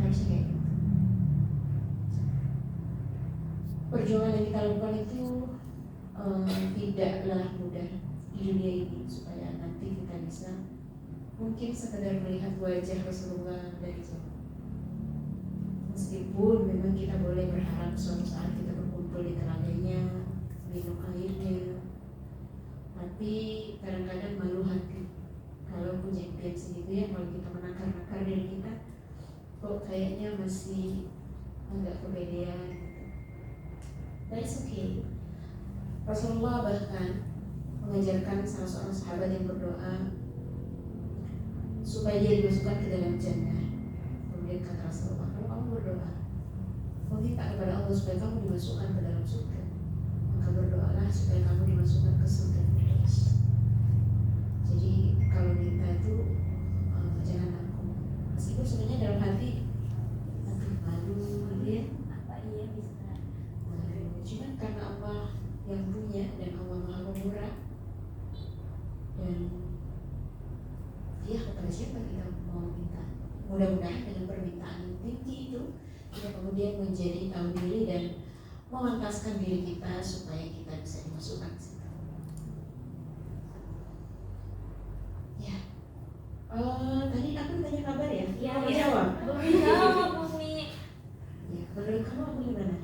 harusnya kayak gitu. Perjuangan yang kita lakukan itu tidaklah mudah di dunia ini, supaya nanti kita bisa mungkin sekedar melihat wajah Rasulullah dari jauh. Meskipun memang kita boleh berharap suatu saat kita berkumpul di telaganya, minum airnya, tapi kadang-kadang malu hati kalau punya impian segitu ya, kalau kita menakar-nakar diri kita, kok kayaknya masih agak kepedean gitu. But it's okay. Rasulullah bahkan mengajarkan salah seorang sahabat yang berdoa supaya dia dimasukkan ke dalam jannah. Kemudian kata Rasulullah, kalau kamu berdoa meminta kepada Allah supaya kamu dimasukkan ke dalam surga, maka berdoalah supaya kamu dimasukkan ke surga Firdaus. Jadi kalau minta itu jangan aku, meskipun sebenarnya dalam hati malu gitu ya, Apa iya bisa? cuman karena Allah yang punya dan Allah Maha Pemurah, dan dia kepada siapa kita mau minta. Mudah-mudahan dengan permintaan yang tinggi itu kita kemudian menjadi tahu diri dan memantaskan diri kita supaya kita bisa dimasukkan ke situ. Ya, tadi aku tanya kabar ya? Iya, Kamu iya. jawab? Belum jawab, Bumi. Ya, menurut kamu aku gimana?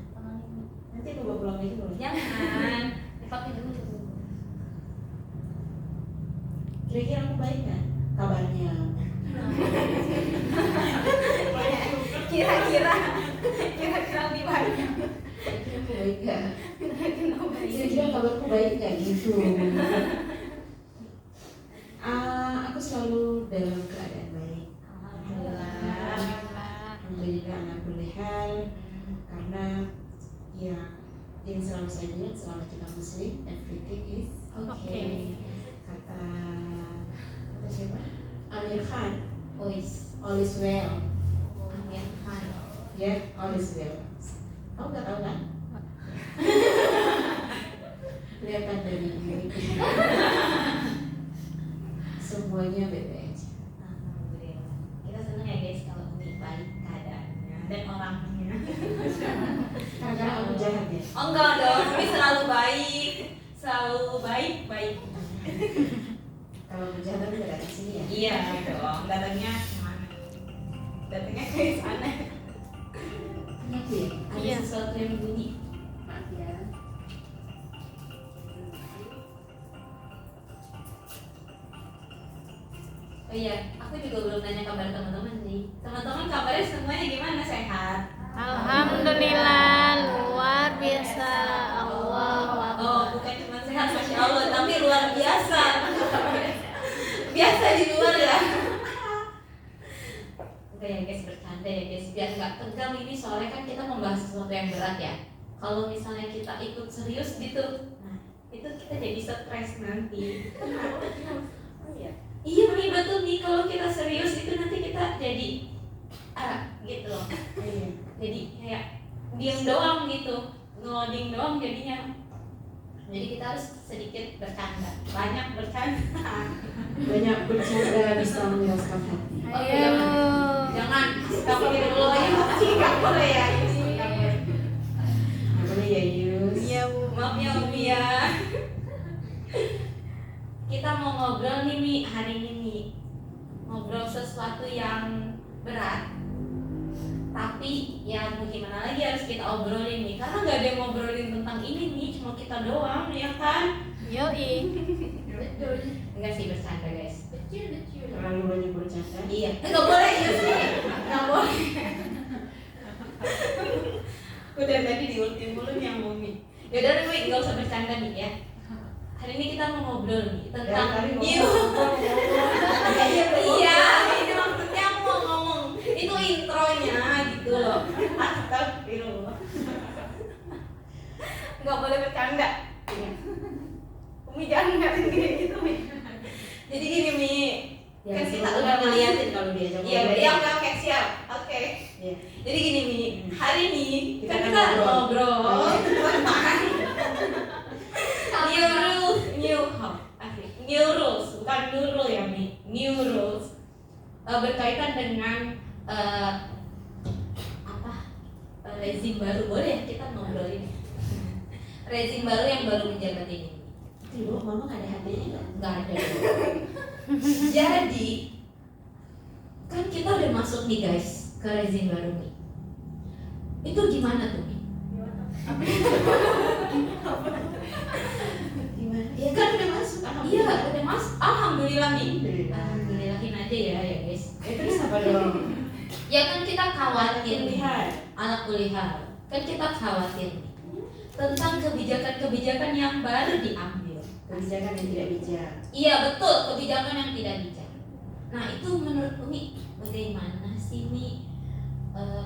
Nanti aku bawa pulang aja boleh? Jangan, dipakai dulu. Kira-kira aku baik nggak kabarnya? Kira-kira lebih banyak. Kira-kira aku baik nggak? Kenapa Kira-kira kabarku baik nggak gitu? Aku selalu dalam keadaan baik. Alhamdulillah. Alhamdulillah ala kulli hal. Karena ya yang selalu saya bilang, selama kita muslim, everything is okay. Kata siapa? Amir Khan, all is well. Amir Khan. Ya, all is well. Kamu nggak tahu kan? Kelihatan dari diri. Semuanya baik-baik aja. Alhamdulillah. Kita senang ya guys kalau Umi baik keadaannya dan orangnya. Karena aku jahat ya. Oh enggak dong, Umi selalu baik. Kalau aku jahat tapi nggak datang sini ya. Iya dong, datangnya kemana? Datangnya ke sana. Kenapa ya? Ada Iya. sesuatu yang bunyi. Maaf ya. Oh iya, aku juga belum nanya kabar teman-teman nih. Teman-teman kabarnya semuanya gimana? Sehat? Alhamdulillah, luar biasa. Allah. Oh, bukan cuma sehat, masya Allah, tapi luar biasa. Biasa di luar ya. Oke ya guys, bercanda ya guys, biar nggak tegang ini, soalnya kan kita membahas sesuatu yang berat ya. Kalau misalnya kita ikut serius gitu, nah itu kita jadi stres nanti. Oh iya. Iya nih, betul nih, kalau kita serius itu nanti kita jadi gitu loh. Iya. Jadi kayak diam doang gitu, ngeloading doang jadinya. Jadi kita harus sedikit bercanda, banyak bercanda. Banyak bercanda bisa memuaskan hati. Oh iya, jangan astagfirullahaladzim, nggak boleh ya. Nggak boleh ya Yus. Iya, Bu. Maaf ya Umi ya. Kita mau ngobrol nih Mi, hari ini Mi. Ngobrol sesuatu yang berat, tapi ya mau gimana lagi, harus kita obrolin nih, karena nggak ada yang ngobrolin tentang ini nih, cuma kita doang ya kan. Yoi. Enggak sih, bercanda guys. Terlalu banyak bercanda. Iya, nggak boleh ya sih, nggak boleh. Udah tadi diultin mulu nih yang Umi. Yaudah nih Mi, nggak usah bercanda nih ya. Hari ini kita mau ngobrol nih tentang new. Iya, ini maksudnya aku mau ngomong. Itu intronya gitu loh. Astagfirullah. Nggak boleh bercanda. Umi jangan ngatain kayak gitu Mi. Jadi gini Mi, Ya, kan kita kita udah ngeliatin kalau dia jawab. Iya, oke, siap. Oke. Iya. Jadi gini Mi, hari ini Kita kan akan kita ngobrol. ngobrol tentang new rules, bukan new rule ya Mi, new rules berkaitan dengan rezim baru, boleh ya kita ngobrolin rezim baru yang baru menjabat ini. Ibu, mama nggak ada HP-nya nggak? Nggak ada. Jadi kan kita udah masuk nih guys ke rezim baru nih. Itu gimana tuh nih? Gimana? Ya kan udah masuk. Iya udah masuk. Alhamdulillah nih. Alhamdulillah. Alhamdulillahin aja ya guys. Terus apa dong? Ya kan kita khawatir nih. Lihat. Anak kuliah kan kita khawatir nih tentang kebijakan-kebijakan yang baru diambil. Kebijakan yang tidak bijak. Iya betul, kebijakan yang tidak bijak. Nah itu menurut Umi bagaimana sih Mi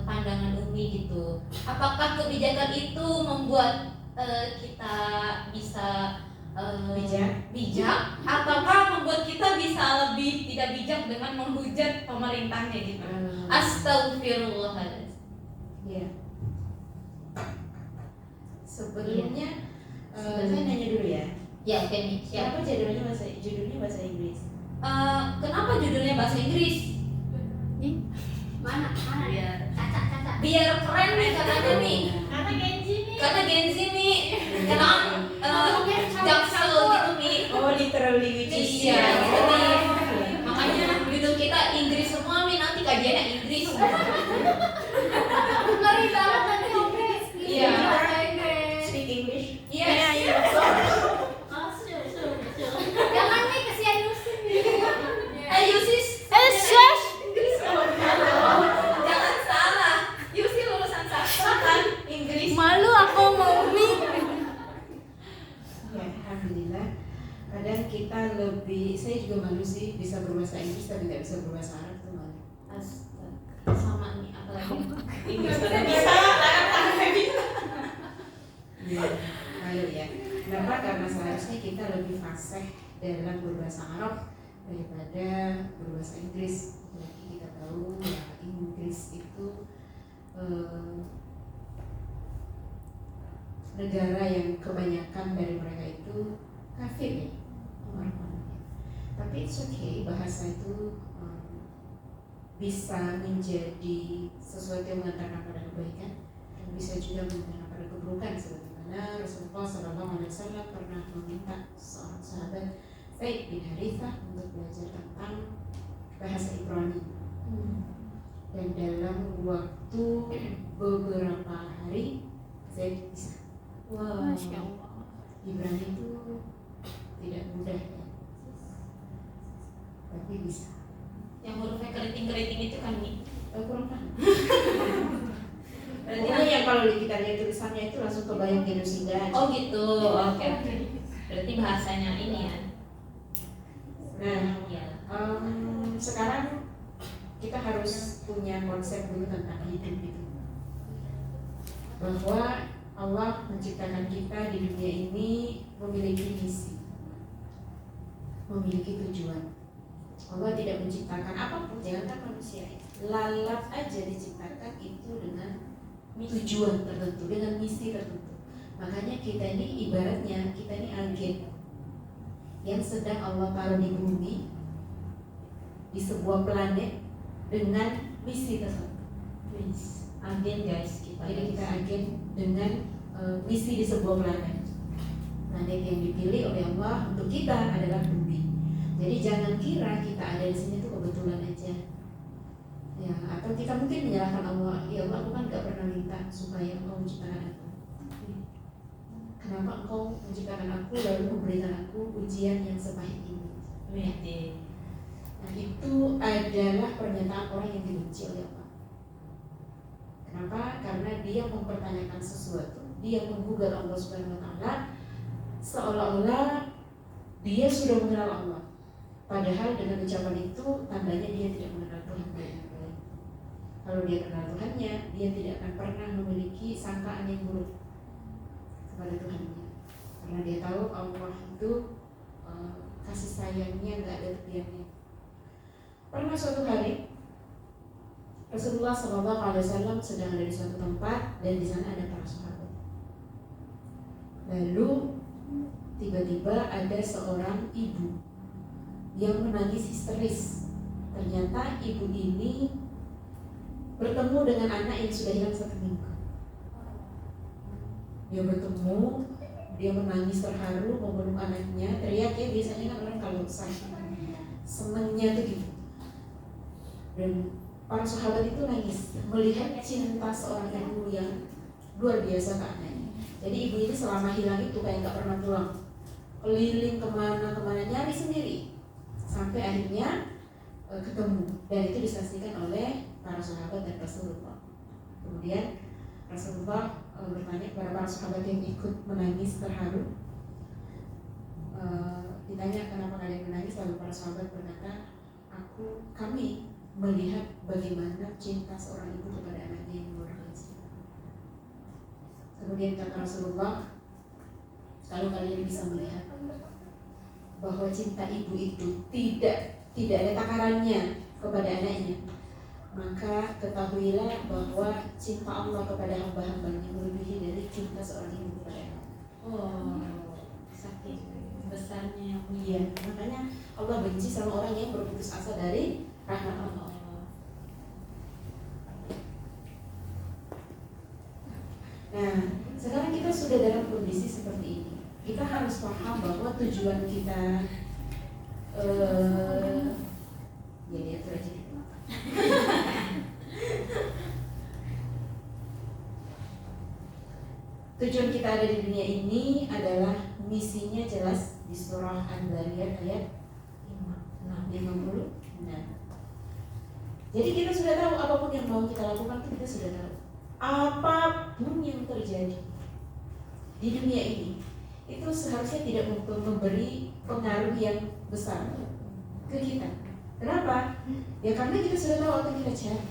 pandangan Umi gitu? Apakah kebijakan itu membuat kita bisa bijak, ataukah membuat kita bisa lebih tidak bijak dengan menghujat pemerintahnya gitu? Astagfirullahaladzim. Iya. Sebelumnya saya nanya dulu ya. Ya oke nih, siap. Kenapa judulnya bahasa Inggris? Kenapa judulnya bahasa Inggris? Mana? Caca. Biar keren nih katanya nih. Karena Gen Z nih. Karena jaksel gitu nih. Oh, literally which is Iya, gitu nih. Makanya judul kita Inggris semua nih, nanti kajiannya Inggris. Ngeri banget tadi oke. Iya. Speak English. Yes. Jangan nih kesian Yusin. Ayo sis. Shush. Jangan salah. Yusi lulusan sastra kan Inggris. Malu aku mau Umi. Ya, alhamdulillah. Kadang kita saya juga malu sih bisa berbahasa Inggris tapi nggak bisa berbahasa Arab tuh malu. Astaga, sama nih apalagi Inggris Bisa. tidak bisa, Arab nggak bisa. Iya, malu ya. Kenapa? Karena seharusnya kita lebih fasih dalam berbahasa Arab daripada berbahasa Inggris. Jadi kita tahu ya Inggris itu negara yang kebanyakan dari mereka itu kafir ya, orang-orangnya. Tapi it's okay, bahasa itu bisa menjadi sesuatu yang mengantarkan pada kebaikan dan bisa juga mengantarkan pada keburukan. Sebagaimana Rasulullah SAW pernah meminta seorang sahabat Zaid bin Harithah untuk belajar tentang bahasa Ibrani. Dan dalam waktu beberapa hari Zaid bisa. Wow. Masya Allah. Ibrani itu tidak mudah ya, tapi bisa. Yang hurufnya keriting-keriting itu kan nih. Kurang paham. Berarti Pokoknya yang kalau kita lihat tulisannya itu langsung kebayang genosida. oh gitu. Oke. Berarti bahasanya ini ya. Nah, Iya. sekarang kita harus punya konsep dulu tentang hidup itu, bahwa Allah menciptakan kita di dunia ini memiliki misi, memiliki tujuan. Allah tidak menciptakan apapun, jangankan manusia, lalat aja diciptakan itu dengan tujuan tertentu, dengan misi tertentu. Makanya kita ini ibaratnya kita ini agen yang sedang Allah taruh di bumi, di sebuah planet dengan misi tertentu. Agen guys kita. Jadi kita agen dengan misi di sebuah planet. Planet yang dipilih oleh Allah untuk kita adalah bumi. Jadi jangan kira kita ada di sini tuh kebetulan aja. Ya, atau kita mungkin menyalahkan Allah. Ya Allah, aku kan gak pernah minta supaya Engkau menciptakan aku. Kenapa Engkau menciptakan aku lalu memberikan aku ujian yang sepahit ini? Nah, itu adalah pernyataan orang yang dibenci oleh Allah. Kenapa? Karena dia mempertanyakan sesuatu, dia menggugat Allah Subhanahu wa taala seolah-olah dia sudah mengenal Allah. Padahal dengan ucapan itu tandanya dia tidak mengenal Tuhan dengan baik. Kalau dia kenal Tuhannya, dia tidak akan pernah memiliki sangkaan yang buruk kepada Tuhannya. Karena dia tahu Allah itu kasih sayangnya nggak ada tepiannya. Pernah suatu hari Rasulullah SAW sedang ada di suatu tempat dan di sana ada para sahabat. Lalu tiba-tiba ada seorang ibu yang menangis histeris. Ternyata ibu ini bertemu dengan anak yang sudah hilang 1 minggu. dia bertemu, dia menangis terharu, memeluk anaknya, teriak ya, biasanya kan orang kalau sakit senengnya tuh gitu. Dan para sahabat itu nangis melihat cinta seorang ibu yang luar biasa ke anaknya. Jadi ibu ini selama hilang itu kayak nggak pernah pulang, keliling kemana-kemana nyari sendiri, sampai akhirnya ketemu, dan itu disaksikan oleh para sahabat dan Rasulullah. Kemudian Rasulullah bertanya kepada para sahabat yang ikut menangis terharu, ditanya kenapa kalian menangis, lalu para sahabat berkata, kami melihat bagaimana cinta seorang ibu kepada anaknya yang luar biasa. Kemudian kata Rasulullah, kalau kalian bisa melihat bahwa cinta ibu itu tidak ada takarannya kepada anaknya, maka ketahuilah bahwa cinta Allah kepada hamba-hambanya melebihi dari cinta seorang ibu kepada anak. Oh, sakit besarnya yang Iya, makanya Allah benci sama orang yang berputus asa dari rahmat Allah. Nah, sekarang kita sudah dalam kondisi seperti ini. Kita harus paham bahwa tujuan kita ya diatur aja. Tujuan kita ada di dunia ini adalah misinya jelas di surah An-Dzariyat ayat 50. Nah, jadi kita sudah tahu apapun yang mau kita lakukan itu kita sudah tahu. Apapun yang terjadi di dunia ini itu seharusnya tidak memberi pengaruh yang besar ke kita. Kenapa? Ya karena kita sudah tahu apa yang kita cari.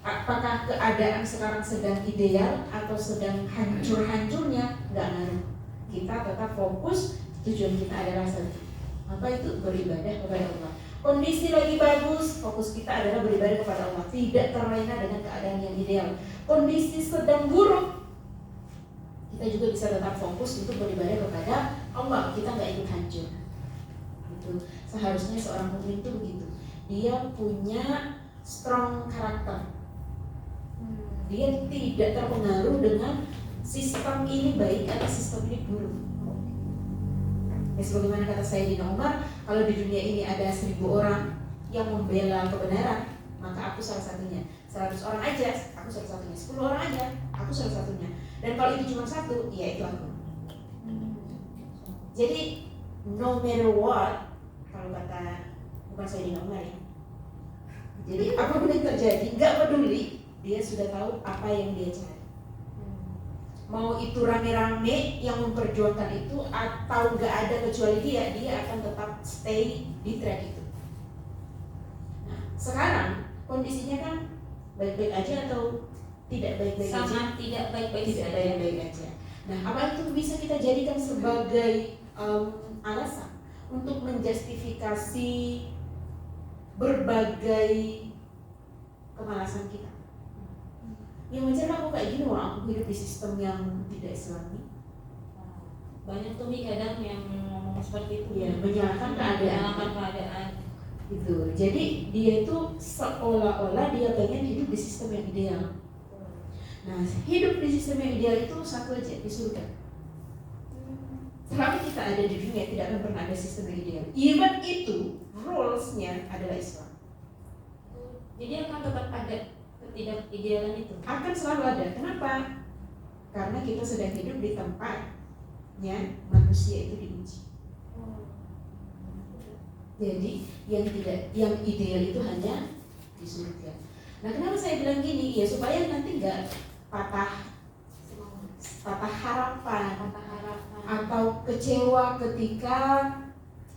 Apakah keadaan sekarang sedang ideal atau sedang hancur-hancurnya, nggak ngaruh. Kita tetap fokus, tujuan kita adalah satu. Apa itu? Beribadah kepada Allah. Kondisi lagi bagus, fokus kita adalah beribadah kepada Allah, tidak terlena dengan keadaan yang ideal. Kondisi sedang buruk, kita juga bisa tetap fokus untuk beribadah kepada Allah. Kita nggak ikut hancur. Itu seharusnya seorang mukmin itu begitu. Dia punya strong karakter. Dia tidak terpengaruh dengan sistem ini baik atau sistem ini buruk. Ya, sebagaimana kata Sayyidina Umar, kalau di dunia ini ada 1000 orang yang membela kebenaran, maka aku salah satunya. 100 orang aja, aku salah satunya. 10 orang aja, aku salah satunya. Dan kalau itu cuma satu, ya itu aku. Jadi no matter what, kalau kata bukan Sayyidina Umar ya. Jadi apapun yang terjadi, nggak peduli, dia sudah tahu apa yang dia cari. Mau itu rame-rame yang memperjuangkan itu atau nggak ada kecuali dia akan tetap stay di track itu. Nah, sekarang kondisinya kan baik-baik aja atau tidak baik-baik aja? Sangat tidak baik-baik Tidak saja. baik-baik aja. Nah, apa itu bisa kita jadikan sebagai alasan untuk menjustifikasi berbagai kemalasan kita? Yang wajar aku kayak gini, wah aku hidup di sistem yang tidak Islami. Banyak tuh kadang yang ngomong seperti itu. Ya, menyalahkan keadaan. Gitu. Jadi dia itu seolah-olah dia pengen hidup di sistem yang ideal. Nah, hidup di sistem yang ideal itu satu aja, di surga. Selama kita ada di dunia tidak akan pernah ada sistem yang ideal. Even itu rules-nya adalah Islam. Jadi akan tetap ada ketidakidealan itu. Akan selalu ada. Kenapa? Karena kita sedang hidup di tempatnya manusia itu diuji. Jadi yang ideal itu hanya di surga. Nah, kenapa saya bilang gini? Ya supaya nanti nggak patah harapan atau kecewa ketika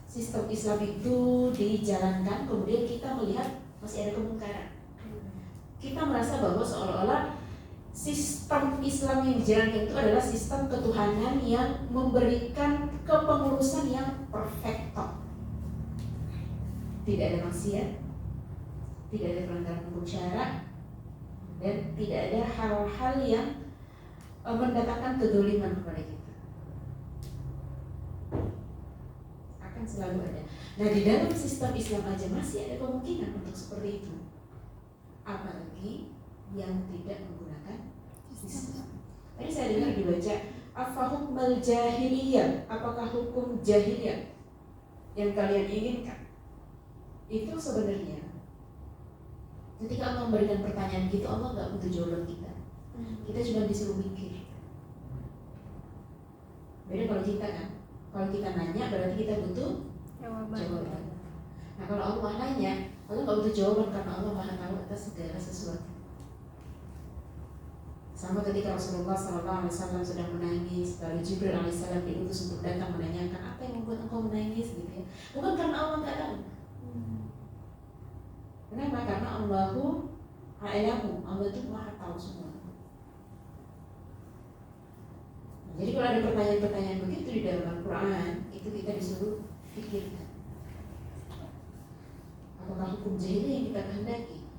sistem Islam itu dijalankan, kemudian kita melihat masih ada kemungkaran. Kita merasa bahwa seolah-olah sistem Islam yang dijalankan itu adalah sistem ketuhanan yang memberikan kepengurusan yang perfecto. Tidak ada maksiat, tidak ada pelanggaran hukum syara, dan tidak ada hal-hal yang mendatangkan kedoliman kepada kita. Akan selalu ada. Nah, di dalam sistem Islam aja masih ada kemungkinan untuk seperti itu. Apalagi yang tidak menggunakan Islam. Tadi saya dengar dibaca afa hukmal jahiliyah, apakah hukum jahiliyah yang kalian inginkan? Itu sebenarnya ketika Allah memberikan pertanyaan gitu, Allah nggak butuh jawaban kita. Kita cuma disuruh mikir. Beda kalau kita kan, kalau kita nanya berarti kita butuh jawaban. Nah kalau Allah nanya, Allah nggak butuh jawaban karena Allah maha tahu atas segala sesuatu. Sama ketika Rasulullah SAW sedang menangis, lalu Jibril alaihissalam diutus untuk datang menanyakan apa yang membuat engkau menangis, gitu ya. Bukan karena Allah nggak tahu. Kenapa? Karena Allahu a'lamu, Allah itu maha tahu semua. Jadi kalau ada pertanyaan-pertanyaan begitu di dalam Al-Quran, itu kita disuruh pikirkan. Apakah hukum jahiliyah yang kita kehendaki?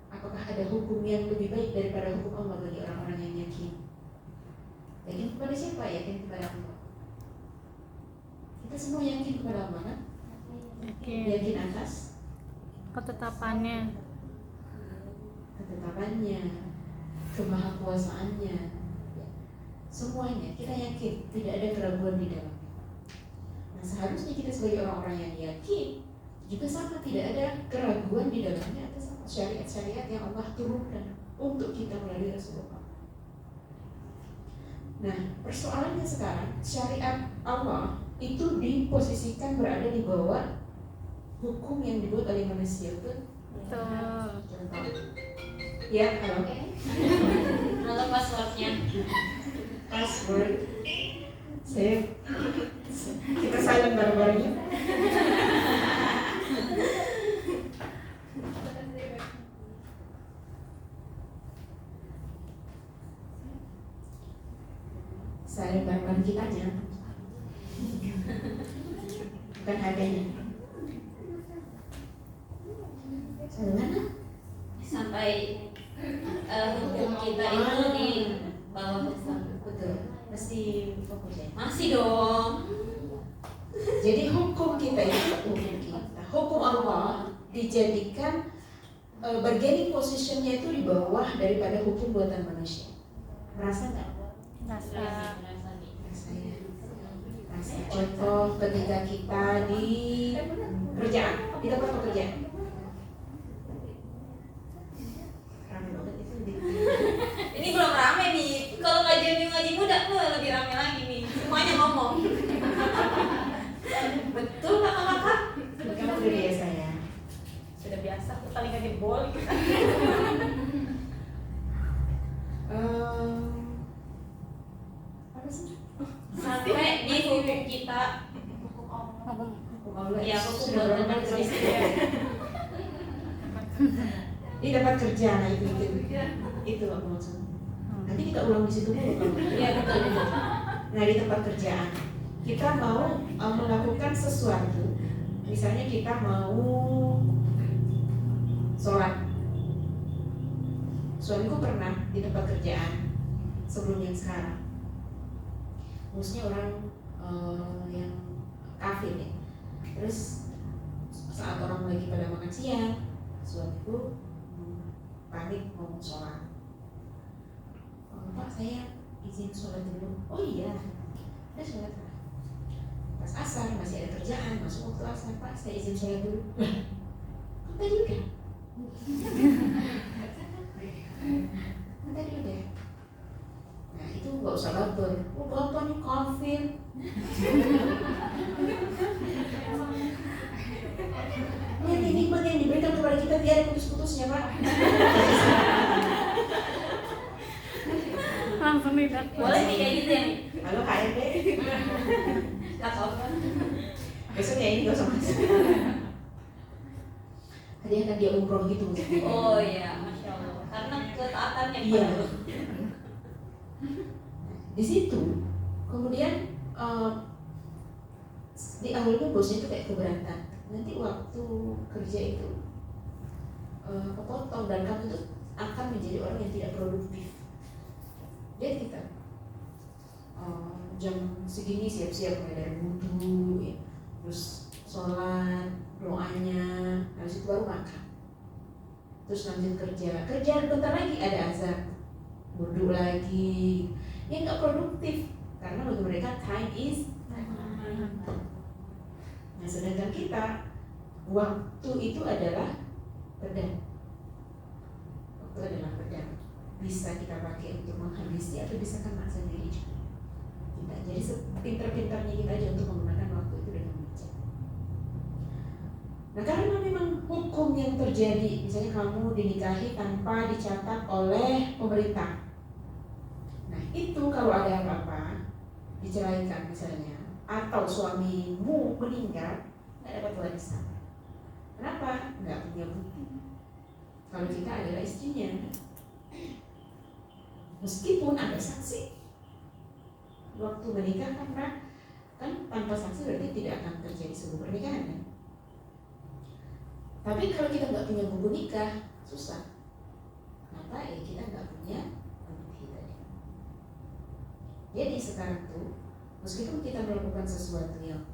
Apakah ada hukum yang lebih baik daripada hukum Allah bagi orang-orang yang yakin? Yakin kepada siapa? Yakin kepada Allah. Kita semua yakin kepada Allah kan? Yakin atas ketetapannya, kemahakuasaannya, semuanya kita yakin, tidak ada keraguan di dalamnya. Nah seharusnya kita sebagai orang-orang yang yakin juga sama, tidak ada keraguan di dalamnya atas syariat-syariat yang Allah turunkan untuk kita melalui Rasulullah. Nah persoalannya sekarang, syariat Allah itu diposisikan berada di bawah hukum yang dibuat oleh manusia. Betul? Contoh. Ya, halo. Halo passwordnya. Password. Kita silent bareng-bareng ya. Silent bareng-bareng kitanya. Bukan harganya. Mana? Sampai hukum kita itu di bawah hukum. Betul. Mesti fokus ya. Masih dong. Jadi hukum kita itu hukum Allah dijadikan bargaining positionnya itu di bawah daripada hukum buatan manusia. Merasa nggak? rasa Rasa. Contoh ketika kita di kerjaan, di tempat pekerjaan. Rame banget itu. Ini belum rame nih. Kalau ngaji muda tuh lebih rame lagi nih. Semuanya ngomong. Betul kakak-kakak? Kamu udah biasa ya. Sudah biasa. Paling gak jebol. Apa sih? Sampai di hukum kita. Hukum Allah. Ya hukum Sudah berapa buatan kali manusia. Di tempat kerja, nah itu aku maksud. Nanti kita ulang di situ dulu kalau. Iya betul. Nah di tempat kerjaan kita mau melakukan sesuatu, misalnya kita mau sholat. Suamiku pernah di tempat kerjaan sebelum yang sekarang, maksudnya orang yang kafir ya. Terus saat orang lagi pada makan siang, suamiku panik mau sholat. Pak saya izin sholat dulu. Oh iya, ada sholat. Pas asar masih ada kerjaan, masuk waktu asar. Pak saya izin sholat dulu. Kan tadi udah. Tadi udah. Nah itu nggak usah baper. Oh bapak nih kafir. Lihat ini nikmat yang diberikan kepada kita tiada putus-putusnya Pak. langsung tidak Boleh nih kayak gitu ya nih. Halo HRD. Kakak. Besok ya ini gak usah masuk. Hadiahkan dia umroh gitu maksudnya. Oh iya, masya Allah. Karena ketaatannya Iya. kepada Allah. Di situ kemudian di awalnya bosnya itu kayak keberatan. Nanti waktu kerja itu kepotong dan kamu itu akan menjadi orang yang tidak produktif. Dia kita jam segini siap-siap mulai dari wudhu, ya, terus sholat, doanya, habis itu baru makan, terus lanjut kerja bentar lagi ada azan, wudhu lagi, ya nggak produktif, karena bagi mereka time is money. Nah sedangkan kita, waktu itu adalah pedang. Waktu adalah pedang, bisa kita pakai untuk menghabisi atau bisa kena sendiri juga kita. Jadi sepintar-pintarnya kita aja untuk menggunakan waktu itu dengan bijak. Nah karena memang hukum yang terjadi, misalnya kamu dinikahi tanpa dicatat oleh pemerintah. Nah itu kalau ada apa-apa, diceraikan misalnya, atau suamimu meninggal, nggak dapat warisan. Kenapa? Nggak punya bukti. Kalau kita adalah istrinya, meskipun ada saksi waktu menikah, karena kan tanpa saksi berarti tidak akan terjadi sebuah pernikahan kan? Tapi kalau kita nggak punya buku nikah, susah. Kenapa? Ya kita nggak punya bukti tadi. Jadi sekarang tuh, meskipun kita melakukan sesuatu yang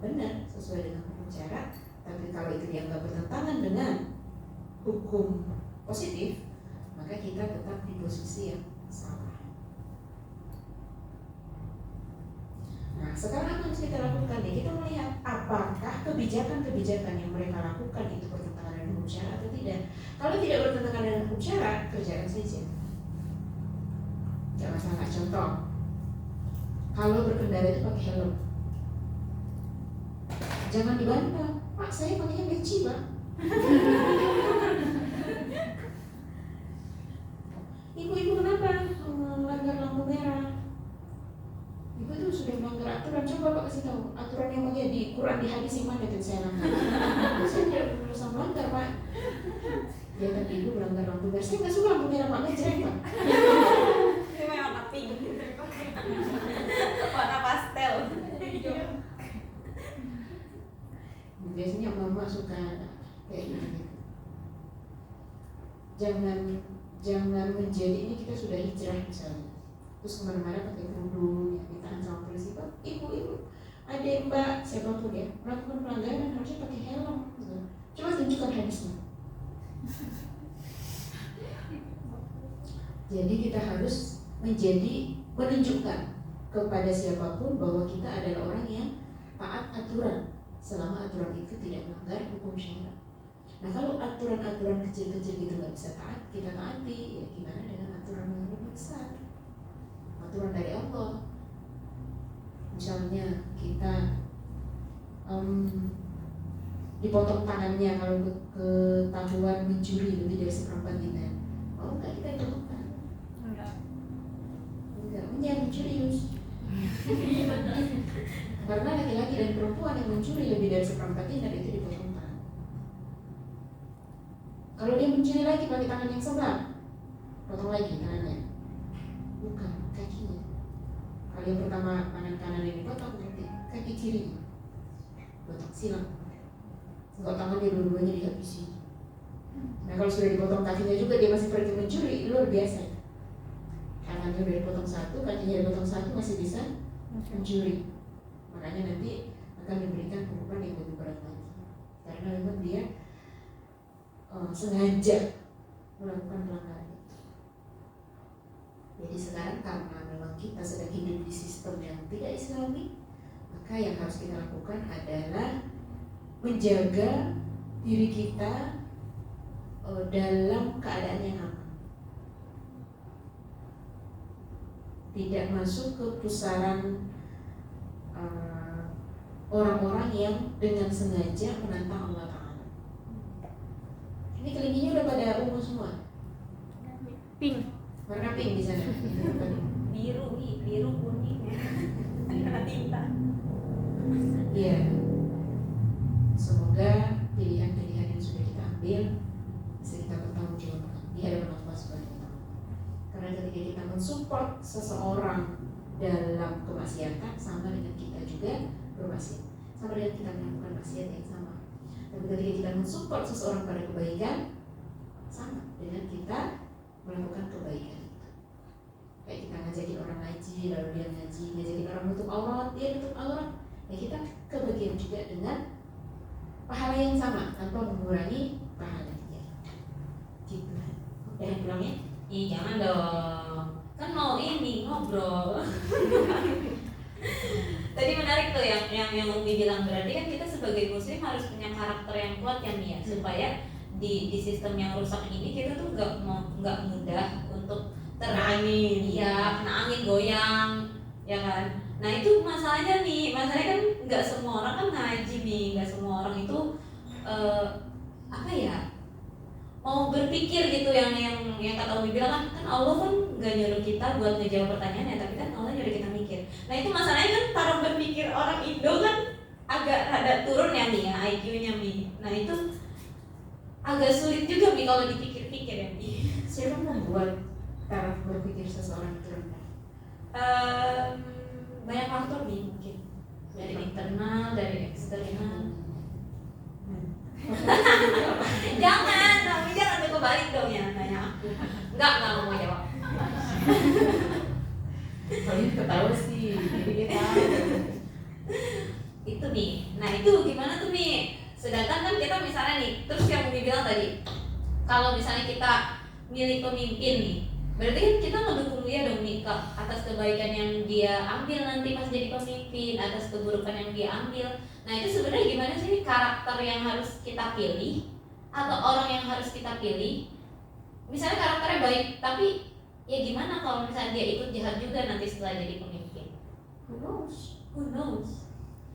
benar sesuai dengan hukum syarat, tapi kalau itu dianggap bertentangan dengan hukum positif, maka kita tetap di posisi yang salah. Nah, sekarang apa yang harus kita lakukan? Ya, kita melihat apakah kebijakan-kebijakan yang mereka lakukan itu bertentangan dengan hukum syarat atau tidak. Kalau tidak bertentangan dengan hukum syarat, kerjakan saja. Tidak masalah. Contoh, kalau berkendara itu pakai helm, jangan dibantah. Pak, saya pakainya beci, Pak. Ibu-ibu kenapa melanggar lampu merah? Ibu itu sudah melanggar aturan. Coba Pak kasih tahu aturan yang bagian di Quran, di hadis yang mana yang saya langgar. Saya tidak berusaha melanggar, Pak. Ya tapi ibu melanggar lampu merah. Saya nggak suka lampu merah, Pak. Nggak cerah, Pak. Ini warna pink, warna pastel. Biasanya mama suka kayak gitu. Jangan menjadi ini kita sudah hijrah misalnya, terus kemana-mana pakai kerudung, ya, ditahan sama polisi. Pak, ibu, adik mbak, siapapun ya, melakukan pelanggaran harusnya pakai helm. Coba tunjukkan hadisnya. Jadi kita harus menunjukkan kepada siapapun bahwa kita adalah orang yang taat aturan, selama aturan itu tidak melanggar hukum syarat. Nah kalau aturan-aturan kecil-kecil gitu nggak bisa taat, kita taati, ya gimana dengan aturan yang lebih besar, aturan dari Allah. Misalnya kita dipotong tangannya kalau ketahuan mencuri lebih dari seperempat dinar, mau nggak kita dipotong? Enggak, jangan mencuri. Karena laki-laki dan perempuan yang mencuri lebih dari seperempat dinar itu dipotong tangan. Kalau dia mencuri lagi pakai tangan yang sebelah, potong lagi tangannya. Bukan, kakinya. Kalau yang pertama tangan kanan ini potong, nanti kaki kirinya potong, silang. Enggak, tangannya dua-duanya dihabisi. Nah kalau sudah dipotong kakinya juga dia masih pergi mencuri, luar biasa. Tangannya udah dipotong satu, kakinya dipotong satu, masih bisa mencuri. Makanya nanti akan diberikan hukuman yang lebih berat lagi, karena memang dia sengaja melakukan pelanggaran itu. Jadi sekarang karena memang kita sedang hidup di sistem yang tidak Islami, maka yang harus kita lakukan adalah menjaga diri kita dalam keadaan yang aman, tidak masuk ke pusaran orang-orang yang dengan sengaja menantang Allah Ta'ala. Ini kelingkingnya udah pada ungu semua, Pink. warna pink di sana. biru kuning, warna tinta. Iya. Semoga pilihan-pilihan yang sudah kita ambil bisa kita pertanggungjawabkan di hadapan Allah Subhanahu wa Ta'ala. Karena ketika kita mensupport seseorang dalam kemaksiatan, sama dengan kita juga bermaksiat, sama dengan kita melakukan maksiat yang sama. Dan ketika kita mensupport seseorang pada kebaikan, sama dengan kita melakukan kebaikan itu. Kayak kita ngajakin orang ngaji, lalu dia ngaji, ngajakin orang nutup aurat, dia nutup aurat, ya kita kebagian juga dengan pahala yang sama tanpa mengurangi pahala dia. Gitu. Udah pulang ya? Ih jangan dong, kan mau ini ini ngobrol. Tadi menarik tuh yang Umi bilang, berarti kan kita sebagai muslim harus punya karakter yang kuat ya Mia, supaya di sistem yang rusak ini kita tuh nggak mudah untuk Angin. iya, kena angin goyang, ya kan. Nah itu masalahnya kan nggak semua orang kan ngaji nih, nggak semua orang itu apa ya, mau berpikir gitu, yang kata Umi bilang kan Allah kan nggak nyuruh kita buat ngejawab pertanyaannya, tapi kan Allah nyuruh kita mikir. Nah itu masalahnya kan taraf berpikir orang Indo kan agak rada turun ya Mi ya, IQ-nya Mi. Nah itu agak sulit juga Mi kalau dipikir-pikir ya Mi. Siapa membuat taraf berpikir seseorang itu rendah? Banyak faktor Mi, mungkin dari internal, dari eksternal. Jangan aku balik dong ya nanya aku. Enggak mau jawab. Kalau ini ketawa sih, jadi dia tahu. Itu nih. Nah itu gimana tuh nih? Sedangkan kan kita misalnya nih, terus yang Umi bilang tadi, kalau misalnya kita milih pemimpin nih, berarti kan kita ngedukung dia dong nih atas kebaikan yang dia ambil nanti pas jadi pemimpin, atas keburukan yang dia ambil. Nah itu sebenarnya gimana sih nih karakter yang harus kita pilih atau orang yang harus kita pilih? Misalnya karakternya baik, tapi ya gimana kalau misalnya dia ikut jahat juga nanti setelah jadi pemimpin? Who knows? Who knows?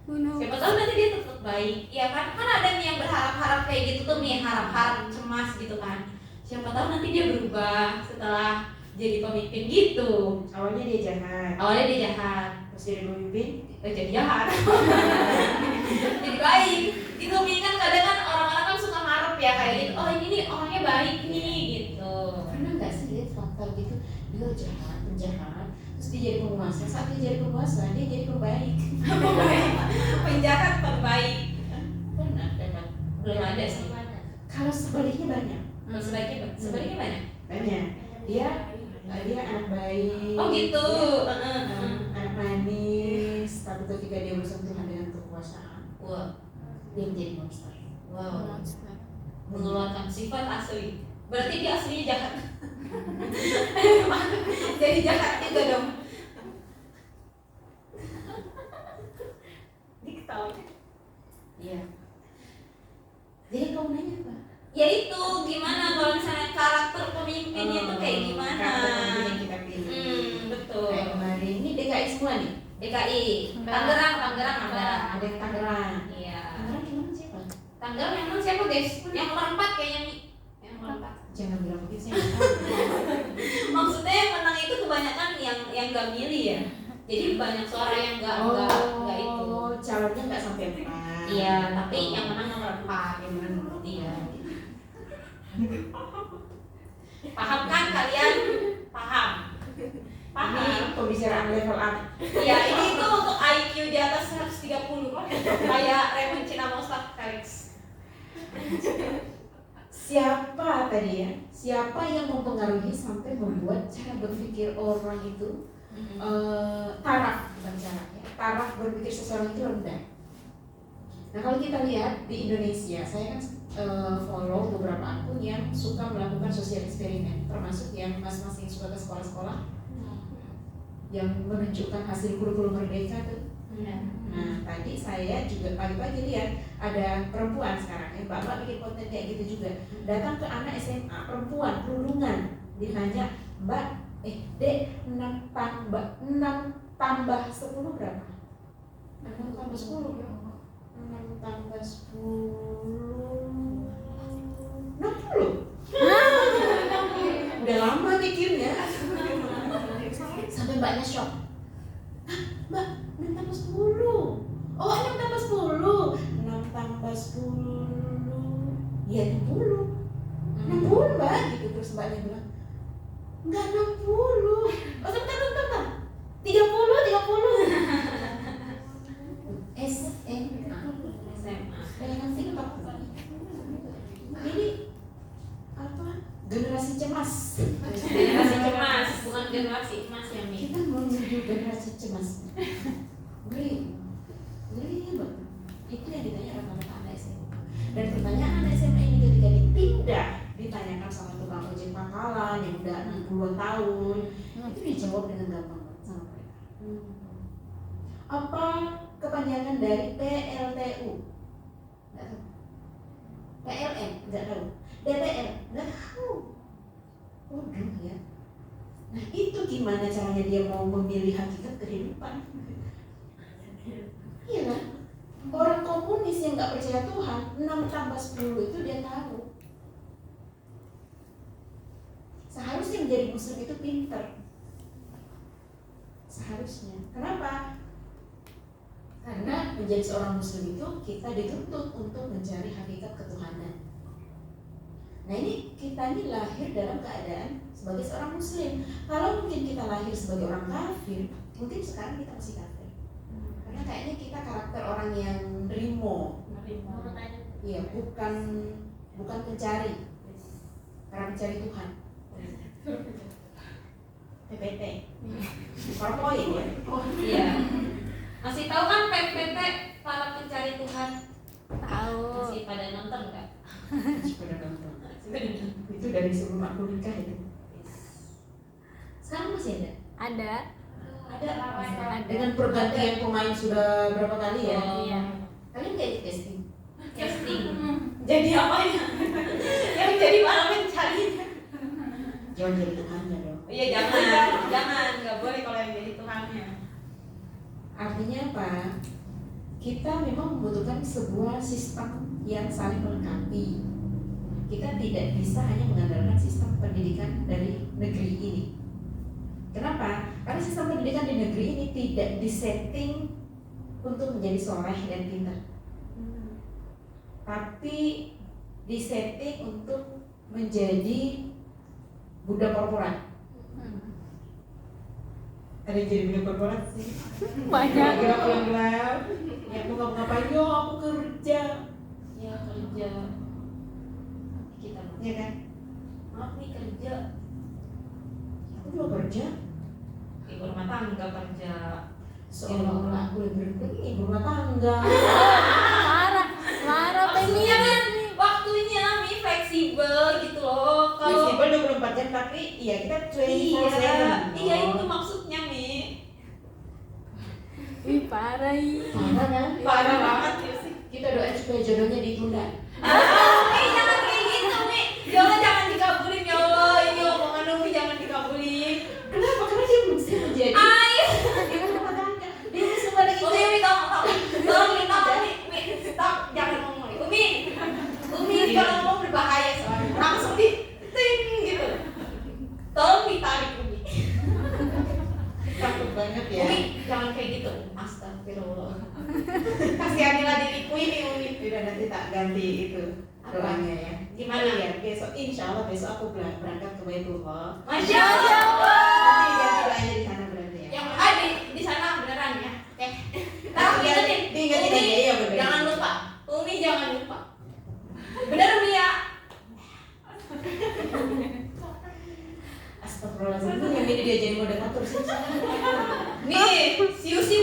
Who knows? Siapa tahu nanti dia tetap baik, ya kan? Kan ada nih yang berharap-harap kayak gitu tuh nih, harap-harap cemas gitu kan. Siapa tahu nanti dia berubah setelah jadi pemimpin gitu. Awalnya dia jahat, Awalnya dia jahat, terus jadi pemimpin. jadi jahat, jadi baik. Gitu Mi, kan kadang kan orang-orang kan suka ngarep ya kayak gitu. Oh ini nih orangnya baik nih gitu. Pernah nggak sih lihat fakta gitu, dia jahat, penjahat, terus dia jadi penguasa. Saat dia jadi penguasa, dia jadi pembaik. Penjahat terbaik. Pernah dapat? Belum ada sih. Kalau sebaliknya banyak, Sebaliknya banyak. banyak. Dia anak baik. Oh gitu. Anak manis, tapi ketika dia bersentuhan dengan kekuasaan, Wah, dia menjadi monster. wow. Mengeluarkan sifat asli. Berarti dia aslinya jahat. Jadi jahat juga dong. Diketawain. Iya. Jadi kamu nanya apa? Ya itu gimana kalau misalnya karakter pemimpinnya tuh kayak gimana? Karakter pemimpin yang kita pilih. Betul. Kayak kemarin ini DKI semua nih. DKI, Tangerang ada. Ada yang Tangerang. Iya. Tangerang gimana siapa? Tangerang yang mana siapa guys? Yang nomor 4 kayaknya nih. Yang nomor 4. Jangan bilang begitu, saya nggak tahu. Maksudnya yang menang itu kebanyakan yang nggak milih ya. Jadi banyak suara yang nggak itu. Calonnya nggak sampai 4. Iya, tapi yang menang nomor 4. Yang menang nomor 3. Paham kan kalian? Paham. Ini pembicaraan level up. Iya, ini itu untuk IQ di atas 130. Kayak Raymond Cina Mostak Felix. Siapa tadi ya? Siapa yang mempengaruhi sampai membuat cara berpikir orang itu taraf, bukan cara ya, taraf berpikir seseorang itu rendah. Nah kalau kita lihat di Indonesia, saya kan follow beberapa akun yang suka melakukan sosial eksperimen, termasuk yang mas-mas yang suka ke sekolah-sekolah yang menunjukkan hasil kurikulum merdeka tuh. Nah tadi saya juga pagi-pagi lihat ada perempuan sekarang, mbak-mbak bikin konten kayak gitu juga, datang ke anak SMA perempuan kerudungan, ditanya mbak, dek 6 tambah 10 berapa? 6 tambah 10 berapa? 6 tambah 10 60. Udah lama mikirnya. Sampai mbaknya shock. Hah, mbak, 6 tambah 10. Oh, 6 tambah 10. 6 tambah 10. Ya 60. 60 mbak, gitu. Terus mbaknya bilang, enggak 60. Oh, bentar. 30. SMA. Bayangan TikTok. Ini apa? Generasi cemas. Generasi cemas, bukan generasi emas ya Mi. Kita menuju generasi cemas. Ngeri banget. Itu yang ditanya rata-rata anak SMA. Dan pertanyaan anak SMA ini ketika ditindak, ditanyakan sama tukang ojek pangkalan, hafalan, yang udah 60 tahun, itu dijawab dengan gampang banget sama mereka. Apa kepanjangan dari PLTU? Nggak tahu. PLN? Nggak tahu. DPR? Nggak tahu. Waduh ya. Nah itu gimana caranya dia mau memilih hakikat kehidupan? Iya kan? Orang komunis yang nggak percaya Tuhan, 6 tambah 10 itu dia tahu. Seharusnya menjadi muslim itu pinter. Seharusnya. Kenapa? Karena menjadi seorang muslim itu kita dituntut untuk mencari hakikat ketuhanan. Nah ini kita ini lahir dalam keadaan sebagai seorang muslim. Kalau mungkin kita lahir sebagai orang kafir, mungkin sekarang kita masih kafir. Karena kayaknya kita karakter orang yang nerimo. Iya, bukan pencari. Karena mencari Tuhan. PPT. PowerPoint ya. Oh iya. Masih tahu kan PPT para pencari Tuhan? Tahu. Masih pada nonton nggak? Sudah nonton. Itu dari sebelum aku nikah itu. Sekarang masih ada? Ada. Ada Ada. Dengan pergantian pemain sudah berapa kali ya? Oh. Iya. Kalian kayak casting. Casting. Jadi apa ya? Yang jadi para pencarinya. Jangan jadi Tuhannya dong. Iya jangan, nggak boleh kalau yang jadi Tuhannya. Artinya apa? Kita memang membutuhkan sebuah sistem yang saling melengkapi. Kita tidak bisa hanya mengandalkan sistem pendidikan dari negeri ini. Kenapa? Karena sistem pendidikan di negeri ini tidak disetting untuk menjadi soleh dan pintar, tapi disetting untuk menjadi budak korporat. Ada yang jadi budak korporat sih. Banyak. Gelap-gelap. Ya aku nggak ngapain, yo aku kerja. Ya kerja. Kita Ya kan? maaf nih kerja. Aku juga kerja. Ibu rumah tangga kerja. Seolah-olah aku lebih berpenting ibu rumah tangga. Marah Maksudnya pengen. kan waktunya Mi fleksibel gitu loh. Kalau Fleksibel 24 jam tapi iya kita 24/7. iya itu maksudnya Mi. Ih, parah ih. Parah kan? Parah banget ya sih. Kita doain supaya jodohnya ditunda. Mi jangan kayak gitu Mi. Ya Allah jangan dikabulin ya Allah. Ini omongan Umi jangan dikabulin. Kenapa? Karena dia belum siap menjadi Ayo. ibu rumah tangga. Dia masih pada Umi Mi tolong Mi stop jangan ngomong Umi kalau ngomong berbahaya soalnya langsung di ting gitu. Tolong ditarik Umi. takut banget ya. Umi jangan kayak gitu. Astagfirullah. Kasihanilah diriku ini Umi. Udah nanti tak ganti itu doanya ya. Gimana? Ya besok insya Allah besok aku berangkat ke Baitullah. Masya Allah. Nanti ganti doanya di sana berarti ya. Yang ada di sana beneran ya. Oke. Tahu ingetin. Diingetin Umi, aja, iya bener. jangan lupa. Umi jangan lupa. Bener Umi ya. Astagfirullahaladzim, yang ini dia jadi moderator sih. Nih, si Usi.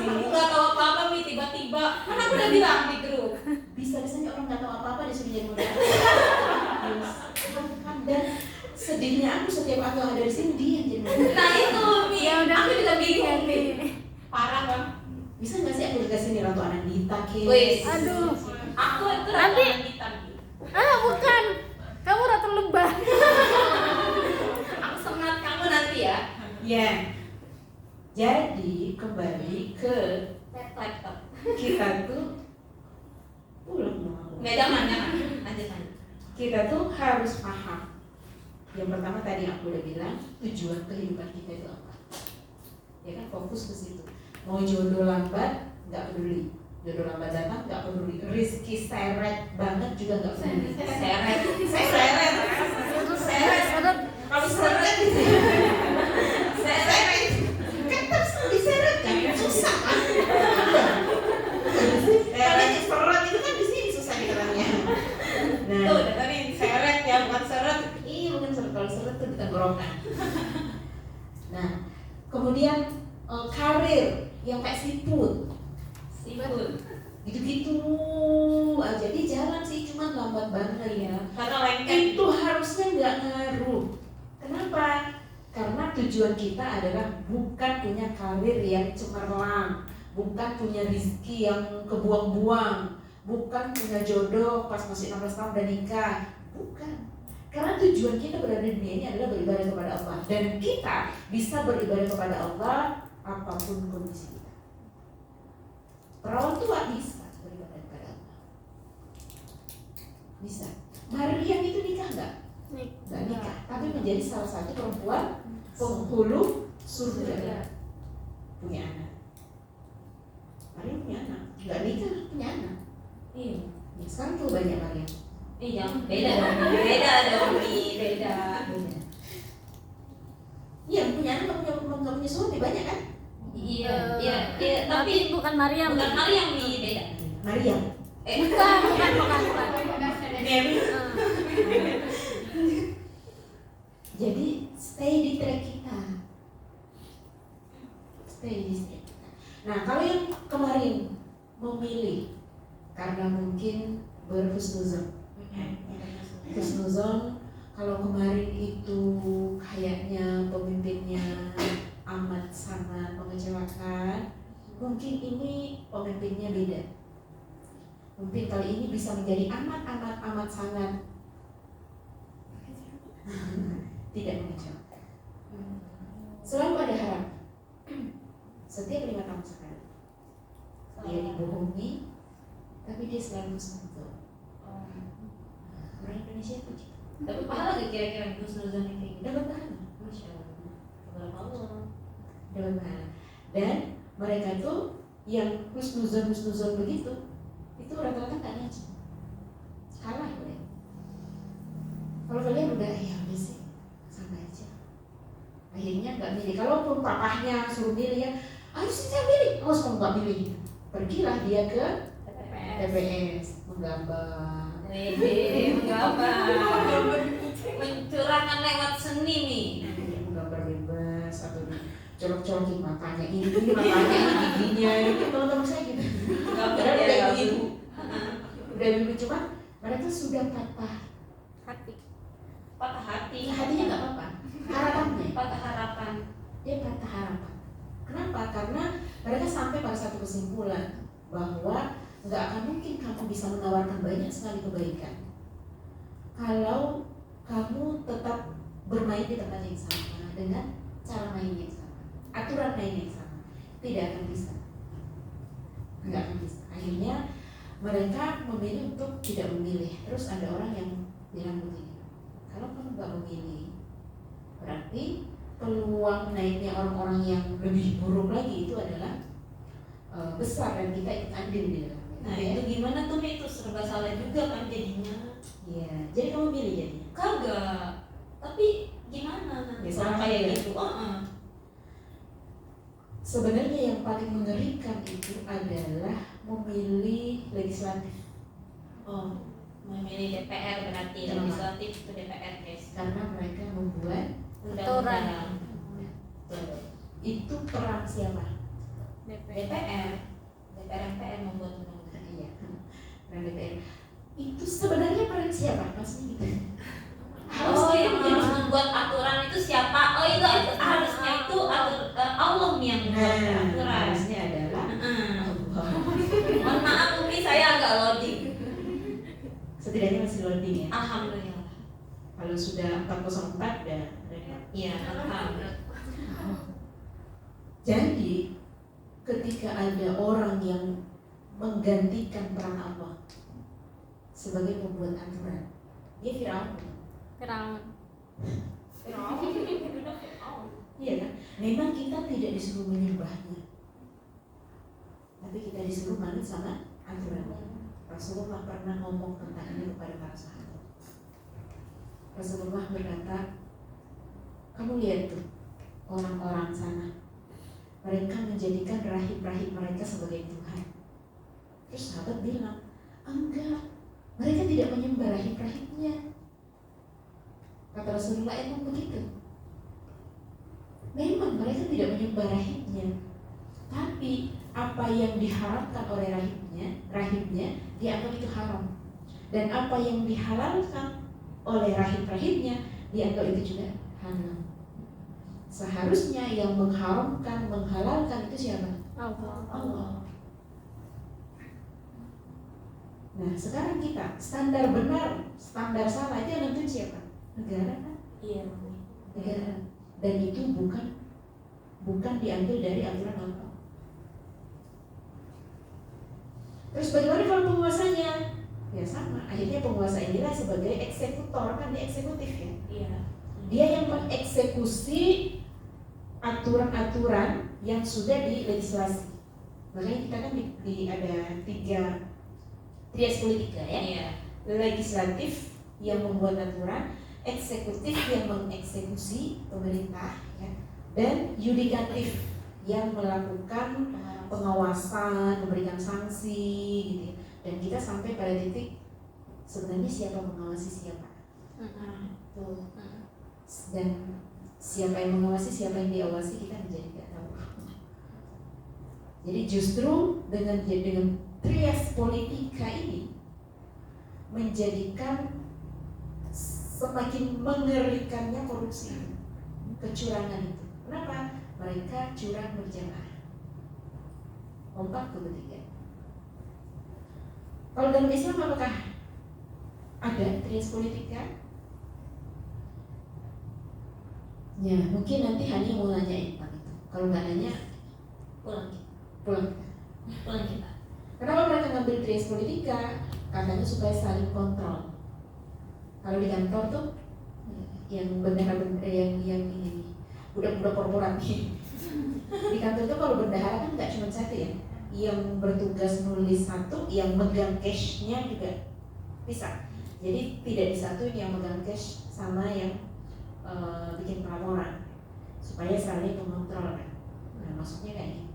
Nggak tahu apa-apa Mi tiba-tiba. Kan aku udah bilang di grup. Bisa-bisanya orang nggak tahu apa-apa disuruh jadi moderator. Dan sedihnya aku setiap aku ada di sini dia yang jadi moderator. Nah itu Mi. Ya udah, Aku juga bingung Mi. Mi. Parah kan? Bisa nggak sih aku dikasih nih Ratu Anandita ke? Wis. Aduh. Aku itu Nanti- rata kita Mi. Ah, bukan. Kamu ratu lebah. Aku sengat kamu nanti ya. Ya. Jadi kembali ke Laptop. kita tuh pulang mau. Nggak jangan. Lanjut. Kita tuh harus paham. Yang pertama tadi aku udah bilang tujuan kehidupan kita itu apa? Ya kan fokus ke situ. Mau jodoh lambat nggak peduli, jodoh lambat datang nggak peduli, rezeki seret banget juga nggak peduli. Seret. Kalau seret seret kan terus diseret kan susah kan? Kalau seret itu kan di sini susah dikerannya. Nah, Tuh, dengerin seret ya bukan seret. iya bukan seret, kalau seret tuh di tenggorokan. Nah, kemudian karir yang kayak siput, Sibuk. gitu-gitu aja. Dia jalan sih, cuman lambat banget ya. Karena lengket. Itu harusnya nggak ngaruh tujuan kita adalah bukan punya karir yang cemerlang, bukan punya rezeki yang kebuang-buang, bukan punya jodoh pas masih 16 tahun dan nikah. Bukan. Karena tujuan kita berada di dunia ini adalah beribadah kepada Allah. Dan kita bisa beribadah kepada Allah apapun kondisi kita. Perawan tua bisa beribadah kepada Allah. Bisa. Maryam itu nikah nggak? Nggak nikah, tapi menjadi salah satu perempuan penghulu surga. Punya anak. Maryam punya anak. Nggak nikah, punya anak. Iya. Ya, sekarang tuh banyak Maryam. Iya, beda dong, beda. Iya, punya anak nggak punya suami banyak kan? Iya, tapi tapi bukan Maryam. bukan Maryam nih, beda. Maryam. Bukan. Mary. Jadi stay di track kita. Stay di track kita. Nah, kalau yang kemarin memilih karena mungkin berhusnuzon. Husnuzon, kalau kemarin itu kayaknya pemimpinnya amat sangat mengecewakan, mungkin ini pemimpinnya beda. Mungkin kali ini bisa menjadi amat sangat tidak mengecewakan. Selalu ada harapan. Setiap 5 tahun sekali dia dibohongi, tapi dia selalu husnuzon. Orang Indonesia itu gitu. Tapi pahala gak kira-kira husnuzon kayak gitu? Dapat pahala, Masya Allah. Berapa Allah? dapat pahala. Dan mereka tuh yang husnuzon begitu, itu rata-rata nggak ngaji, kalah boleh. Kalau kalian udah ya udah sih sama aja, akhirnya nggak milih. Kalaupun papahnya suruh milih ya, ayo sih saya milih, harus kamu nggak milih, pergilah dia ke TPS menggambar. Mencurahkan lewat seni nih. Dia menggambar bebas atau colok-colokin matanya ini matanya ini giginya itu teman-teman saya gitu. Padahal udah ibu, udah ibu, cuma mereka sudah patah Hati. Patah hati. hatinya nggak apa-apa, harapannya Patah harapan. dia patah harapan. Kenapa? Karena mereka sampai pada satu kesimpulan bahwa nggak akan mungkin kamu bisa menawarkan banyak sekali kebaikan kalau kamu tetap bermain di tempat yang sama dengan cara main yang sama, aturan main yang sama. Tidak akan bisa, nggak akan bisa. Akhirnya mereka memilih untuk tidak memilih. Terus ada orang yang bilang begini, kalau kamu nggak memilih, berarti peluang naiknya orang-orang yang lebih buruk lagi itu adalah besar dan kita ikut andil di dalam. Nah itu gimana tuh Mi? Itu serba salah juga kan jadinya. Iya, jadi kamu pilih jadinya. Kagak. Tapi gimana nanti Ya, orang sama kayak aja. gitu? Sebenarnya yang paling mengerikan itu adalah memilih legislatif. Oh, memilih DPR berarti Kenapa? legislatif itu DPR guys. Karena mereka membuat Undang-undang. itu peran siapa? DPR MPR membuat undang-undang. Iya, peran DPR. Itu sebenarnya peran siapa? Pasti gitu. Oh, yang harus membuat aturan itu siapa? Oh, itu harusnya itu Allah yang membuat aturan. Harusnya adalah Allah. Mohon maaf Umi, saya agak loading. Setidaknya masih loading ya. Alhamdulillah. Kalau sudah 404 dan Iya, alhamdulillah. jadi ketika ada orang yang menggantikan peran Allah sebagai pembuat aturan, dia Firaun. Iya kan? Memang kita tidak disuruh menyembahnya, tapi kita disuruh manut sama aturannya. Rasulullah pernah ngomong tentang ini kepada para sahabat. Rasulullah berkata, kamu lihat tuh orang-orang sana, mereka menjadikan rahib-rahib mereka sebagai Tuhan. Terus sahabat bilang, enggak, mereka tidak menyembah rahib-rahibnya. Kata Rasulullah, emang begitu? Memang mereka tidak menyembah rahibnya, tapi apa yang diharapkan oleh rahibnya dianggap itu haram, dan apa yang dihalalkan oleh rahib-rahibnya dianggap itu juga halal. Seharusnya yang mengharamkan, menghalalkan itu siapa? Allah. Allah. Nah sekarang kita standar benar, standar salah itu yang nentuin siapa? Negara kan? Iya. Negara. Dan itu bukan diambil dari aturan Allah. Terus bagaimana kalau penguasanya? Ya sama, akhirnya penguasa inilah sebagai eksekutor, kan dia eksekutif ya. Iya. Dia yang mengeksekusi aturan-aturan yang sudah dilegislasi. Makanya kita kan ada 3 trias politika ya. Iya. Legislatif yang membuat aturan, eksekutif yang mengeksekusi pemerintah ya, dan yudikatif yang melakukan pengawasan, memberikan sanksi gitu ya. Dan kita sampai pada titik sebenarnya siapa mengawasi siapa. Tuh. Dan siapa yang mengawasi, siapa yang diawasi kita menjadi tidak tahu. Jadi justru dengan trias politika ini menjadikan semakin mengerikannya korupsi, kecurangan itu. Kenapa? Mereka curang berjamaah. Kompak tuh ketiga. Kalau dalam Islam apakah ada trias politika? Ya mungkin nanti Hani mau nanyain tentang itu. Kalau nggak nanya, Pulang. pulang. Pulang kita. Kenapa mereka ngambil trias politika? Katanya supaya saling kontrol. Kalau di kantor tuh yang bendahara yang ini budak-budak korporat nih. Di kantor tuh kalau bendahara kan nggak cuma satu ya, yang bertugas nulis satu, yang megang cash-nya juga bisa. Jadi tidak disatuin yang megang cash sama yang bikin pelaporan supaya saling mengontrol kan. Nah maksudnya kayak gitu.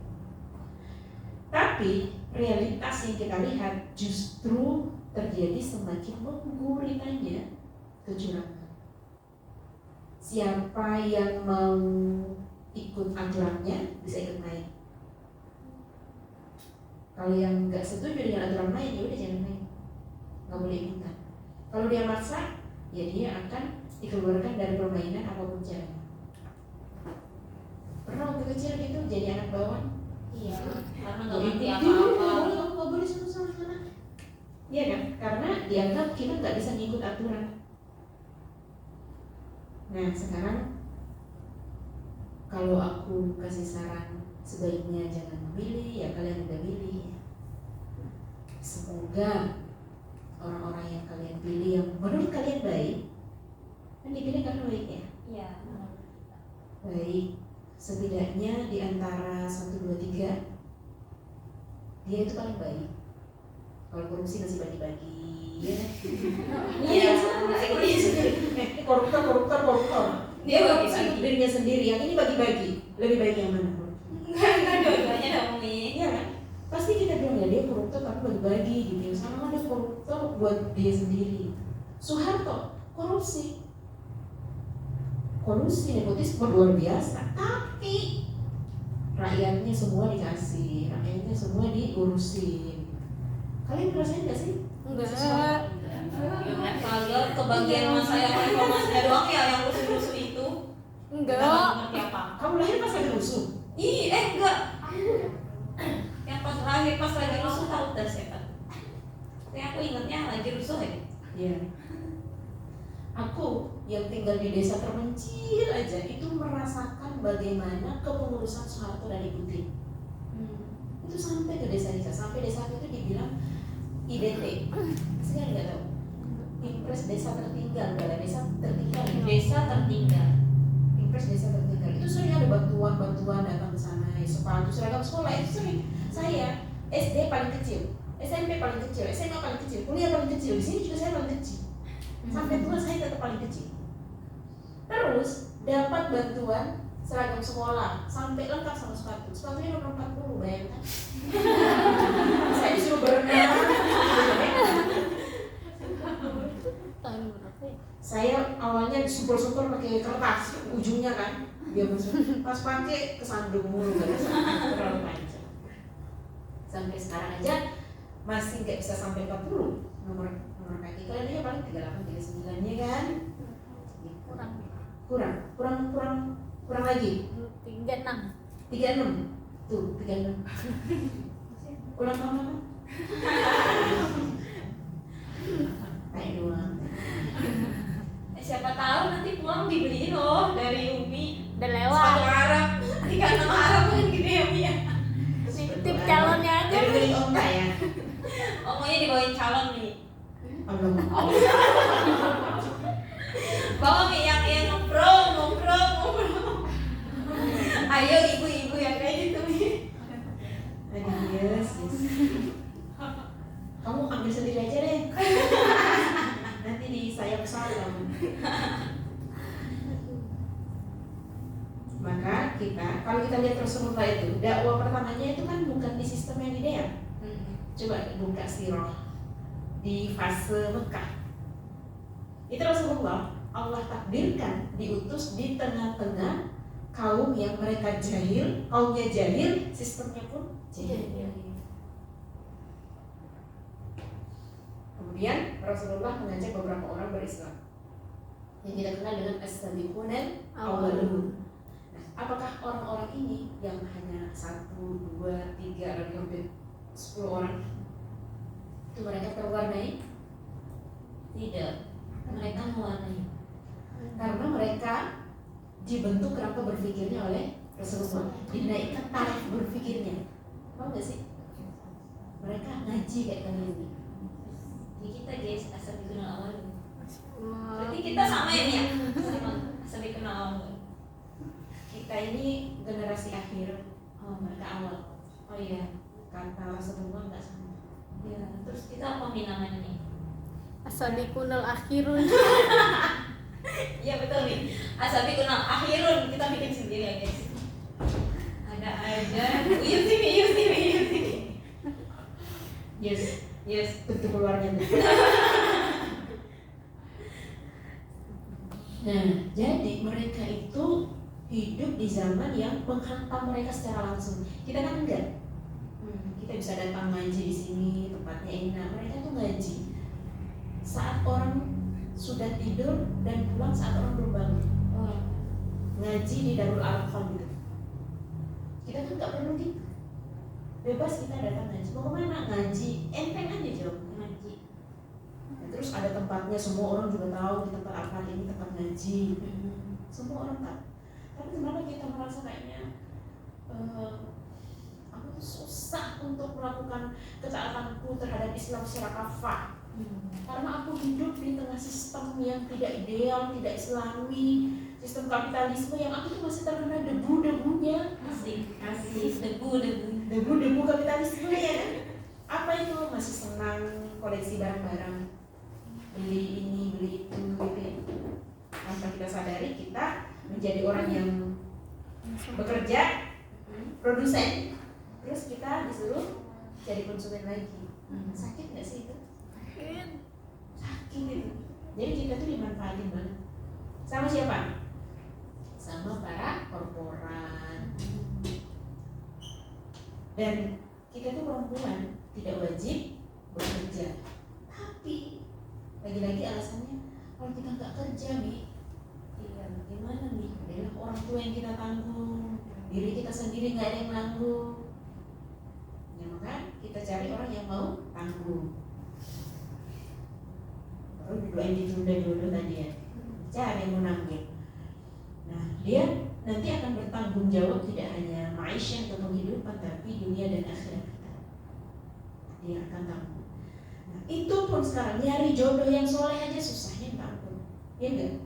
Tapi realitas yang kita lihat justru terjadi semakin menggurinanya kecurangan. Siapa yang mau ikut aturannya bisa ikut main. Kalau yang nggak setuju dengan aturan main ya udah jangan main, nggak boleh ikutan. Kalau dia maksa ya dia akan dikeluarkan dari permainan apapun caranya. Pernah waktu kecil gitu jadi anak bawang? Iya. Karena nggak Jadi ngerti kamu apa-apa. nggak boleh sama sana. Iya kan? Karena dianggap kita nggak bisa ngikut aturan. Nah sekarang kalau aku kasih saran sebaiknya jangan memilih, ya kalian udah milih. Semoga orang-orang yang kalian pilih yang menurut kalian baik, kan dipilih karena baik ya. Iya. Baik, setidaknya di antara 1, 2, 3 dia itu paling baik. Kalau korupsi masih bagi-bagi ya. Iya. Ini koruptor. Dia korupsi dirinya sendiri, yang ini bagi-bagi. Lebih baik yang mana? Enggak dua-duanya dong nih. Iya kan? Pasti kita bilang ya dia koruptor tapi bagi-bagi gitu. Sama ada koruptor buat dia sendiri. Soeharto korupsi, nepotisme luar biasa. Tapi rakyatnya semua dikasih, rakyatnya semua diurusin. Kalian ngerasain nggak sih? Enggak. Kalau kebagian masa yang reformasinya doang ya yang rusuh-rusuh itu. Enggak. Nggak ngerti apa. Kamu lahir pas ada rusuh? Enggak. Yang pas lagi rusuh tahu dah siapa. Tapi aku ingatnya lagi rusuh ya. Iya. Aku yang tinggal di desa terpencil aja itu merasakan bagaimana kepengurusan Soeharto dan Ibu Tin. Itu sampai ke desa-desa, sampai desa itu dibilang IDT. Saya nggak tahu. Impres desa tertinggal, desa tertinggal. Desa tertinggal. Impres desa tertinggal. Itu sering ada bantuan datang ke sana, ya, sepatu, seragam sekolah itu sering. Saya SD paling kecil, SMP paling kecil, SMA paling kecil, kuliah paling kecil. Di sini juga saya paling kecil. Sampai tua saya tetap paling kecil. Terus dapat bantuan seragam sekolah sampai lengkap sama sepatu. Sepatunya nomor 40, bayangkan. Saya disuruh berenang. Tahun berapa ya? Saya awalnya disumpul-sumpul pakai kertas ujungnya kan, biar masuk. Pas pakai kesandung mulu kan, terlalu panjang. Sampai sekarang aja masih nggak bisa sampai 40 nomor kaki. Kalian aja paling 38, 39 ya kan? Kurang. Kurang lagi 36. 36. Tuh 36. Ulang tahun apa? Naik doang. Siapa tahu nanti pulang dibeliin loh dari Umi. Udah Sepatu lewat. Arab. 36 Arab kan gede ya Umi ya. Tip calonnya aja. Dari beli onta ya. Omongnya dibawain calon nih. Belum. Bawa Mi yang ngomprong. Ayo ibu-ibu yang kayak gitu Mi. Aduh, yes. Kamu ambil sendiri aja deh. Nanti di sayap salam. Maka kita, kalau kita lihat Rasulullah itu, dakwah pertamanya itu kan bukan di sistem yang ideal. Coba buka sirah di fase Mekah. Itu Rasulullah Allah takdirkan diutus di tengah-tengah kaum yang mereka jahil, kaumnya jahil, sistemnya pun jahil. Kemudian Rasulullah mengajak beberapa orang berislam yang kita kenal dengan as-sabiqunal awwalun. Nah, apakah orang-orang ini yang hanya 1, 2, 3, dan hampir 10 orang itu mereka terwarnai? Tidak, mereka mewarnai karena mereka dibentuk kerangka berpikirnya oleh Rasulullah, dinaikkan taraf berpikirnya. Tahu nggak sih? Mereka ngaji kayak kalian ini. Di kita guys, asal dikenal awal. Berarti kita sama ya? Sama asal dikenal awal. Kita ini generasi akhir, mereka awal. Oh iya, kata Rasulullah nggak sama. Ya, terus kita apa namanya nih? Asabiqunal akhirun. Iya betul nih. Asabiqunal akhirun kita bikin sendiri ya guys. Ada aja. Uyus sini. Yes. Bentuk keluarnya tuh. Nah, jadi mereka itu hidup di zaman yang menghantam mereka secara langsung. Kita kan enggak. Kita bisa datang ngaji di sini, tempatnya enak. Mereka tuh ngaji saat orang sudah tidur dan pulang saat orang belum bangun. Ngaji di Darul Arqam gitu. Kita kan nggak perlu gitu. Bebas kita datang ngaji. Mau kemana? Ngaji. Enteng aja jawab ngaji. Nah, terus ada tempatnya, semua orang juga tahu di tempat apa ini tempat ngaji. Semua orang tahu. Tapi kenapa kita merasa kayaknya aku tuh susah untuk melakukan ketaatanku terhadap Islam secara kafah. Karena aku hidup di tengah sistem yang tidak ideal, tidak islami, sistem kapitalisme yang aku tuh masih terkena debu-debunya. Asik debu. Kapitalisme ya kan? Apa itu? Masih senang koleksi barang-barang, beli ini, beli itu gitu ya. Tanpa kita sadari kita menjadi orang yang bekerja, produsen, terus kita disuruh jadi konsumen lagi. Sakit nggak sih itu? Sakit gitu. Jadi kita tuh dimanfaatin banget. Sama siapa? Sama para korporat. Dan kita tuh perempuan tidak wajib bekerja. Tapi lagi-lagi alasannya kalau kita nggak kerja nih, iya gimana nih? Adalah orang tua yang kita tanggung, diri kita sendiri nggak ada yang nanggung. Ya maka kita cari orang yang mau tanggung. Baru didoain ditunda dulu tadi ya. Cari yang mau nanggung. Nah dia nanti akan bertanggung jawab tidak hanya maisha atau penghidupan, tapi dunia dan akhirat kita. Dia akan tanggung. Nah itu pun sekarang nyari jodoh yang soleh aja susahnya tanggung. Iya enggak?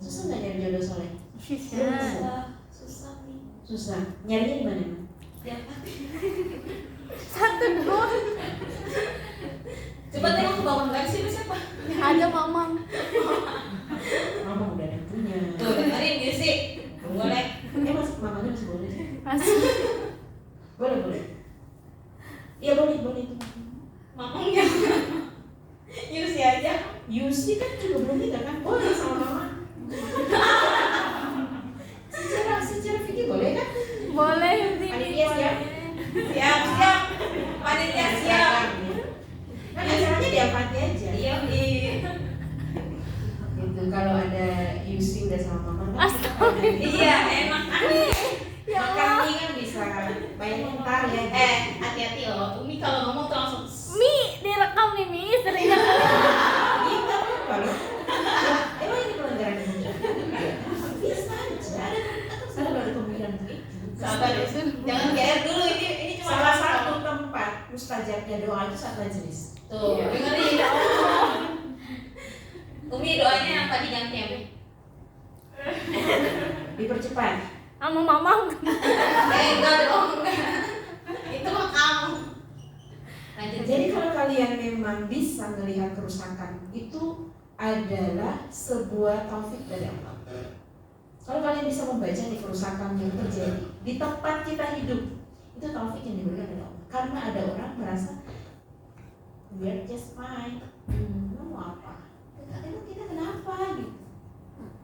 Susah nggak nyari jodoh soleh? Susah nih. Susah. Nyarinya di mana? Satu doang. Coba tengok ke bawah nggak sih siapa? Ada mamang. Mama udah ada yang punya. Tuh dengerin dia sih. Boleh. Masih mamanya masih boleh sih. Masih. Boleh. Iya boleh itu. Mamangnya. Yusi aja. Yusi kan juga belum nikah kan? Boleh sama mama. secara fikih boleh kan? Boleh sini. Panitia siap? Siap. Panitia siap. Kan acaranya diapati aja. Iya. Gitu. Kalau ada Yusi udah sama mama kan? Astaga. Iya, enak kan. Ya Makan mie kan bisa banyak ntar ya. Hati-hati loh. Umi kalau ngomong tuh langsung Mi direkam nih Mi istrinya. Gitu apa loh? Emang ini pelanggaran hukum? Bisa aja. Ada baru pemilihan begitu. sabar ya. Jangan GR dulu, ini cuma Salah contoh. satu tempat mustajabnya doa itu saat majelis. Tuh, Iya. dengerin. Umi doanya yang tadi ganti apa? Dipercepat. Sama mama. Enggak dong, enggak. Itu mah kamu. Lanjut. Jadi kalau kalian memang bisa melihat kerusakan itu adalah sebuah taufik dari Allah. Kalau kalian bisa membaca di kerusakan yang terjadi di tempat kita hidup, itu taufik yang diberikan oleh Allah. Karena ada orang merasa we are just fine. Mau apa? Emang kita kenapa gitu?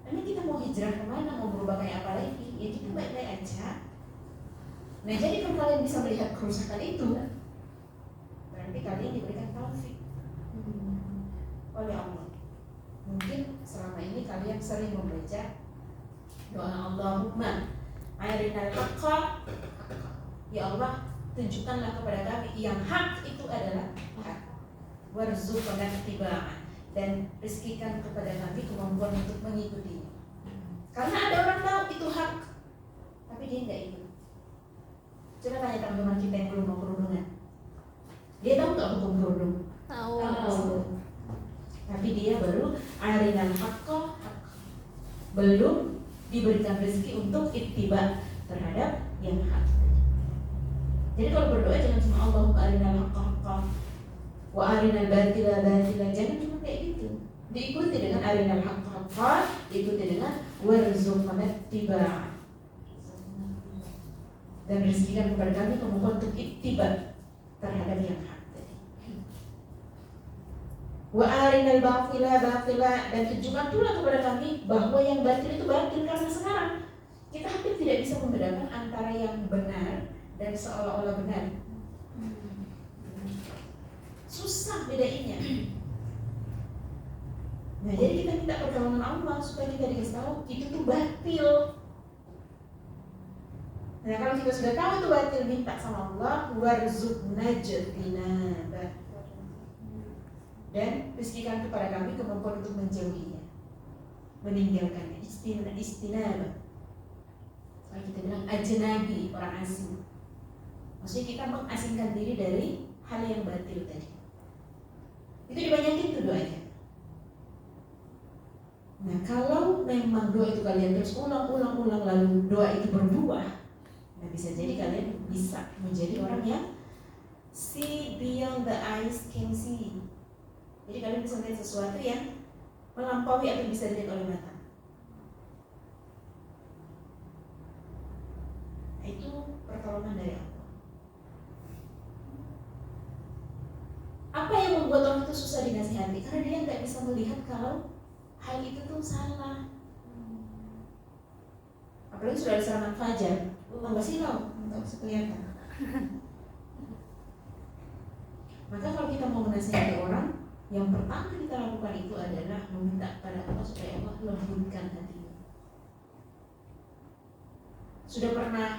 Emang kita mau hijrah kemana? Mau berubah kayak apa lagi? Ya kita baik-baik aja. Nah jadi kalau kalian bisa melihat kerusakan itu, berarti kalian diberikan taufik oleh Allah. Mungkin selama ini kalian sering membaca doa Allahumma arinal haqqa, ya Allah tunjukkanlah kepada kami yang hak itu adalah hak, warzuqna ittiba'ah, dan rezekikan kepada kami kemampuan untuk mengikutinya. Karena ada orang tahu itu hak, tapi dia nggak ikut. Coba tanya teman-teman kita yang belum mau kerudungan, dia tahu nggak hukum kerudung? Tahu. Tahu. Tapi dia baru arinal haqqa, belum diberikan rezeki untuk ittiba terhadap yang hak. Jadi kalau berdoa jangan cuma Allahumma arinal haqqa wa arinal batila batila, jangan cuma kayak gitu. Diikuti dengan arinal haqqa, diikuti dengan warzuqna ittiba'ah, dan rezekikan kepada kami kemampuan untuk ittiba terhadap yang hak. Wa arinal batila batila, dan tunjukkan pula kepada kami bahwa yang batil itu batil. Karena sekarang kita hampir tidak bisa membedakan antara yang benar dan seolah-olah benar. Susah bedainnya. Nah jadi kita minta pertolongan Allah supaya kita dikasih tahu itu tuh batil. Nah kalau kita sudah tahu itu batil, minta sama Allah warzuqna jatinabah, dan rezekikan kepada kami kemampuan untuk menjauhinya, meninggalkannya. Istinabah. Kalau kita bilang ajnabi, orang asing, maksudnya kita mengasingkan diri dari hal yang batil tadi. Itu dibanyakin tuh doanya. Nah kalau memang doa itu kalian terus ulang lalu doa itu berbuah, nah bisa jadi kalian bisa menjadi orang yang see beyond the eyes can see. Jadi kalian bisa melihat sesuatu yang melampaui apa yang bisa dilihat oleh mata. Nah, itu pertolongan dari Allah. Apa yang membuat orang itu susah dinasihati? Karena dia nggak bisa melihat kalau hal itu tuh salah. Apalagi sudah ada serangan fajar, tambah silau, nggak bisa kelihatan. Maka kalau kita mau menasihati orang, yang pertama kita lakukan itu adalah meminta kepada Allah supaya Allah lembutkan hatinya. Sudah pernah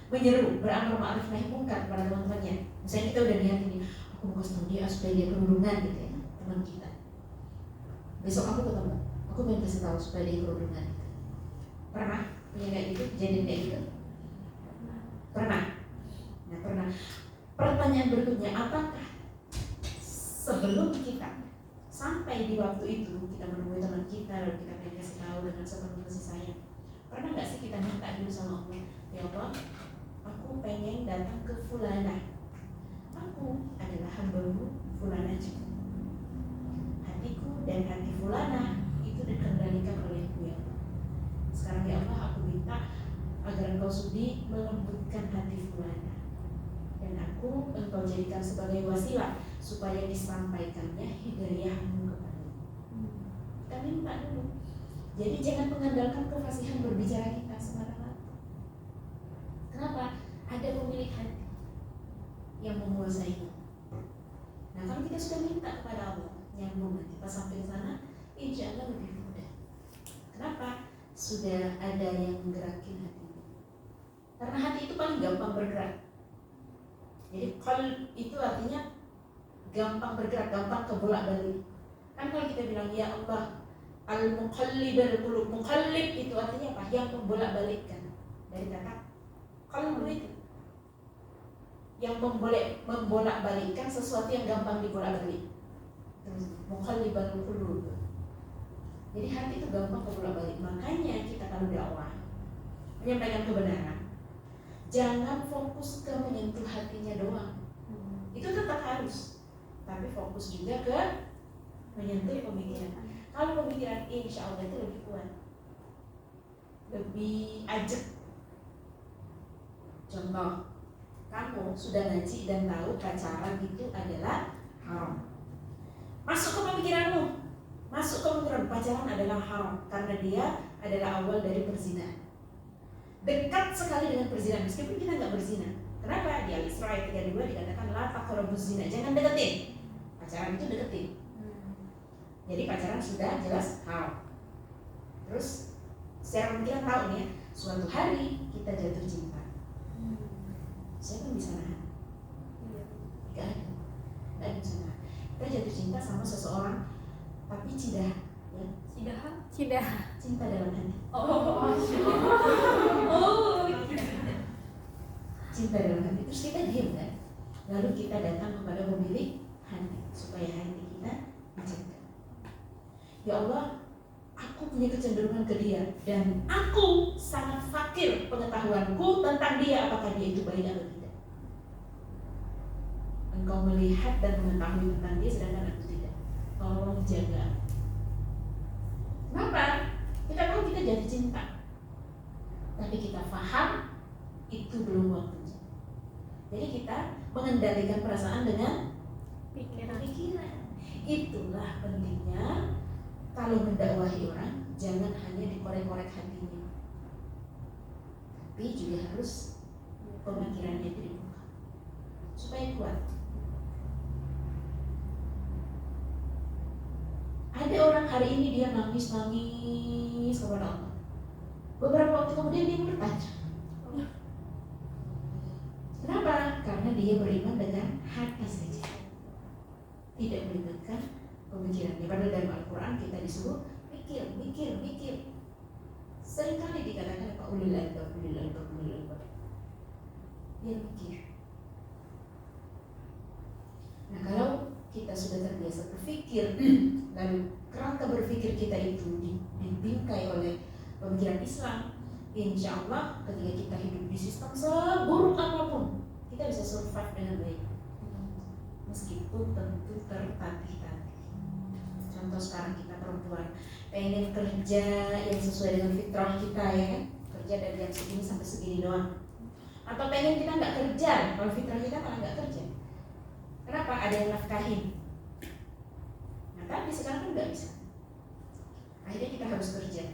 menyeru beramar ma'ruf nahi munkar kepada teman-temannya. Misalnya kita udah niat ini, aku mau kasih tahu dia supaya dia kerudungan gitu ya, teman kita. Besok aku ketemu, aku pengen kasih tahu supaya dia kerudungan. Pernah punya kayak gitu, kejadian kayak gitu? Pernah. Nah pernah. Pertanyaan berikutnya, apakah sebelum kita sampai di waktu itu kita menemui teman kita lalu kita pengen kasih tahu dengan sepenuh kasih sayang, pernah nggak sih kita minta dulu sama Allah, ya Allah, aku pengen datang ke fulana, aku adalah hamba-Mu fulana juga, hatiku dan hati fulana itu dikendalikan oleh-Mu ya Allah. Sekarang ya Allah, aku minta agar Engkau sudi melembutkan hati fulana, dan aku Engkau jadikan sebagai wasilah supaya disampaikannya hidayah-Mu kepada. Kita minta dulu. Jadi jangan mengandalkan kefasihan berbicara kita semata-mata. Kenapa? Ada pemilik hati yang menguasainya. Nah kalau kita sudah minta kepada Allah, nyambung nanti pas sampai ke sana, insya Allah lebih mudah. Kenapa? Sudah ada yang menggerakin hatinya. Karena hati itu paling gampang bergerak. Jadi qalb itu artinya gampang bergerak, gampang kebolak-balik. Kan kalau kita bilang ya Allah al-muqallibal qulub, muqallib itu artinya apa? Yang membolak-balikkan. Dari kata qalb itu yang membolak-balikkan sesuatu yang gampang dibolak-balik. Terus muqallibal qulub. Jadi hati itu gampang kebolak-balik. Makanya kita kalau dakwah menyampaikan kebenaran, jangan fokus ke menyentuh hatinya doang. Itu tetap harus, tapi fokus juga ke menyentuh pemikiran. Kalau pemikiran insya Allah itu lebih kuat, lebih ajak. Contoh, kamu sudah ngaji dan tahu pacaran itu adalah haram. Masuk ke pemikiranmu, masuk ke pemikiran pacaran adalah haram karena dia adalah awal dari perzinahan. Dekat sekali dengan perzinahan meskipun kita nggak berzina. Kenapa? Di Al-Isra ayat 32 dikatakan la taqrabuz zina, jangan deketin. Pacaran itu deketin. Jadi pacaran sudah jelas haram. Terus secara pemikiran tahu nih ya, suatu hari kita jatuh cinta. Siapa yang bisa nahan? Gak ada. Gak ada bisa nahan. Kita jatuh cinta sama seseorang, tapi cidah, ya. Cidah. Cinta dalam hati. Oh. Cinta dalam hati. Terus kita diam kan? Lalu kita datang kepada pemilik hati supaya hati kita dijaga. Ya Allah, aku punya kecenderungan ke dia dan aku sangat fakir pengetahuanku tentang dia, apakah dia itu baik atau tidak. Engkau melihat dan mengetahui tentang dia sedangkan aku tidak. Tolong jaga. Kenapa? Kita tahu kita jatuh cinta, tapi kita paham itu belum waktunya. Jadi kita mengendalikan perasaan dengan pikiran. Itulah pentingnya kalau mendakwahi orang, jangan hanya dikorek-korek hatinya, tapi juga harus pemikirannya itu dibuka supaya kuat. Ada orang hari ini dia nangis kepada Allah. Beberapa waktu kemudian dia murtad. Kenapa? Karena dia beriman dengan hati saja, tidak melibatkan pemikirannya. Padahal dalam Al-Quran kita disuruh mikir. Seringkali dikatakan Pak ulil albab. Dia mikir. Nah kalau kita sudah terbiasa berpikir, lalu kerangka berpikir kita itu dibingkai oleh pemikiran Islam, insya Allah ketika kita hidup di sistem seburuk apapun, kita bisa survive dengan baik, meskipun tentu tertatih-tatih. Contoh sekarang kita perempuan pengen kerja yang sesuai dengan fitrah kita, ya kan, kerja dari jam segini sampai segini doang, atau pengen kita nggak kerja, kalau fitrah kita malah nggak kerja. Kenapa? Ada yang nafkahin. Nah tapi sekarang kan nggak bisa. Akhirnya kita harus kerja.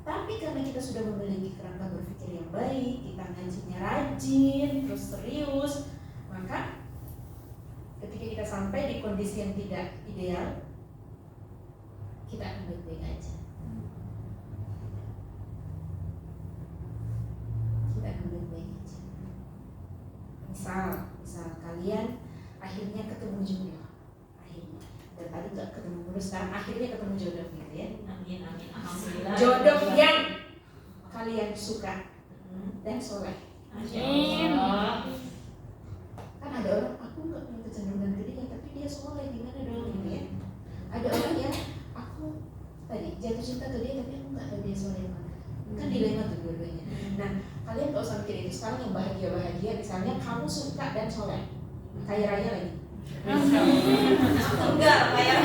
Tapi karena kita sudah memiliki kerangka berpikir yang baik, kita ngajinya rajin, terus serius, maka ketika kita sampai di kondisi yang tidak ideal, kita akan baik-baik aja. Kita akan baik-baik aja. Misal kalian akhirnya ketemu jodoh, dan tadi nggak ketemu dulu, sekarang akhirnya ketemu jodoh gitu ya. Amin. Alhamdulillah. Jodoh yang kalian suka dan soleh. Amin. Kan ada orang, aku nggak punya kecenderungan ke dia, tapi dia soleh, gimana dong gitu ya. Ada orang yang aku tadi jatuh cinta ke dia, tapi aku nggak tahu dia soleh mana. Kan dilema tuh dua-duanya. Nah kalian nggak usah mikir itu. Sekarang yang bahagia, misalnya kamu suka dan soleh, kaya raya lagi. Enggak, kayak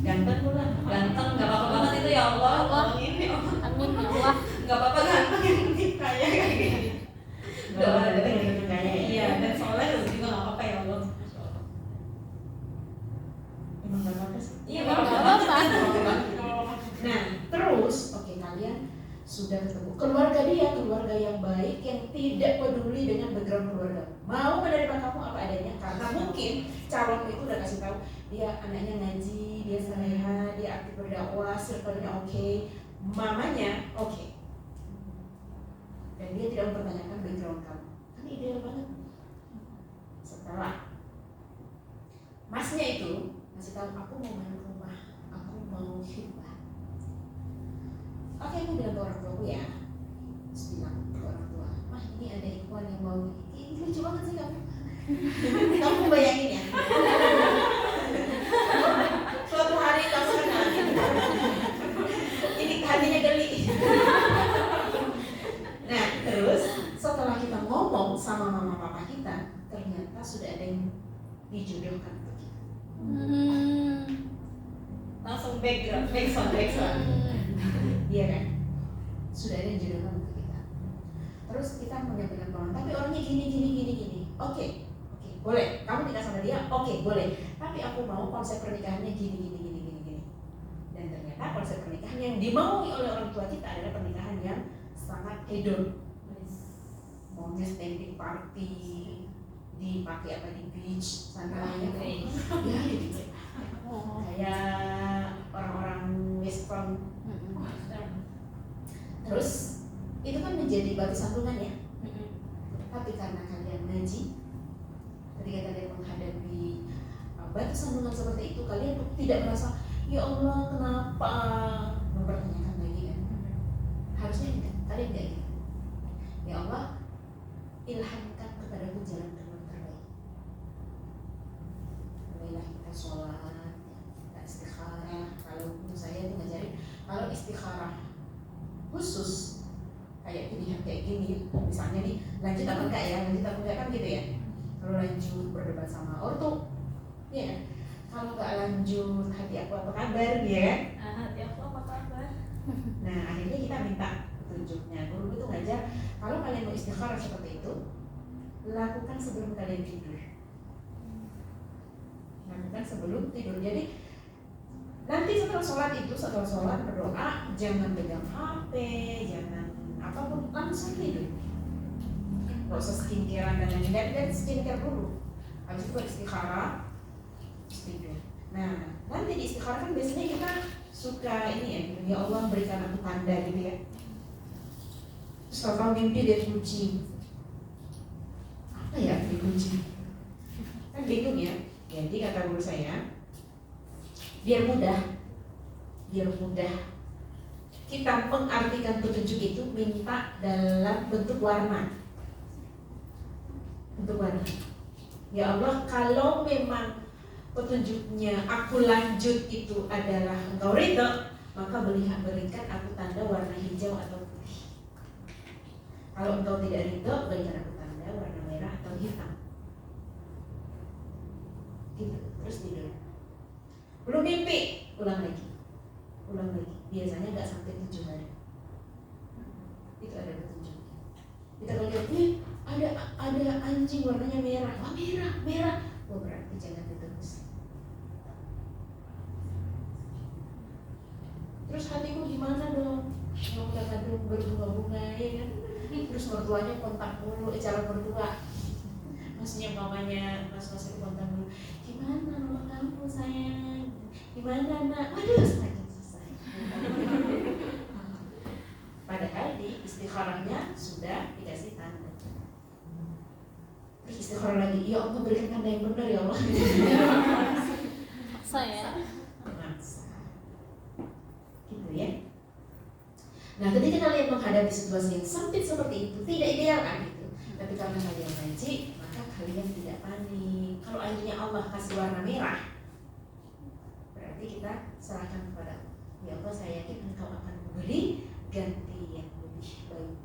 Ganteng pula. ganteng, nggak apa-apa banget itu ya Allah. Amin ya Allah. Amin ya Allah. Nggak apa-apa ganteng yang penting kaya kayak gini. Doa ada yang kaya ya. Iya, dan soleh juga nggak apa-apa ya Allah. Emang gak apa-apa sih. Iya, nggak apa-apa. Nah terus oke, kalian sudah ketemu keluarga dia, keluarga yang baik yang tidak peduli dengan background keluarga, mau menerima kamu apa adanya, karena mungkin calon itu udah kasih tahu dia anaknya ngaji, dia saleha, dia aktif berdakwah, circle-nya oke, mamanya oke. Dan dia tidak mempertanyakan background kamu. Kan ideal banget. Setelah masnya itu masih tahu aku mau bangun rumah, aku mau khidmah. Oke, aku bilang ke orang tuaku ya. Terus bilang ke orang tua, mah ini ada ikhwan yang mau ini lucu banget sih kamu. Kamu bayangin ya. Suatu hari kamu kenal ini hatinya geli. Nah, terus setelah kita ngomong sama mama papa kita, ternyata sudah ada yang dijodohkan untuk kita. Langsung backsound. Iya kan? Sudah ada yang dijodohkan untuk kita. Terus kita menyampaikan pelan, tapi orangnya gini. Oke, boleh. Kamu nikah sama dia? Oke, boleh. Tapi aku mau konsep pernikahannya gini. Dan ternyata konsep pernikahan yang dimaui oleh orang tua kita adalah pernikahan yang sangat hedon. Maunya standing party, dipakai apa di beach, santai ya gitu. Kayak orang-orang Western. Terus itu kan menjadi batu sandungan ya. Tapi karena kalian ngaji, ketika kalian menghadapi batu sandungan seperti itu, kalian tidak merasa ya Allah kenapa mempertanyakan lagi kan? Harusnya tidak, kalian tidak gitu. Ya Allah, ilhamkan kepadaku jalan yang terbaik. Mulailah kita sholat, kita istikharah. Kalau saya itu ngajarin, kalau istikharah khusus kayak pilihan kayak gini, misalnya nih lanjut apa enggak kan gitu ya. Kalau lanjut berdebat sama ortu, ya kan? Kalau nggak lanjut hati aku apa kabar, ya kan? Hati aku apa kabar? Nah akhirnya kita minta petunjuknya. Guru itu ngajar kalau kalian mau istikharah seperti itu, lakukan sebelum kalian tidur. Lakukan sebelum tidur. Jadi nanti setelah sholat berdoa, jangan pegang HP, jangan apapun, langsung tidur. Gak usah skincarean dan lain-lain, dan skincare dulu. Habis itu istikharah, tidur. Nah, nanti di istikharah kan biasanya kita suka ini ya Allah berikan aku tanda gitu ya. Terus kalau mimpi dia kucing, apa ya di kucing? Kan bingung ya. Jadi kata guru saya, biar mudah kita mengartikan petunjuk itu, minta dalam bentuk warna. Ya Allah, kalau memang petunjuknya aku lanjut itu adalah engkau ridho, maka berikan aku tanda warna hijau atau putih. Kalau engkau tidak ridho, berikan aku tanda warna merah atau hitam. Gitu, terus tidur. Belum mimpi, ulang lagi. Biasanya nggak sampai 7 hari. Itu ada petunjuk. Kita kalau lihat, ada anjing warnanya merah. Wah, merah. Wah, berarti jangan diterus. Terus hatiku gimana dong? Mau udah kadung berbunga-bunga ya kan? Terus mertuanya kontak mulu, calon mertua. Maksudnya mamanya, mas-mas itu kontak mulu. Gimana mama kamu sayang? Gimana nak? Waduh, semakin selesai. Padahal di istikharahnya sudah dikasih tanda. Terus istikharah lagi, ya Allah berikan tanda yang benar ya Allah. Saya Maksa. Gitu ya. Nah, ketika kalian menghadapi situasi yang sempit seperti itu, tidak ideal kan gitu. Tapi karena kalian ngaji, maka kalian tidak panik. Kalau akhirnya Allah kasih warna merah, berarti kita serahkan kepada Allah. Ya Allah, saya yakin Engkau akan memberi ganti yang lebih baik.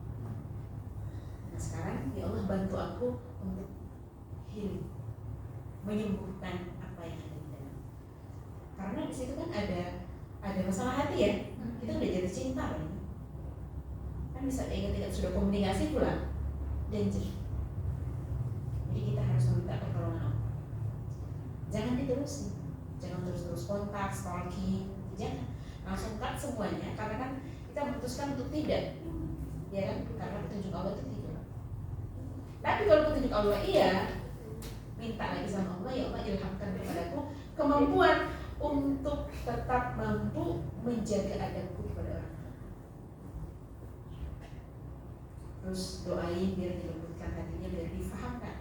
Nah sekarang, ya Allah bantu aku untuk healing, menyembuhkan apa yang ada di dalam. Karena di situ kan ada masalah hati ya. Kita udah jatuh cinta kan bisa ingat-ingat sudah komunikasi pula, danger. Jadi kita harus meminta pertolongan Allah. Jangan diterusin, jangan terus kontak, stalking, jangan langsung cut semuanya. Karena kan kita memutuskan untuk tidak, ya kan? Karena petunjuk Allah itu tidak. Tapi kalau petunjuk Allah iya, minta lagi sama Allah, ya Allah ilhamkan kemampuan untuk tetap mampu menjaga adabku kepada orang. Terus doain biar dilembutkan hatinya, biar difahamkan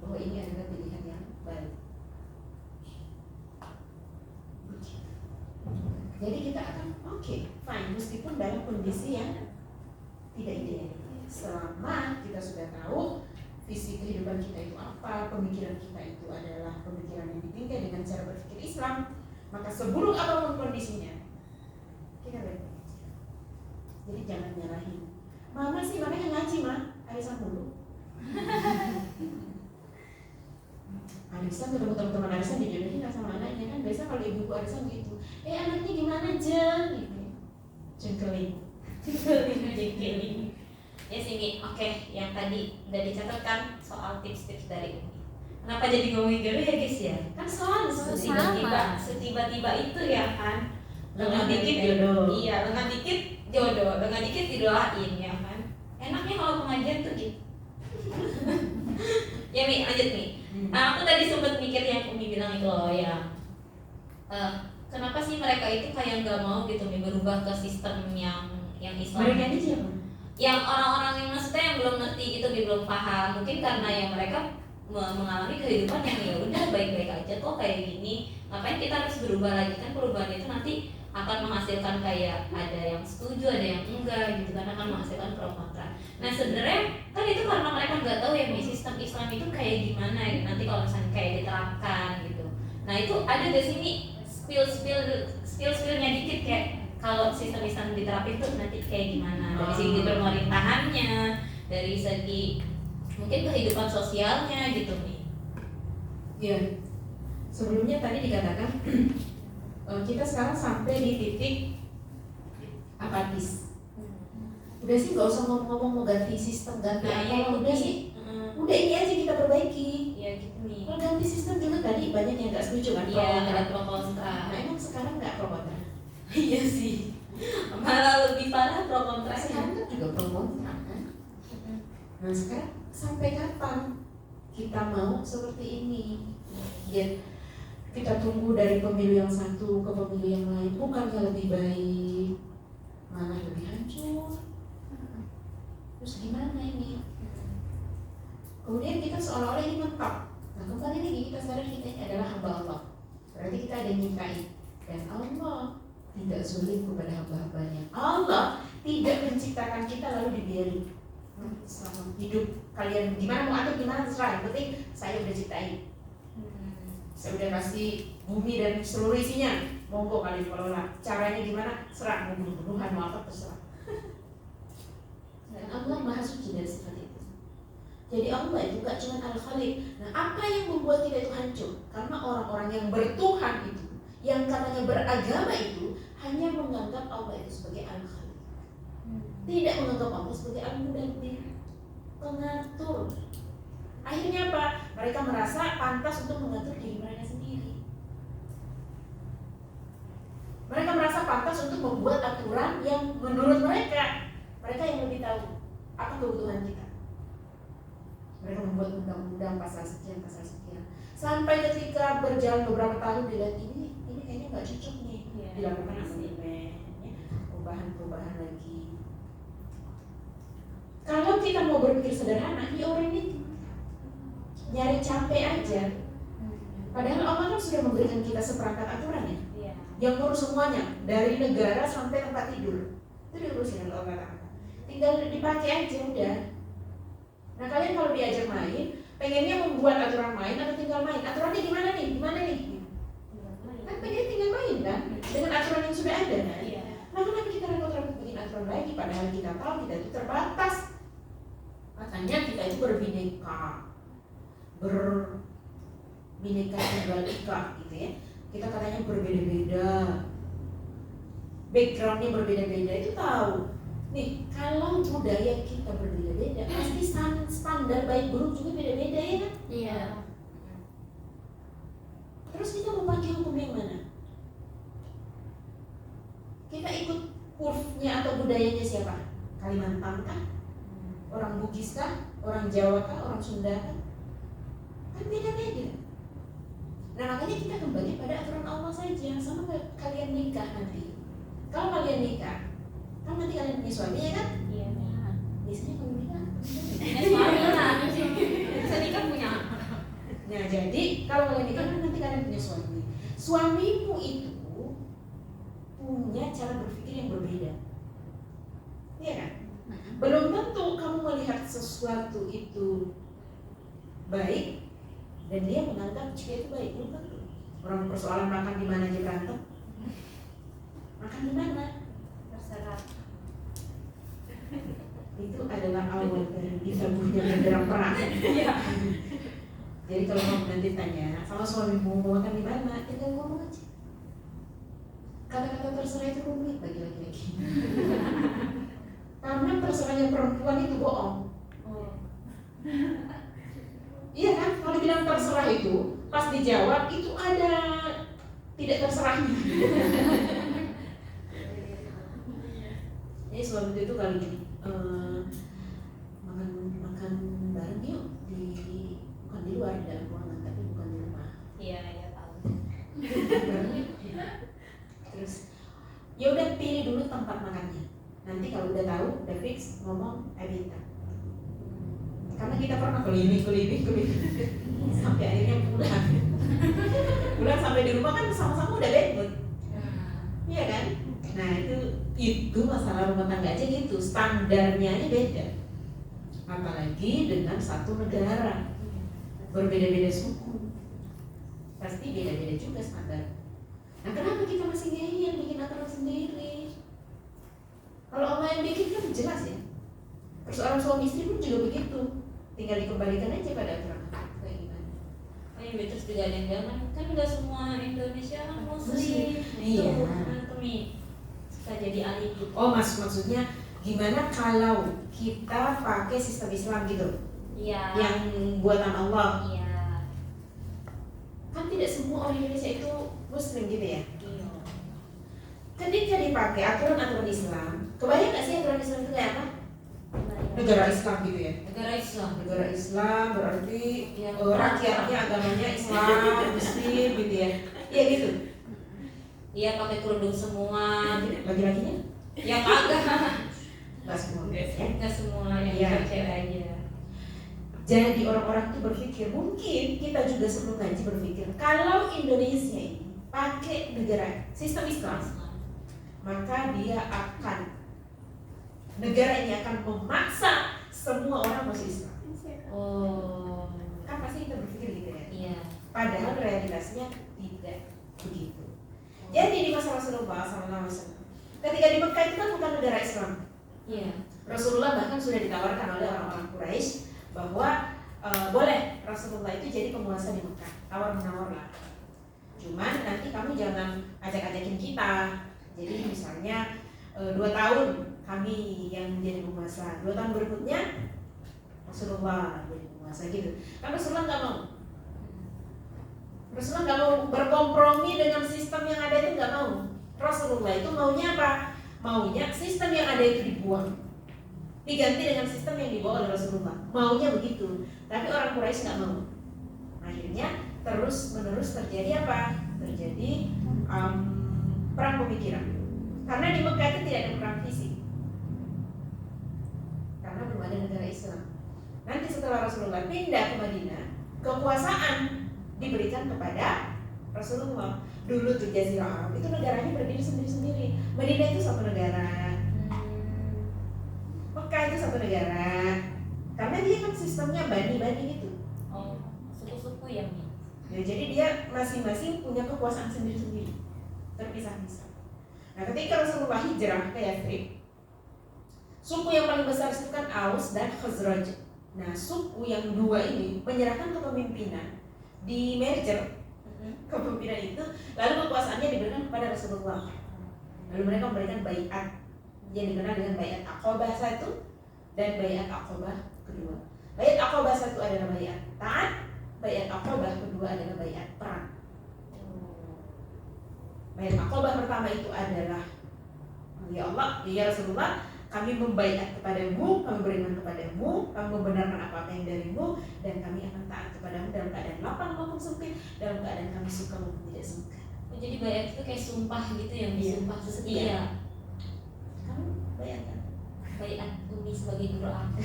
bahwa ini adalah pilihan yang baik. Jadi kita akan fine, meskipun dalam kondisi yang tidak ideal. Selama kita sudah tahu visi kehidupan kita itu apa, pemikiran kita itu adalah pemikiran yang ditingkat dengan cara berpikir Islam, maka seburuk apapun kondisinya, kita baik-baik aja. Jadi jangan nyalahin. Mama sih makanya ngaji mah, arisan dulu. Arisan ketemu teman-teman arisan dijodohin sama anaknya kan, biasa kalau ibu arisan gitu, anaknya gimana Jen? Gitu. Jengkeling. Ya sini, yang tadi udah dicatatkan soal tips-tips dari Umi. Kenapa jadi ngomongin jodoh ya guys ya? Kan soal setiba-tiba itu ya kan. Lengan dikit jodoh. Iya, lengan dikit jodoh, lengan dikit didoain ya kan. Enaknya kalau pengajian tuh gitu. Ya Mi, lanjut Mi. Aku tadi sempat mikir yang Umi bilang itu loh ya. Kenapa sih mereka itu kayak nggak mau gitu Mi berubah ke sistem yang Islam? Mereka ini siapa? Yang orang-orang yang maksudnya yang belum ngerti itu belum paham, mungkin karena yang mereka mengalami kehidupan yang ya udah baik-baik aja kok kayak gini, ngapain kita harus berubah lagi? Kan perubahan itu nanti akan menghasilkan kayak ada yang setuju, ada yang enggak gitu kan, akan menghasilkan pro kontra. Nah sebenarnya kan itu karena mereka nggak tahu ya sistem Islam itu kayak gimana ya, nanti kalau misalnya kayak diterapkan gitu. Nah itu ada di sini spill-spillnya dikit kayak kalau sistem Islam diterapin tuh nanti kayak gimana, dari segi pemerintahannya, dari segi mungkin kehidupan sosialnya gitu nih. Iya. Sebelumnya tadi dikatakan kita sekarang sampai di titik apatis. Udah sih nggak usah ngomong-ngomong mau ganti sistem, ganti apa, udah sih. Udah ini aja kita perbaiki. Iya gitu nih. Kalau ganti sistem juga tadi banyak yang nggak setuju kan? Iya, ada pro kontra. Nah emang sekarang nggak pro kontra? Iya sih. Malah lebih parah pro kontra. Sekarang kan juga pro kontra kan? Nah sekarang sampai kapan kita mau seperti ini? Ya, kita tunggu dari pemilu yang satu ke pemilu yang lain, bukannya lebih baik, malah lebih hancur. Terus gimana ini? Kemudian kita seolah-olah ini mentok. Nah kembali lagi kita sadar kita ini adalah hamba Allah. Berarti kita ada yang nyiptain. Dan Allah tidak sulit kepada hamba-hambanya. Allah tidak menciptakan kita lalu dibiarin. Selama hidup kalian gimana mau atur gimana terserah. Yang penting saya udah ciptain. Saya udah kasih bumi dan seluruh isinya. Monggo kalian kelola. Caranya gimana? Serah. Mau bunuh-bunuhan mau apa terserah. Dan Allah maha suci dari sifat itu. Jadi Allah itu gak cuma Al-Khaliq. Nah apa yang membuat kita itu hancur? Karena orang-orang yang bertuhan itu, yang katanya beragama itu, hanya menganggap Allah itu sebagai Al-Khaliq, tidak menganggap Allah sebagai Al-Mudabbir, pengatur. Akhirnya apa? Mereka merasa pantas untuk mengatur diri mereka sendiri. Mereka merasa pantas untuk membuat aturan yang menurut mereka yang lebih tahu apa kebutuhan kita. Mereka membuat undang-undang pasal sekian, sampai ketika berjalan beberapa tahun dilihat ini kayaknya nggak cocok nih, dilakukan amandemen, perubahan lagi. Kalau kita mau berpikir sederhana, ya orang ini nyari capek aja. Padahal Allah kan sudah memberikan kita seperangkat aturan ya, yang ngurus semuanya dari negara sampai tempat tidur itu diurusin oleh Allah. Tinggal dipakai aja udah. Nah kalian kalau diajak main, pengennya membuat aturan main atau tinggal main? Aturannya gimana nih? Kan pengen tinggal main kan? Dengan aturan yang sudah ada kan? Nah kenapa kita repot-repot bikin aturan lagi? Padahal kita tahu kita itu terbatas. Makanya kita itu berbineka tunggal ika gitu ya. Kita katanya berbeda-beda, backgroundnya berbeda-beda, itu tahu. Nih, kalau budaya kita berbeda-beda, pasti standar baik buruk juga beda-beda ya kan? Iya. Terus kita mau pakai hukum yang mana? Kita ikut kurvnya atau budayanya siapa? Kalimantan kah? Orang Bugis kah? Orang Jawa kah? Orang Sunda kah? Kan beda-beda. Nah Makanya kita kembali pada aturan Allah saja. Sama kayak kalian nikah nanti. Kalau kalian nikah, kan nanti kalian punya suami ya kan? Iya. Biasanya kalau nikah Punya suami lah. Bisa nikah punya. nah jadi kalau kalian nikah kan nanti kalian punya suami. Suamimu itu punya cara berpikir yang berbeda. Iya kan? Belum tentu kamu melihat sesuatu itu baik dan dia menganggap jika itu baik. Belum tentu. Orang persoalan makan di mana aja berantem. Makan di mana? Terserah. Itu adalah awal dari ditabuhnya benderang perang. Jadi kalau kamu nanti tanya sama suamimu mau makan di mana, tinggal ngomong aja. Kata-kata terserah itu rumit bagi laki-laki. Karena terserahnya perempuan itu bohong. Oh. Iya kan? Kalau bilang terserah itu, pas dijawab itu ada tidak terserahnya. Jadi suami itu kalau gini, makan bareng yuk bukan di luar, di dalam ruangan tapi bukan di rumah. Iya, ya tahu. Bareng yuk. Terus ya udah pilih dulu tempat makannya. Nanti kalau udah tahu, udah fix ngomong minta. Karena kita pernah keliling sampai akhirnya pulang sampai di rumah kan sama-sama udah bad mood. Iya kan? Nah itu masalah rumah tangga aja gitu, standarnya aja beda. Apalagi dengan satu negara, berbeda-beda suku, pasti beda-beda juga standar. Nah kenapa kita masih ngeyel bikin aturan sendiri? Kalau Allah yang bikin kan jelas ya. Persoalan suami istri pun juga begitu, tinggal dikembalikan aja pada aturan kayak gimana. Terus juga ada yang jangan kan nggak semua Indonesia kan muslim. Iya. Tumi suka jadi alibi. Oh maksudnya gimana kalau kita pakai sistem Islam gitu? Iya. Yang buatan Allah. Iya. Kan tidak semua orang Indonesia itu muslim gitu ya. Iya. Ketika dipakai aturan-aturan Islam, kebayang nggak sih aturan Islam itu kayak apa? Negara Islam gitu ya. Negara Islam. Negara Islam berarti Ya, rakyatnya agamanya Islam, Muslim gitu ya. Iya gitu. Iya pakai kerudung semua. Laki-lakinya? Ya kagak. Nggak semua. Nggak semua yang Iya. cewek aja. Jadi orang-orang itu berpikir, mungkin kita juga sebelum ngaji berpikir, kalau Indonesia ini pakai negara sistem Islam, maka dia akan negara ini akan memaksa semua orang masuk Islam. Oh. Kan pasti kita berpikir gitu ya. Iya. Padahal realitasnya tidak begitu. Jadi di masa Rasulullah SAW, ketika di Mekah itu kan bukan negara Islam. Iya. Rasulullah bahkan sudah ditawarkan oleh orang-orang Quraisy bahwa boleh Rasulullah itu jadi penguasa di Mekah, tawar-menawar lah. Cuman nanti kamu jangan ajak-ajakin kita. Jadi misalnya 2 tahun kami yang menjadi penguasa, 2 tahun berikutnya Rasulullah jadi penguasa gitu. Kan Rasulullah nggak mau. Rasulullah nggak mau berkompromi dengan sistem yang ada itu, nggak mau. Rasulullah itu maunya apa? Maunya sistem yang ada itu dibuang, diganti dengan sistem yang dibawa oleh Rasulullah. Maunya begitu. Tapi orang Quraisy nggak mau. Akhirnya terus menerus terjadi apa? Terjadi perang pemikiran. Karena di Mekah itu tidak ada perang fisik. Karena belum ada negara Islam. Nanti setelah Rasulullah pindah ke Madinah, kekuasaan diberikan kepada Rasulullah. Dulu tuh Jazirah Arab itu negaranya berdiri sendiri-sendiri. Madinah itu satu negara, Mekah itu satu negara. Karena dia kan sistemnya bani-bani gitu. Oh, suku-suku ya Mi. Ya, jadi dia masing-masing punya kekuasaan sendiri-sendiri, terpisah-pisah. Nah, ketika Rasulullah hijrah ke Yathrib, suku yang paling besar itu kan Aus dan Khazraj. Nah, suku yang dua ini menyerahkan kepemimpinan di merger kepemimpinan itu, lalu kekuasaannya diberikan kepada Rasulullah. Lalu mereka memberikan baiat yang dikenal dengan baiat Aqabah 1 dan baiat Aqabah kedua. Baiat Aqabah 1 adalah baiat taat, baiat Aqabah kedua adalah baiat perang. Baiat Aqabah pertama itu adalah ya Allah, ya Rasulullah, kami membaiat kepadamu, kami beriman kepadamu, kami membenarkan apa-apa yang darimu, dan kami akan taat kepadamu dalam keadaan lapang maupun sempit, dalam keadaan kami suka maupun tidak suka. Oh, jadi bayat itu kayak sumpah gitu ya, Iya. sumpah setia. Iya. Kamu bayat kan? Bayat Umi sebagai guru aku.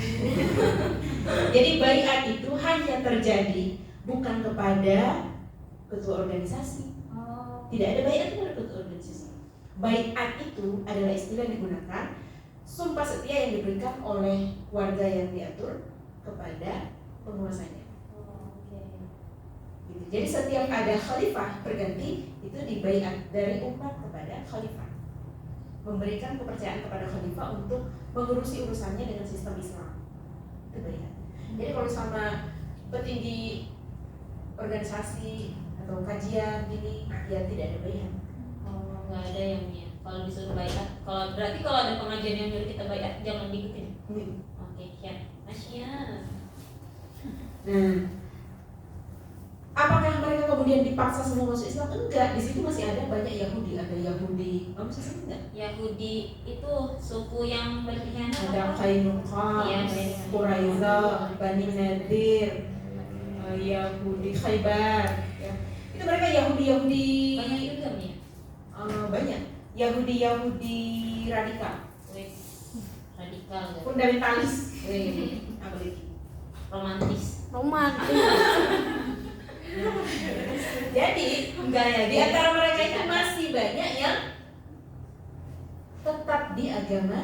Jadi baiat itu hanya terjadi bukan kepada ketua organisasi. Oh. Tidak ada baiat kepada ketua organisasi. Baiat itu adalah istilah yang digunakan sumpah setia yang diberikan oleh warga yang diatur kepada penguasanya. Oh, oke. Gitu. Jadi setiap ada khalifah berganti itu dibaiat dari umat kepada khalifah, memberikan kepercayaan kepada khalifah untuk mengurusi urusannya dengan sistem Islam. Itu baiat. Jadi kalau sama petinggi organisasi atau kajian gini, ya tidak ada baiat. Oh, nggak ada yang ya. Kalau disuruh bayat, kalau berarti kalau ada pengajian yang nyuruh kita bayat jangan diikutin. Oke, siap. Masya. Nah, apakah mereka kemudian dipaksa semua masuk Islam? Enggak, di situ masih ada banyak Yahudi, ada Yahudi. Kamu bisa sebut nggak? Yahudi itu suku yang berkhianat Ada apa? Qainuqa, Iya, Quraidah, Bani Nadir, Yahudi Khaybar. Ya. Itu mereka Yahudi Banyak juga nih. banyak Yahudi radikal, Wih, radikal kan? fundamentalis. Wih, Apa lagi? romantis. Romantis. Jadi Enggak ya, di antara mereka itu masih banyak yang tetap di agama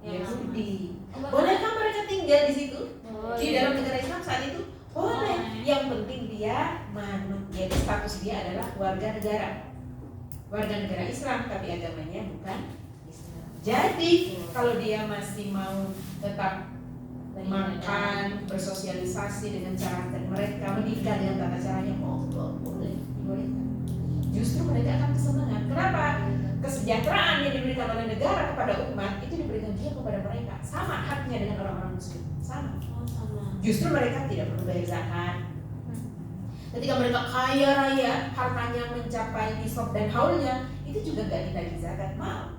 Yahudi. Bolehkah mereka tinggal di situ? Oh, Di iya. dalam negara Islam saat itu boleh. Yang penting dia manut, yaitu status dia adalah warga negara Islam, tapi agamanya bukan Islam. Jadi kalau dia masih mau tetap makan, bersosialisasi dengan cara mereka, menikah dengan tata caranya, boleh, dibolehkan. Justru mereka akan kesenangan. Kenapa? Kesejahteraan yang diberikan oleh negara kepada umat itu diberikan juga kepada mereka, sama haknya dengan orang-orang Muslim, sama. Oh, sama. Justru mereka tidak perlu bayar zakat. Ketika mereka kaya raya, hartanya mencapai nisab dan haulnya, itu juga gak ditagih zakat. Maaf,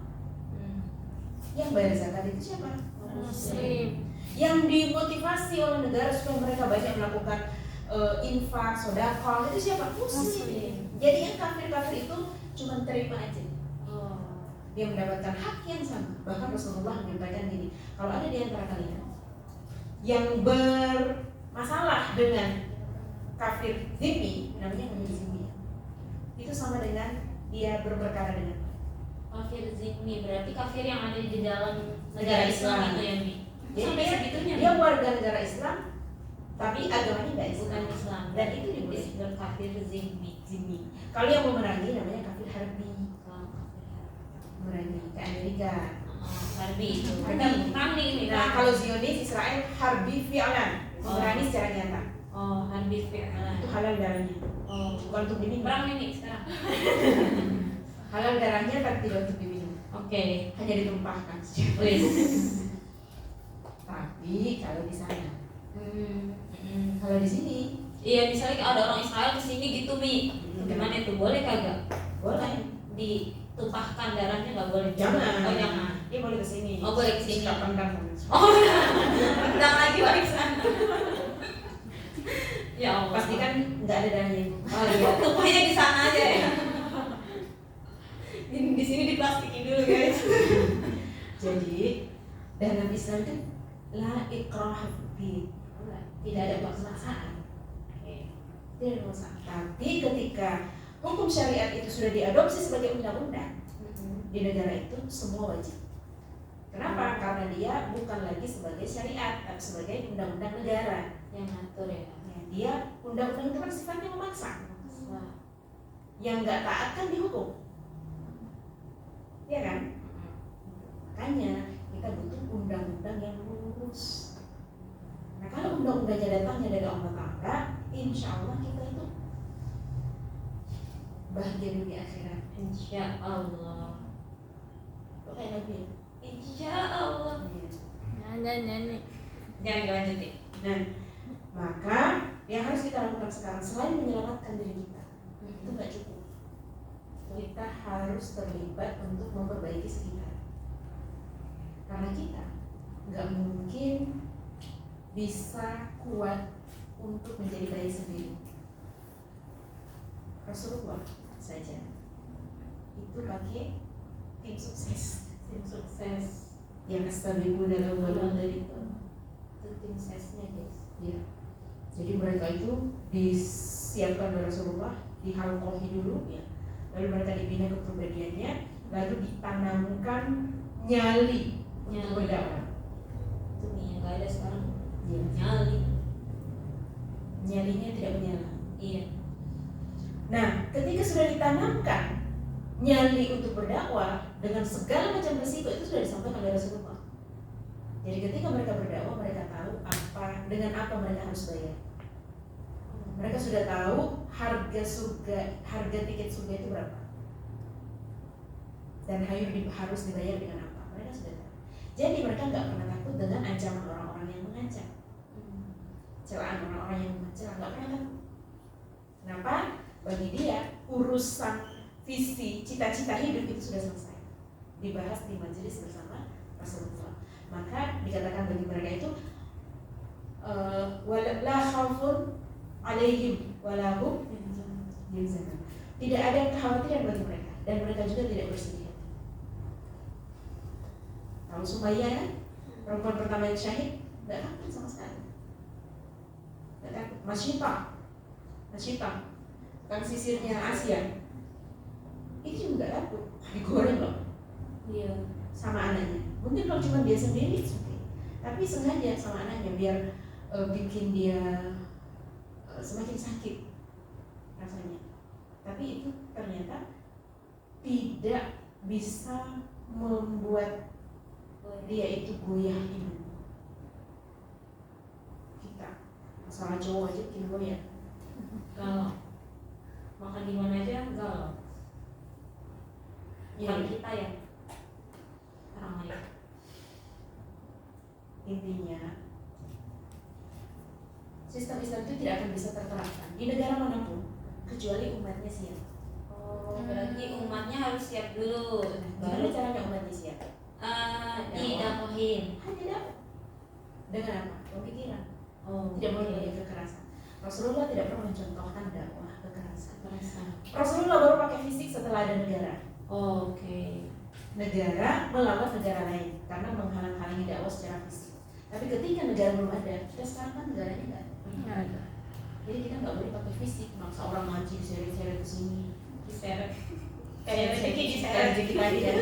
yang bayar zakat itu siapa? Orang Muslim. Yang dimotivasi oleh negara supaya mereka banyak melakukan infak, sedekah, itu siapa? Muslim. Jadi yang kafir-kafir itu cuma terima aja. Oh. Dia mendapatkan hak yang sama. Bahkan Rasulullah menyampaikan gini, kalau ada di antara kalian yang bermasalah dengan kafir zimmi, namanya zimmi, itu sama dengan dia berperkara dengan Kafir zimmi berarti kafir yang ada di dalam negara Islam itu ya, Mi? Jadi Sampai dia, segitunya, dia Mi? warga negara Islam, tapi agamanya nggak Islam. Bukan Islam. Dan itu diboleh. disebut kafir zimmi. Zimmi. Kalau yang memerangi namanya kafir harbi, Oh, memerangi ke Amerika. Harbi itu. Harbi. Kita perang nih, Mi. Nah, kalau Zionis Israel harbi fi'lan, memerangi secara nyata. Oh, harbi fi'lan. Itu halal darahnya. Oh, Bukan untuk diminum. perang nih, Mi, sekarang. Halal darahnya tapi tidak untuk diminum. Oke. Hanya ditumpahkan. Wis. Tapi kalau di sana, Hmm. kalau di sini Iya, misalnya ada orang Israel kesini gitu, Mi. Gimana itu? Boleh kagak? boleh. Ditumpahkan darahnya nggak boleh? Jangan. Oh, jangan. Dia boleh kesini. Oh, boleh kesini. Suka pandang. Oh, tendang lagi warisan. Ya Allah. Pastikan nggak ada darahnya. Oh iya, tumpahnya di sana aja ya. Di sini diplastikin dulu, guys. Jadi dalam Islam itu la ikrah fi, tidak ada paksaan. Tidak ada paksaan. Tapi ketika hukum syariat itu sudah diadopsi sebagai undang-undang di negara itu, semua wajib. Kenapa? Karena dia bukan lagi sebagai syariat, tapi sebagai undang-undang negara. Yang ngatur ya. Ya, dia undang-undang itu kan sifatnya memaksa. Wah. Yang nggak taat kan dihukum, ya kan? Makanya kita butuh undang-undang yang lurus. Nah, kalau undang-undangnya datangnya dari Allah Ta'ala, insya Allah kita itu bahagia dunia akhirat. Insya Allah. Kayak Nabi. Insya Allah. Nyanyi. Jangan dilanjutin. Nah, maka yang harus kita lakukan sekarang selain menyelamatkan diri kita, itu nggak cukup. Kita harus terlibat untuk memperbaiki sekitar. Karena kita nggak mungkin bisa kuat untuk menjadi bayi sendiri. Rasulullah saja itu pakai tim sukses yang astabiqun al-awwalun dari itu tim suksesnya guys. Ya. Jadi mereka itu disiapkan oleh Rasulullah, dihalqohi dulu ya. Lalu mereka dibina kepribadiannya, lalu ditanamkan nyali untuk berdakwah. Itu nih yang nggak ada sekarang. Ya. Nyalinya tidak menyala. Iya. Nah, ketika sudah ditanamkan nyali untuk berdakwah dengan segala macam risiko itu sudah disampaikan oleh Rasulullah. Jadi ketika mereka berdakwah, mereka tahu dengan apa mereka harus bayar. Mereka sudah tahu harga tiket surga itu berapa. Dan harus dibayar dengan apa. Mereka sudah tahu. Jadi mereka nggak pernah takut dengan ancaman orang-orang yang mengancam. Celaan orang-orang yang mencela, nggak pernah takut. Kenapa? Bagi dia urusan visi, cita-cita hidup itu sudah selesai, dibahas di majelis bersama Rasulullah. Maka dikatakan bagi mereka itu la khaufun alaihim wala hum yahzanun. Tidak ada kekhawatiran bagi mereka dan mereka juga tidak bersedih hati. Tahu Sumayyah kan? Perempuan pertama yang syahid, tidak takut sama sekali. Tidak takut. Masyita, kan sisirnya Asia, itu juga nggak takut, digoreng loh. Iya. Sama anaknya. Mungkin kalau cuma dia sendiri, okay. Tapi sengaja sama anaknya biar bikin dia semakin sakit rasanya. Tapi itu ternyata tidak bisa membuat dia itu goyah iman. Kita masalah cowok aja bikin goyah. Galau. Makan di mana aja galau. Bukan kita ya. Orang lain. Intinya sistem Islam itu tidak akan bisa terterapkan di negara manapun kecuali umatnya siap. Oh, berarti umatnya harus siap dulu. Gimana caranya umatnya siap? Didakwahin. Tidak. Dengan apa? Pemikiran. Oh, Tidak boleh pakai kekerasan. Rasulullah tidak pernah mencontohkan dakwah kekerasan. Kekerasan. Rasulullah baru pakai fisik setelah ada negara. Oh, oke. Negara melawan negara lain karena menghalang-halangi dakwah secara fisik. Tapi ketika negara belum ada, kita sekarang kan negaranya nggak ada. Nggak ada. Jadi kita nggak boleh pakai fisik. Maksa orang ngaji diseret-seret ke sini, Diseret. kayak rezeki diseret. rezeki tadi kan,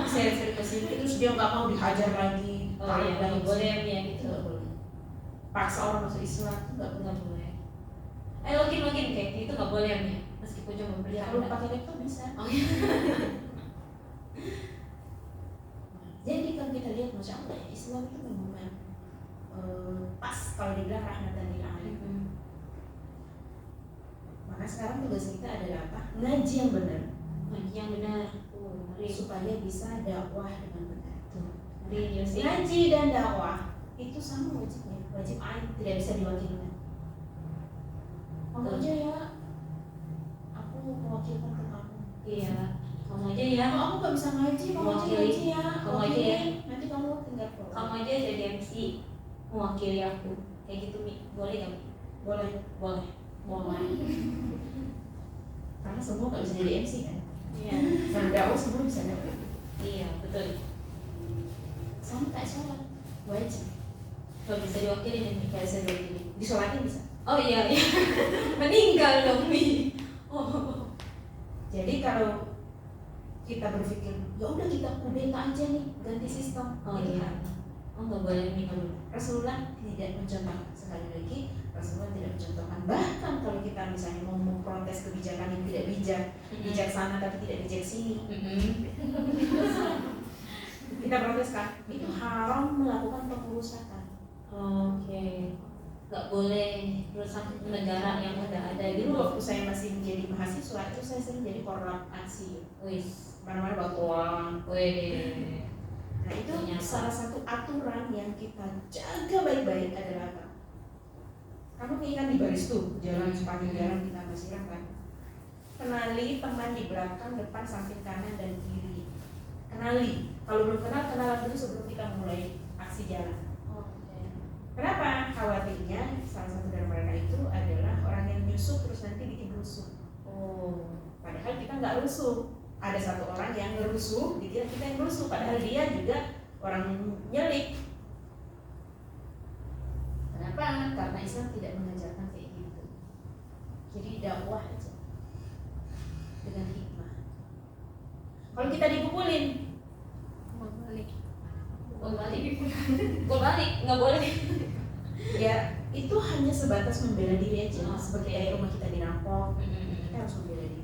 diseret-seret ke sini, terus dia nggak mau dihajar lagi, Oh tarik iya, lagi. nggak boleh ya Itu gitu. nggak boleh. Paksa orang masuk Islam itu nggak boleh. Nggak boleh. Login kayak gitu nggak boleh ya, meskipun cuma Ya kalau bercanda. pakai laptop bisa. Oh iya. Jadi kalau kita lihat, masya Allah, Islam itu memang pas kalau dibilang rahmatan lil alamin. Maka sekarang tugas kita adalah apa? Ngaji yang benar, Ngaji yang benar. Ngeri. supaya bisa dakwah dengan benar. Ngeri sih. Ngaji dan dakwah itu sama wajibnya, wajib ain, tidak bisa diwakilkan. Kamu aja ya, aku mewakilkan ke kamu. Iya. Kamu aja ya. Kalau aku nggak bisa ngaji, kamu aja Mewakili. ngaji ya. Kamu aja ya. Nanti kamu tinggal follow. Kamu aja jadi MC mewakili aku. Kayak gitu Mi. Boleh gak Mi? Boleh. Boleh. Boleh. Karena semua nggak bisa jadi MC kan. Iya. Nah, dakwah semua bisa dakwah. Iya betul. Sama kayak sholat, wajib. Gak bisa diwakili nih Mi. Nggak bisa diwakili. Disolatin bisa. Oh iya iya. Meninggal dong Mi. Oh. Jadi kalau kita berpikir, ya udah kita kudeta aja nih, ganti sistem. Oh Itu iya. kan. Oh nggak boleh Mi. Rasulullah tidak mencontohkan. Sekali lagi, Rasulullah tidak mencontohkan. Bahkan kalau kita misalnya mau memprotes kebijakan yang tidak bijak, bijaksana tapi tidak bijak sini, kita protes kan, itu haram melakukan pengurusakan. Oke. Nggak boleh rusak negara yang udah ada Dulu gitu. waktu saya masih menjadi mahasiswa, itu saya sering jadi korlap aksi. Wis. Mana-mana batuan. Wih. Nah itu Ternyata. salah satu aturan yang kita jaga baik-baik adalah apa? Kamu ingat di baris tuh, jalan sepanjang jalan kita masih kan? Kenali teman di belakang, depan, samping kanan dan kiri. kenali. Kalau belum kenal, kenalan dulu sebelum kita mulai aksi jalan. Oke. Kenapa? Khawatirnya salah satu dari mereka itu adalah orang yang nyusup terus nanti bikin rusuh. Oh. Padahal kita nggak rusuh. Ada satu orang yang ngerusuh, dikira kita yang rusuh. Padahal dia juga orang nyelik. Kenapa? Karena Islam tidak mengajarkan kayak gitu. Jadi dakwah aja dengan hikmah. Kalau kita dipukulin, Gol balik, nggak boleh. ya itu hanya sebatas membela diri aja. Oh, Seperti oke. kayak rumah kita dirampok, kita harus membela diri.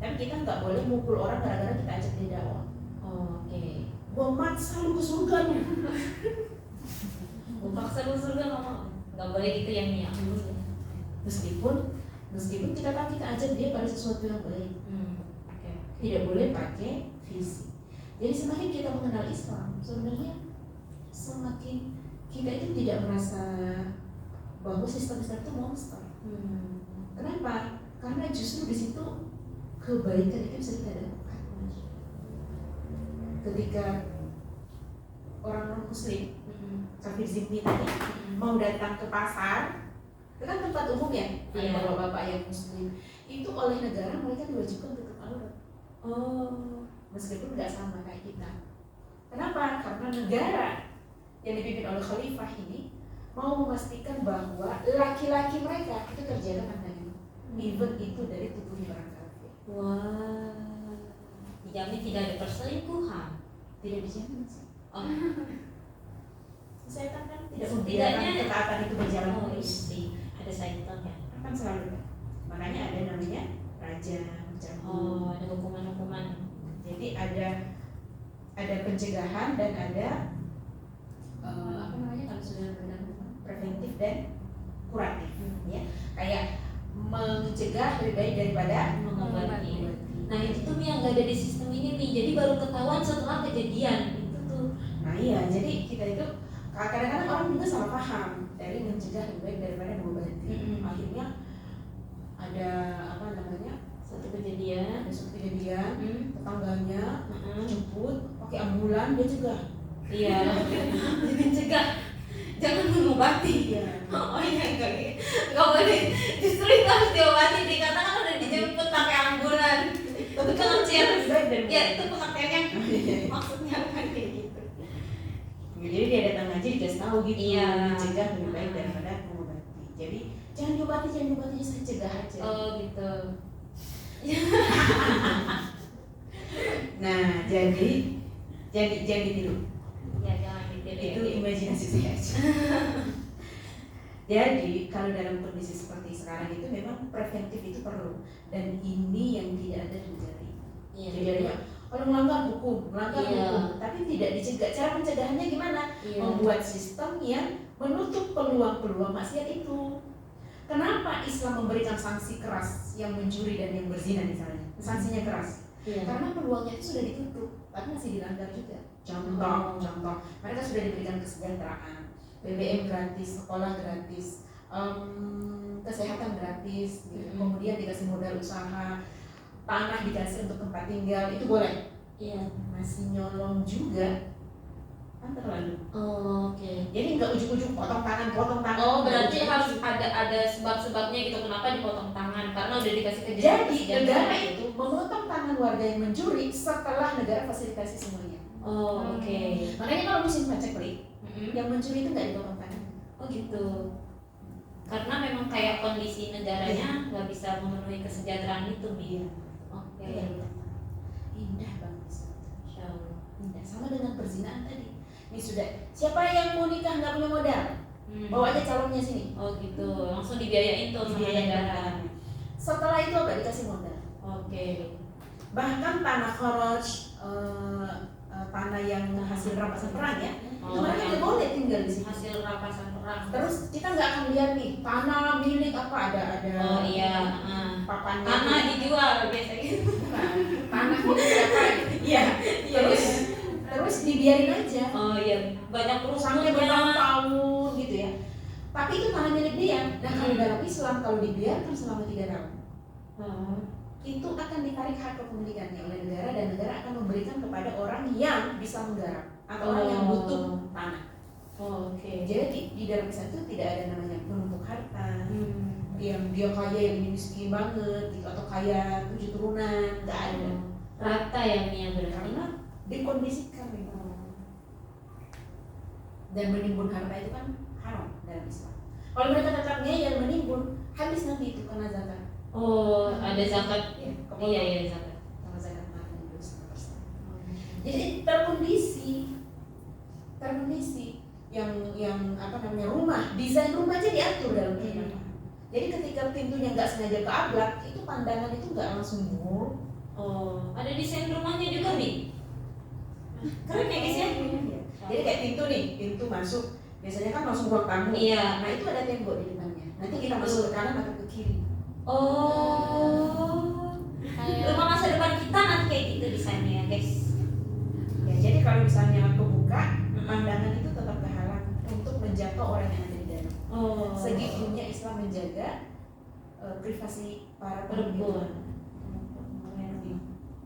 Tapi kita nggak boleh mukul orang gara-gara kita ajak dia dakwah. Oke. Gua maksa lu ke surga lu. Gue paksa lu surga nggak mau. Nggak boleh gitu ya Mia. Meskipun kita tahu kita ajak dia pada sesuatu yang baik. Oke. Tidak boleh pakai fisik. Jadi semakin kita mengenal Islam, sebenarnya semakin kita itu tidak merasa bahwa sistem Islam itu monster. Kenapa? Karena justru di situ kebaikan itu bisa kita dapatkan. Ketika orang non Muslim, kafir zimmi tadi, mau datang ke pasar, itu kan tempat umum ya, ada Iya. bapak-bapak yang Muslim, itu oleh negara mereka diwajibkan tutup aurat. Oh. Meskipun nggak sama kayak kita. Kenapa? Karena negara yang dipimpin oleh khalifah ini mau memastikan bahwa laki-laki mereka itu terjaga kandangnya, even itu dari tubuhnya orang kafir. Wah. Dijamin tidak ada perselingkuhan. Tidak dijamin sih. Oh. Setan kan tidak Setidaknya- membiarkan ketaatan itu berjalan Oh mulus. isi. Ada syaitan ya. Kan selalu kan. Makanya ada namanya raja mencampur. Oh, ada hukuman-hukuman. Jadi ada pencegahan dan ada apa namanya kalau sudah benar preventif dan kuratif, ya. Kayak mencegah lebih baik daripada Mengobati. Nah itu tuh yang nggak ada di sistem ini nih. Jadi baru ketahuan setelah kejadian itu tuh. Nah iya, jadi kita itu kadang-kadang orang juga salah paham dari mencegah lebih baik daripada mengobati. Akhirnya ada apa namanya Satu kejadian. ada suatu kejadian Hmm. tetangganya jemput pakai ambulan dia juga. Iya. Jadi cegah. Jangan mengobati. Iya. Oh iya enggak gitu. Enggak boleh. Justru itu harus diobati. Dikatakan udah dijemput pakai ambulan. Itu pengertian. Lebih baik dari Ya itu pengertiannya. Iya. Maksudnya kan kayak gitu. Jadi dia datang aja dikasih tahu gitu, Iya. mencegah lebih baik daripada mengobati. Jadi jangan diobati, saya cegah aja. Oh gitu. Nah, jadi dulu. Ya jangan ditiru. Itu imajinasi saya aja. Jadi kalau dalam kondisi seperti sekarang itu memang preventif itu perlu, dan ini yang tidak ada di negara ini. Iya. Jadi ada kalau melanggar hukum, Iya. tapi tidak dicegah. Cara pencegahannya gimana? Iya. Membuat sistem yang menutup peluang-peluang maksiat itu. Kenapa Islam memberikan sanksi keras yang mencuri dan yang berzina misalnya? Sanksinya keras. Iya. Karena peluangnya itu sudah ditutup, tapi masih dilanggar juga. Contoh, mereka sudah diberikan kesejahteraan, BBM gratis, sekolah gratis, kesehatan gratis, gitu. Kemudian dikasih modal usaha, tanah dikasih untuk tempat tinggal, itu boleh. Iya. Masih nyolong juga, kan terlalu. Oh, oke. Jadi nggak ujuk-ujuk potong tangan. Oh, berarti Ujuk-ujuk. harus ada sebab-sebabnya gitu kenapa dipotong tangan karena udah dikasih kejadian. Jadi negara itu memotong tangan warga yang mencuri setelah negara fasilitasi semuanya. Oh, oke. Makanya kalau musim paceklik, yang mencuri itu nggak dipotong tangan. Oh gitu. Karena memang kayak kondisi negaranya nggak bisa memenuhi kesejahteraan itu, Bi. Oke. Iya. Indah banget. Insya Allah. Indah. Sama dengan perzinaan tadi. Ini sudah. Siapa yang mau nikah nggak punya modal? Bawa aja calonnya sini. Oh gitu. Langsung dibiayain tuh sama Dibiayain negara. negaranya. Setelah itu apa dikasih modal? Oke. Bahkan tanah kharaj, tanah yang hasil rampasan perang ya, itu mereka nggak boleh tinggal di situ. Hasil rampasan perang. Terus kita nggak akan lihat nih tanah milik apa ada Oh iya. papannya. Tanah dijual biasanya gitu. Bukan. Tanah milik siapa? Iya. Terus dibiarin aja Oh iya. Banyak sampai perusahaan. bertahun-tahun gitu ya. Tapi itu tanah milik dia. Nah kalau dalam Islam kalau dibiarkan selama 3 tahun, itu akan ditarik hak kepemilikannya oleh negara dan negara akan memberikan kepada orang yang bisa menggarap atau orang yang butuh tanah. Oke. Jadi di dalam Islam itu tidak ada namanya penumpuk harta, yang dia kaya yang ini miskin banget gitu, atau kaya 7 turunan, nggak ada. Rata ya Mia berarti. Karena dikondisikan memang. Dan menimbun harta itu kan haram dalam Islam. Kalau mereka tetap ngeyel menimbun, habis nanti itu kena zakat. Oh, ada zakat. Ya, Iya zakat. sama zakat mata itu 100%. Jadi terkondisi yang apa namanya, rumah, desain rumah aja diatur dalam keinginan. Jadi ketika pintunya nggak sengaja keablak, itu pandangan itu nggak langsung buruk. Oh, ada desain rumahnya juga nih. Keren ya guys ya. Jadi kayak pintu masuk, biasanya kan langsung ruang tamu. Iya. Nah itu ada tembok di depannya. Nanti kita masuk ke kanan atau ke kiri. Oh, rumah masa depan kita nanti kayak gitu desainnya guys. Ya jadi kalau misalnya kebuka, pandangan itu tetap kehalang untuk menjangkau orang yang ada di dalam. Oh, Segitunya Islam menjaga privasi para perempuan.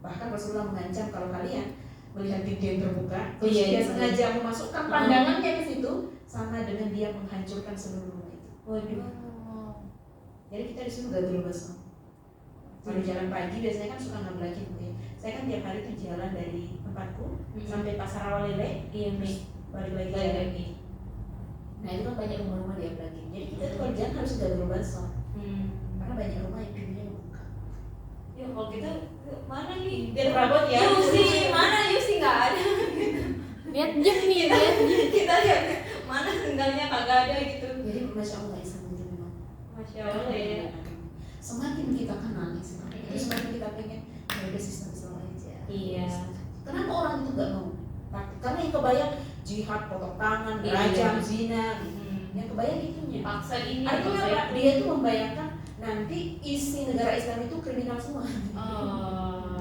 Bahkan Rasulullah mengancam kalau kalian melihat pintu yang terbuka, terus Iya, dia iya. sengaja memasukkan pandangannya ke situ, sama dengan dia menghancurkan seluruh rumah itu. Waduh. Jadi kita disuruh gak dulu besok. Kalau jalan pagi biasanya kan suka ngebelakin tuh ya. Saya kan tiap hari tuh jalan dari tempatku sampai Pasar Awalele, Iya nih. balik lagi. Balik lagi. Nah itu kan banyak rumah-rumah dia belakin. Jadi kita tuh kalau jalan harus gak dulu besok. Hmm. Karena banyak rumah yang pintunya kebuka. Ya kalau kita mana nih? Biar perabot ya. Yusi mana Yusi nggak ada. Lihat jam nih, lihat jam. Kita lihat mana tinggalnya kagak ada gitu. Jadi masya Allah Islam itu memang. Masya Allah ya. Semakin kita kenal Islam, itu semakin kita pengen ya udah sistem Islam aja. Iya. Kenapa orang itu nggak mau? Karena yang kebayang jihad, potong tangan, Iya. rajam, zina, Hmm. yang kebayang itunya. Paksa ini. Artinya paksa apa? itu. Dia itu membayangkan nanti isi negara Islam itu kriminal semua. Oh.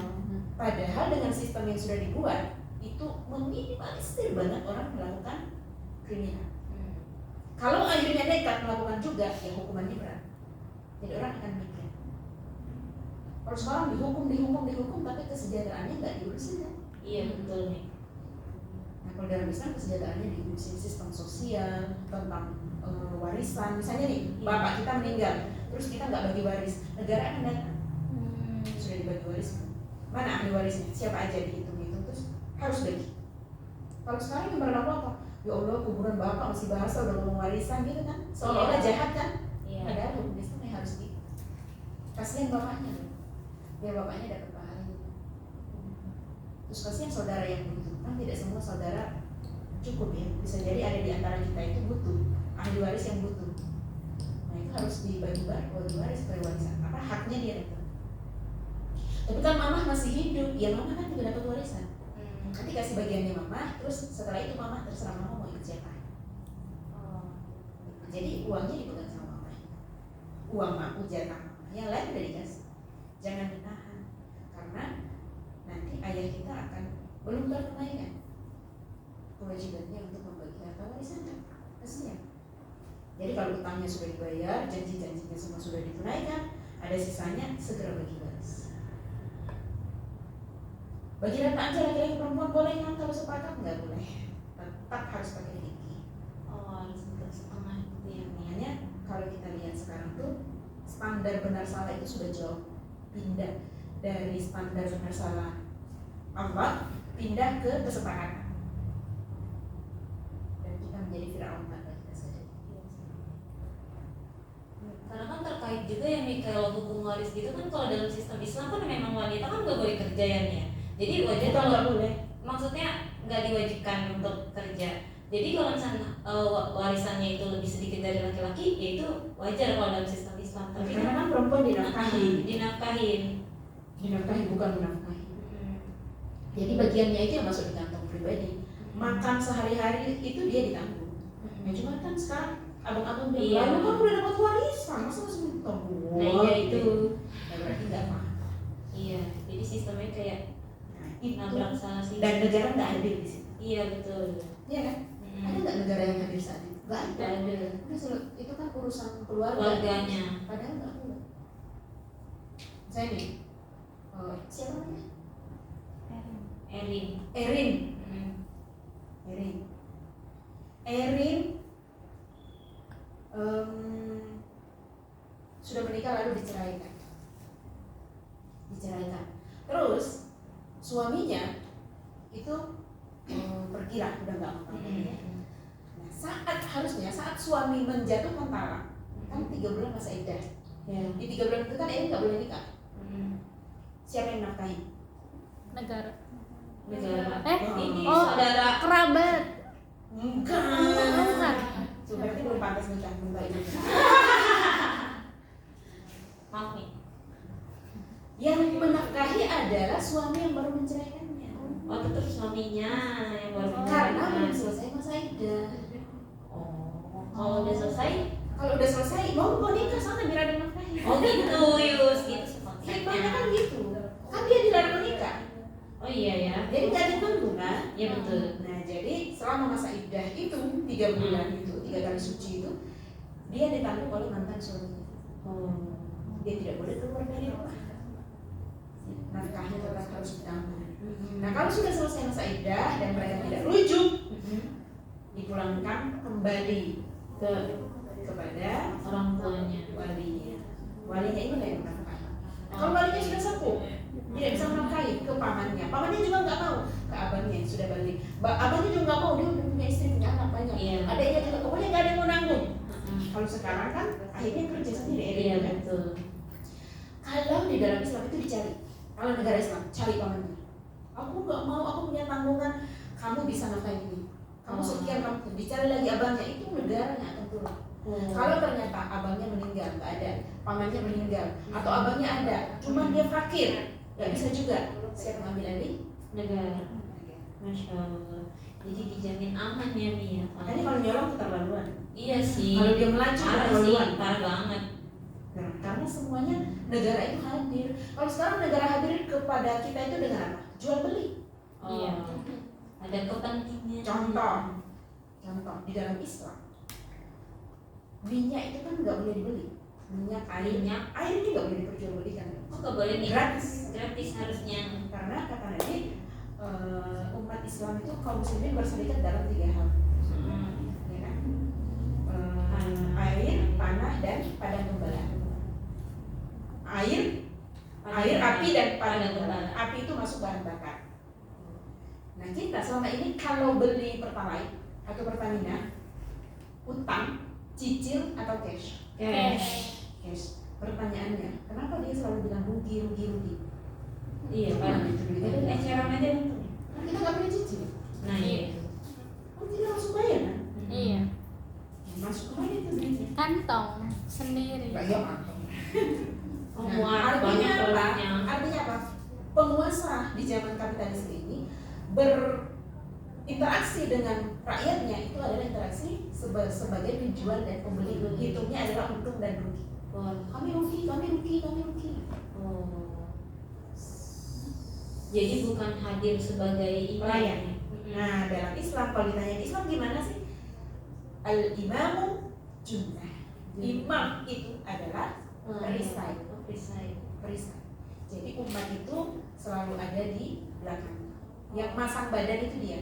Padahal dengan sistem yang sudah dibuat itu meminimalisir banget orang melakukan kriminal. Hmm. Kalau akhirnya nekat melakukan juga, ya hukumannya berat. Jadi orang akan mikir. Kalau sekarang dihukum, tapi kesejahteraannya nggak diurusin kan? Iya betul nih. Nah kalau dalam Islam kesejahteraannya diurusin, sistem sosial, tentang warisan. Misalnya nih, bapak kita meninggal, terus kita nggak bagi waris, negara akan datang. Sudah dibagi waris, mana ahli warisnya? Siapa aja dihitung-hitung, terus harus bagi. Kalau sekarang yang berlaku apa? Ya Allah, kuburan bapak masih bahasa udah ngomong warisan gitu kan? Seolah-olah jahat kan? Iya. Padahal hukum Islam yang harus di kasihan bapaknya loh, biar bapaknya dapat pahalanya. Terus kasihan saudara yang butuh, kan tidak semua saudara cukup ya, bisa jadi ada di antara kita itu butuh ahli waris yang butuh. Nah itu harus dibagi waris warisan, apa haknya dia dapat. Tapi kan mamah masih hidup, ya mamah kan juga dapat warisan. Nanti kasih bagiannya mamah, terus setelah itu mamah terserah mamah mau ikut siapa. Jadi uangnya dipegang sama mamah. Uang mampu jatah mamah, yang lain udah dikasih. Jangan ditahan, karena nanti ayah kita akan belum tertunaikan kewajibannya untuk membagi harta warisan kan, kasihan. Jadi kalau utangnya sudah dibayar, janji-janjinya semua sudah ditunaikan, ada sisanya segera bagi waris. Bagi rata aja laki-laki perempuan boleh kan, kalau sepakat nggak boleh, tetap harus pakai fikih. Oh harus setengah gitu ya. Makanya kalau kita lihat sekarang tuh standar benar salah itu sudah jauh pindah dari standar benar salah Allah, pindah ke kesepakatan, dan kita menjadi Firaun pada kita saja. Karena kan terkait juga ya nih kalau hukum waris gitu kan, kalau dalam sistem Islam kan memang wanita kan nggak boleh kerja ya nih ya. Jadi wajar Kita kalau nggak boleh. maksudnya nggak diwajibkan untuk kerja. Jadi kalau misalnya warisannya itu lebih sedikit dari laki-laki, ya itu wajar kalau dalam sistem Islam. Tapi Karena kan perempuan dinafkahi, dinafkahin. bukan menafkahi. Jadi bagiannya itu yang masuk di kantong pribadi. Makan sehari-hari itu dia ditanggung. Ya cuma kan sekarang abang-abang bilang, Iya. lalu kan udah dapat warisan, masa masih minta buat? Nah iya itu. Ya berarti nggak paham. Iya. Jadi sistemnya kayak Nah, itu. nabrak sana sini. Dan negara nggak adil di situ. Iya betul. Iya kan? Ada nggak negara yang adil saat itu? Nggak ada. Nggak ada. Itu kan urusan keluarga. Keluarganya. Padahal nggak boleh. Saya nih, siapa namanya? Erin. Erin. Hmm. Erin sudah menikah lalu diceraikan. Terus suaminya itu pergi lah, udah nggak mau. Nah, saat suami menjatuhkan talak, kan 3 bulan masa iddah. Ya. Di 3 bulan itu kan Erin nggak boleh nikah. Siapa yang nafkahi? Negara. Ini Oh. saudara. Kerabat. Enggak. Bukan. Berarti belum pantas nikah, minta ibu. Maaf nih. Yang menafkahi adalah suami yang baru menceraikannya. Oh, tetap suaminya yang baru Karena belum menikah. selesai masa iddah. Oh, kalau udah selesai. Kalau udah selesai, mau nikah sana biar ada nafkahi. Oh gitu, Yus, gitu Hikmahnya kan konsepnya. gitu. Kan dia dilarang menikah. Oh iya ya. Jadi nggak ditunggu kan? Iya betul. Nah, jadi selama masa iddah itu 3 bulan itu, 3 kali suci itu, dia ditanggung oleh mantan suaminya. Oh. Dia tidak boleh keluar dari rumah. Nafkahnya tetap harus ditanggung. Nah, kalau sudah selesai masa iddah dan mereka tidak rujuk, dipulangkan kembali kepada Orang tuanya. walinya. Walinya ini yang menafkahi. Nah, kalau walinya sudah sepuh, tidak bisa menafkahi ke pamannya. Pamannya juga nggak mau, ke abangnya yang sudah balik. Abangnya juga nggak mau, dia udah punya istri, punya anak banyak. Iya. Adiknya juga pokoknya nggak ada yang mau nanggung. Kalau sekarang kan akhirnya kerja sendiri. Iya kan? betul. Kalau di dalam Islam itu dicari, kalau negara Islam cari pamannya. Aku nggak mau, aku punya tanggungan. Kamu bisa nafkahi ini. Kamu sekian, kamu dicari lagi abangnya, itu negaranya akan turun. Kalau ternyata abangnya meninggal, nggak ada, pamannya meninggal, atau abangnya ada, cuman dia fakir, nggak bisa juga. Siapa ngambil alih? Negara. Masya Allah. Jadi dijamin aman ya Mi ya. Makanya kalau nyolong keterlaluan. Iya sih. Kalau dia melaju parah sih, keterlaluan. parah banget. Nah, karena semuanya negara itu hadir. Kalau sekarang negara hadir kepada kita itu dengan apa? Jual beli. Iya. Ada kepentingan. Contoh di dalam Islam, minyak itu kan nggak boleh dibeli. Minyak, air itu nggak boleh diperjualbelikan. Oh nggak boleh nih. Gratis. Gratis harusnya. Karena kata Nabi, umat Islam itu kaum muslimin berserikat dalam 3 hal, ya kan? Air, tanah, dan padang gembala. Air, api, dan padang gembala. Api itu masuk bahan bakar. Nah, kita selama ini kalau beli Pertalite atau Pertamina, utang, cicil, atau cash? Cash. Pertanyaannya, kenapa dia selalu bilang rugi? Iya Mana kan. itu duitnya? Eceran aja untung. Kan kita nggak punya cicil. Nah iya. Kan kita langsung bayar kan? Iya. Masuk kemana itu duitnya? Kantong sendiri. Bayar apa? Oh Nah, muat artinya banyak apa? produknya. Artinya apa? Penguasa di zaman kapitalisme ini berinteraksi dengan rakyatnya itu adalah interaksi sebagai penjual dan pembeli. Hitungnya adalah untung dan rugi. Oh. Kami rugi. Oh. Jadi bukan hadir sebagai Pelayan. Nah, dalam Islam kalau ditanya Islam gimana sih? Al-imamu junnah. Imam itu adalah perisai. Perisai. Jadi umat itu selalu ada di belakang. Yang masang badan itu dia.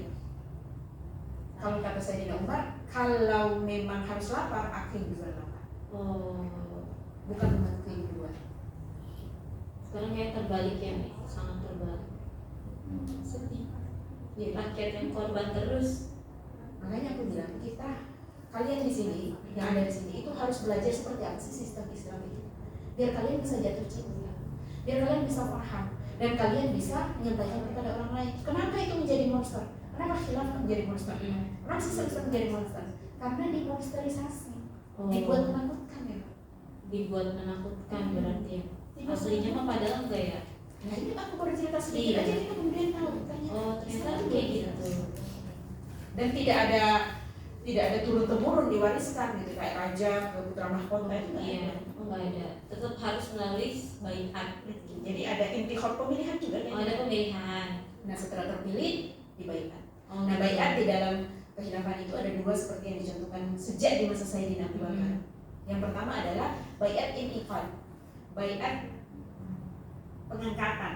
Kalau kata Sayyidina Umar, kalau memang harus lapar, aku yang duluan lapar. Oh. Bukan umatku yang duluan. Sekarang kayak terbalik ya, Mi. Sangat terbalik. Sedih. Ya, Rakyat yang korban terus. makanya aku bilang kalian di sini yang ada di sini itu harus belajar seperti apa sih sistem Islam itu, biar kalian bisa jatuh cinta, biar kalian bisa paham dan kalian bisa menyampaikan kepada orang lain. Kenapa itu menjadi monster? Kenapa khilaf menjadi monster? Kenapa sistem Islam menjadi monster? Karena dimonsterisasi, dibuat menakutkan ya. Dibuat menakutkan berarti ya. Dibuat Aslinya mah padahal enggak ya. Nah ini aku baru cerita sedikit Iya. aja kita kemudian tahu tanya. Oh ternyata kayak gitu. Dan tidak ada turun temurun diwariskan gitu kayak raja ke putra mahkota itu nggak Iya, ada. enggak ada. Tetap harus melalui baiat. Jadi ada intikhab pemilihan juga kan? Oh, ada pemilihan. Nah setelah terpilih dibaiat. Oh, Nah baiat di dalam kekhilafan itu ada 2 seperti yang dicontohkan sejak di masa Sayyidina Abu Bakar. Yang pertama adalah baiat intikhab, baiat pengangkatan.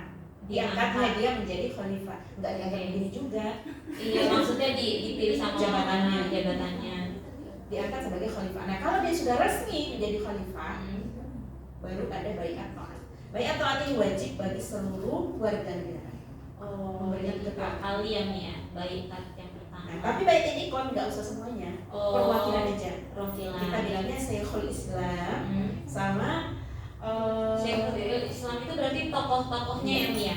diangkatnya dia menjadi khalifah. Enggak diangkat begini juga. Iya, maksudnya dipilih sama jabatannya. Diangkat sebagai khalifah. Nah, kalau dia sudah resmi menjadi khalifah, baru ada baiat taat. Baiat taat ini wajib bagi seluruh warga negara. Memberikan kali ya Mia, ya, baiat yang pertama. Nah, tapi baiat ini kon nggak usah semuanya, perwakilan aja. Kita bilangnya Syekhul Islam sama Syekhul Islam itu berarti tokoh-tokohnya ya Mia.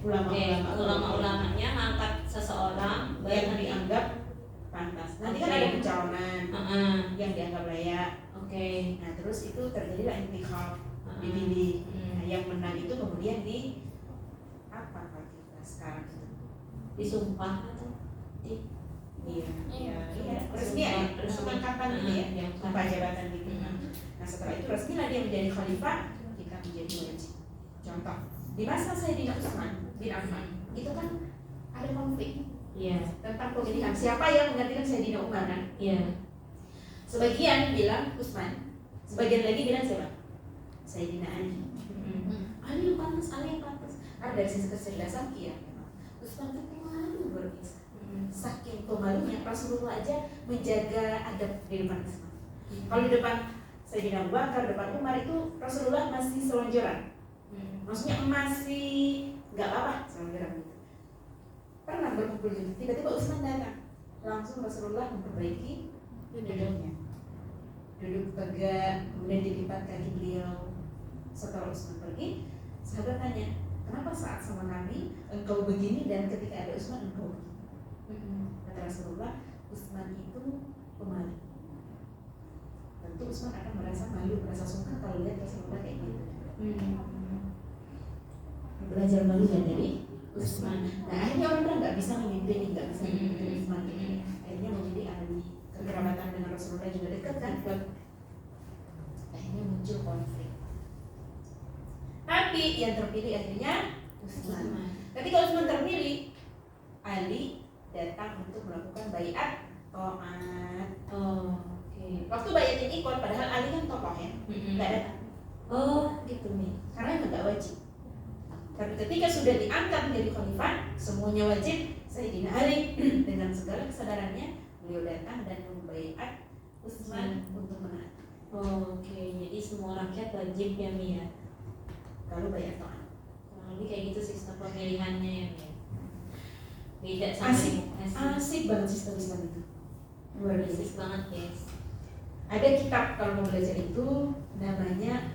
Ulama-ulamanya ngangkat seseorang yang dianggap pantas. Nanti kan ada pencalonan yang dianggap layak. Nah, terus itu terjadilah intikhab, dipilih. Nah, yang menang itu kemudian di apa kita sekarang itu? Disumpah atau resmi ya, pengangkatan gitu ya, sumpah jabatan gitu. Nah, setelah itu resmilah dia menjadi khalifah, kita menjadi wajib. Contoh, di masa Sayyidina Utsman bin Affan itu kan ada konflik tentang pemilihan siapa yang menggantikan Sayyidina Umar kan? Sebagian bilang Utsman, sebagian lagi bilang siapa? Sayyidina Ali. Ali yang pantas, Ali yang pantas. Karena dari sisi kecerdasan Utsman itu pemalu luar biasa. Saking pemalunya Rasulullah aja menjaga adab di depan Utsman. Kalau di depan Sayyidina Abu Bakar, depan Umar itu Rasulullah masih selonjoran. Maksudnya masih nggak apa-apa selonjoran gitu. Pernah berkumpul gitu, tiba-tiba Utsman datang, langsung Rasulullah memperbaiki duduknya, duduk tegak, kemudian dilipat kaki beliau. Setelah Utsman pergi, sahabat tanya, kenapa saat sama kami engkau begini dan ketika ada Utsman engkau begini? Kata Rasulullah, Utsman itu pemalu. Tentu Utsman akan merasa malu, merasa sungkan kalau lihat Rasulullah kayak gitu. Belajar malu ya dari Utsman. Nah, akhirnya orang bilang nggak bisa memimpin, nggak bisa memimpin Utsman ini. Akhirnya menjadi ahli kekerabatan dengan Rasulullah juga dekat kan. Akhirnya muncul konflik. Tapi yang terpilih akhirnya Utsman. Ketika Utsman terpilih, Ali datang untuk melakukan baiat taat. Waktu baiat ini ikut, padahal Ali kan tokoh ya, nggak datang. Gitu nih, karena nggak wajib. Tapi ketika sudah diangkat menjadi khalifah, semuanya wajib. Sayyidina Ali dengan segala kesadarannya beliau datang dan membaiat Utsman untuk menaati. Jadi semua rakyat wajib ya Mia. Kalau baiat taat. Lebih kayak gitu sistem pemilihannya ya Mia. Beda sama asik banget sistem Islam itu. Luar biasa banget guys. Ada kitab kalau mau belajar itu namanya